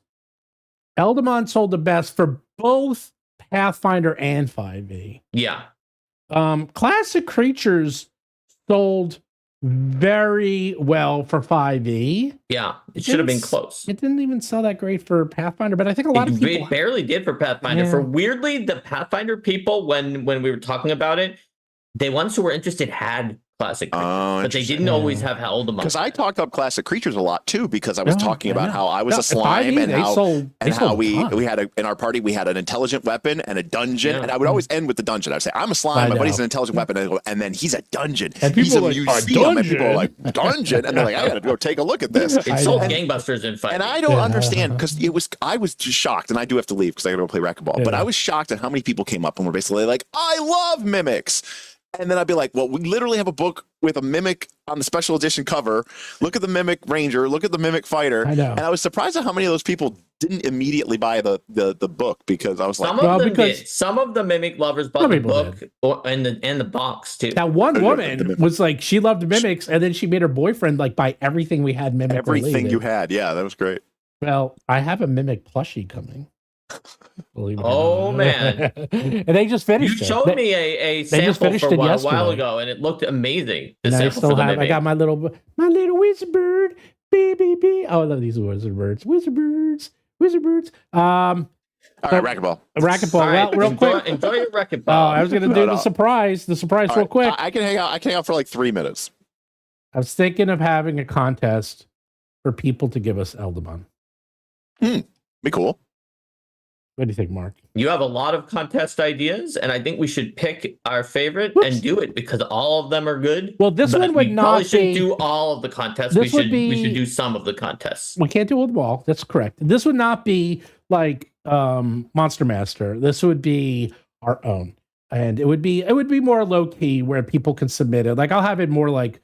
Eldamon sold the best for both Pathfinder and 5e. Yeah. Classic creatures sold very well for 5e. Yeah. It should have been It's- close. It didn't even sell that great for Pathfinder, but I think a lot of people. Barely did for Pathfinder. Yeah. For weirdly, the Pathfinder people, when we were talking about it, the ones who were interested had classic creatures, Oh, but they interesting. didn't always have Eldamon. Because I talked up classic creatures a lot too, because I was No, talking I about know. how I was No, a slime 5e, and they how sold, they and how sold a we ton. had in our party we had an intelligent weapon and a dungeon, Yeah. and I would always end with the dungeon. I'd say I'm a slime, I my buddy's know. an intelligent weapon, and, I go, and then he's a dungeon. And He's people a are like, "A museum," and people are dungeon? like dungeon, and they're like, I gotta go take a look at this. It I sold know. gangbusters in 5. And I don't Yeah. understand because I was just shocked, and I do have to leave because I got to go play racquetball. But Yeah. I was shocked at how many people came up and were basically like, "I love mimics," and then I'd be like, "Well, we literally have a book with a mimic on the special edition cover. Look at the mimic ranger. Look at the mimic fighter." I know. And I was surprised at how many of those people didn't immediately buy the book because I was like, Some of Well, them because- did. Some of the mimic lovers bought Some the people book and the box too. That one Yeah, the woman mimic. was like, she loved mimics, and then she made her boyfriend like buy everything we had mimic everything related. you had. Yeah, that was great. Well, I have a mimic plushie coming. Believe it or Oh, not. man. And they just You finished it. showed They- me a they just sample finished for it a while yesterday. ago, and it looked amazing. The and I sample still for the have. I mimic. got my little wizard bird. Beep beep beep. Oh, I love these wizard birds. Wizard birds. Wizard birds. All right, racquetball. Racquetball. All right, Well, real enjoy, quick. enjoy your record Oh, ball. I was gonna No, do no. the surprise. The surprise, All real right, quick. I can hang out. I can hang out for like 3 minutes. I was thinking of having a contest for people to give us Eldamon. Be cool. What do you think, Mark? You have a lot of contest ideas, and I think we should pick our favorite Whoops. and do it because all of them are good. Well, this but one would we probably not shouldn't be. do all of the contests. This would We be- should do some of the contests. We can't do all the wall. That's correct. This would not be like Monster Master. This would be our own, and it would be more low key where people can submit it. Like I'll have it more like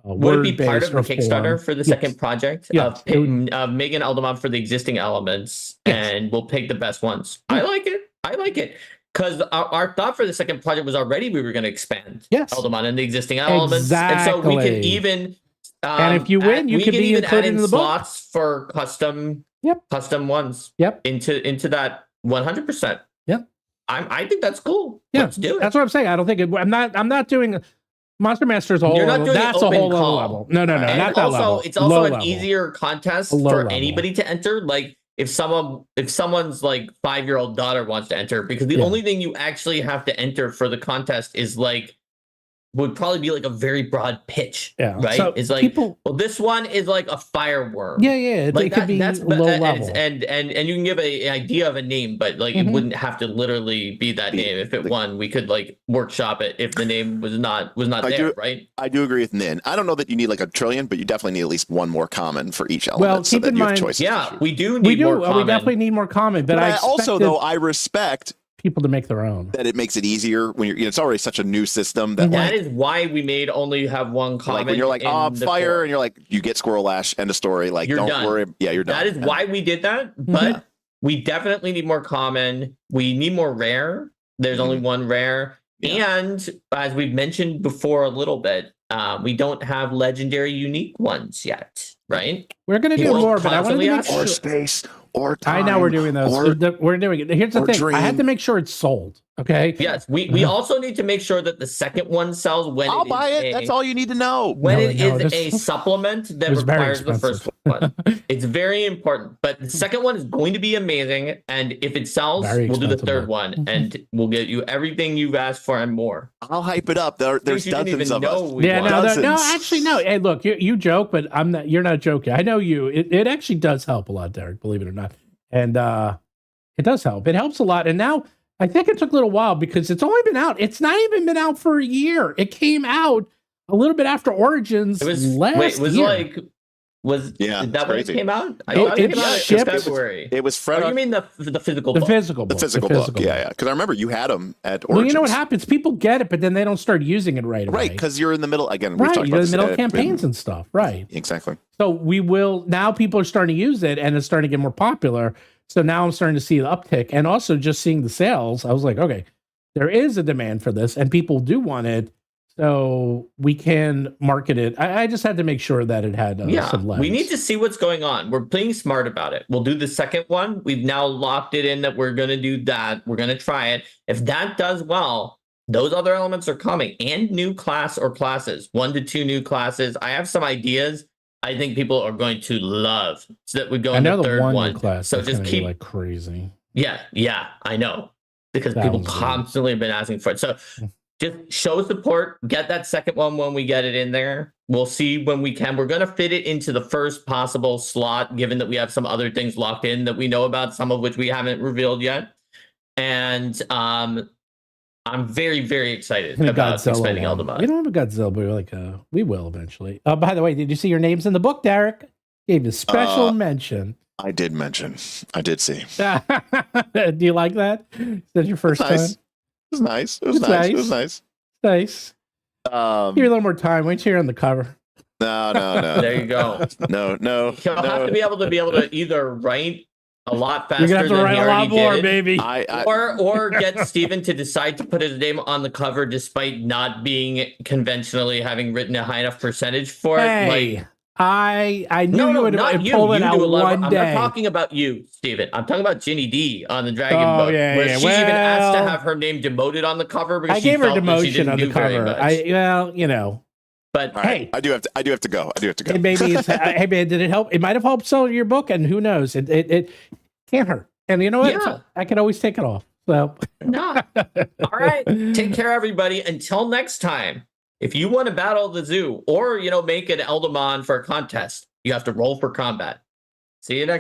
Would it be part of the word-based or Kickstarter form. for the Yes. second project Yeah, of it would- Megan Eldamon for the existing elements, Yes. and we'll pick the best ones. I like it. Because our thought for the second project was already we were going to expand Yes. Eldamon and the existing elements, and so we can Exactly. even. And if you win, you we can be even included add in the book. slots for custom. Yep. Custom ones. Yep. Into that 100%. Yep. I think that's cool. Yeah, Let's do it. That's what I'm saying. I don't think I'm not doing Monster Master's a whole You're not level. doing That's an a open whole other call. level. No, And not that also, level. it's also Low an level. easier contest A low for level. anybody to enter. Like if someone's like 5-year-old daughter wants to enter, because the Yeah. only thing you actually have to enter for the contest is like would probably be like a very broad pitch, Yeah. right? So it's like, people, well, this one is like a fireworm. yeah, it Like could be that's low and, level. and you can give an idea of a name, but like it wouldn't have to literally be that name. If it won, we could like workshop it if the name was not there, right? I do agree with Nin. I don't know that you need like a trillion, but you definitely need at least one more common for each element. Well, keep in mind, yeah, we do need more common. We definitely need more common, but I also though I respect people to make their own. That it makes it easier when you're. It's already such a new system that that is why we made only have one common. Like when you're like, oh, fire, and you're like, you get Squirrel Ash, end of story. Like, don't worry. Yeah, you're done. That is why we did that. But we definitely need more common. We need more rare. There's only one rare. Yeah. And as we've mentioned before a little bit, we don't have legendary unique ones yet, right? We're going to do more, but I want to make sure. Or space, or time. I know we're doing those. We're doing it. Here's the thing. Dream. I have to make sure it's sold. Okay. Yes. We also need to make sure that the second one sells when I'll buy it. That's all you need to know. When it is a supplement that requires the first one. It's very important. But the second one is going to be amazing. And if it sells, we'll do the third one. And we'll get you everything you've asked for and more. I'll hype it up. There's dozens of us. Yeah, no, actually, no. Hey, look, you joke, but I'm not. You're not joking. I know you. It actually does help a lot, Derek, believe it or not. And it does help. It helps a lot. And now I think it took a little while because it's only been out. It's not even been out for a year. It came out a little bit after Origins last year. Is that when it came out? I thought it came out in February. It was Fred. Oh, you mean the physical book? The physical book. Yeah. Because I remember you had them at Origins. Well, you know what happens? People get it, but then they don't start using it right away. Right, because you're in the middle again. Right, you're in the middle of campaigns and stuff. Right. Exactly. So we will now. People are starting to use it, and it's starting to get more popular. So now I'm starting to see the uptick, and also just seeing the sales. I was like, okay, there is a demand for this, and people do want it. So we can market it. I just had to make sure that it had some legs. We need to see what's going on. We're being smart about it. We'll do the second one. We've now locked it in that we're going to do that. We're going to try it. If that does well, those other elements are coming, and new class or classes, 1 to 2 new classes. I have some ideas I think people are going to love. So that we go in the third one. Class so just keep like crazy. Yeah, I know. Because people constantly have been asking for it. So just show support, get that second one when we get it in there. We'll see when we can. We're going to fit it into the first possible slot, given that we have some other things locked in that we know about, some of which we haven't revealed yet. And I'm very, very excited about expanding Eldamon. We don't have a Godzilla, but we will eventually. By the way, did you see your names in the book, Derek? Gave you special mention. I did mention. I did see. Do you like that? Is that your first time? It was nice. It was nice. Nice. Give you a little more time. Wait till you're on the cover. No. There you go. No. You'll have to be able to either write a lot faster. You're gonna have to write a lot more, baby. Or get Steven to decide to put his name on the cover despite not being conventionally having written a high enough percentage for it. Like, I knew you would pull it out one day. I'm not talking about you, Steven. I'm talking about Ginny D on the Dragon book. Where she even asked to have her name demoted on the cover because I gave her demotion on the cover. But hey, I do have to go. Hey, baby, hey man, did it help? It might have helped sell your book, and who knows? It can't hurt. And you know what? Yeah. I can always take it off. So no. All right. Take care, everybody. Until next time. If you want to battle the zoo or, make an Eldamon for a contest, you have to roll for combat. See you next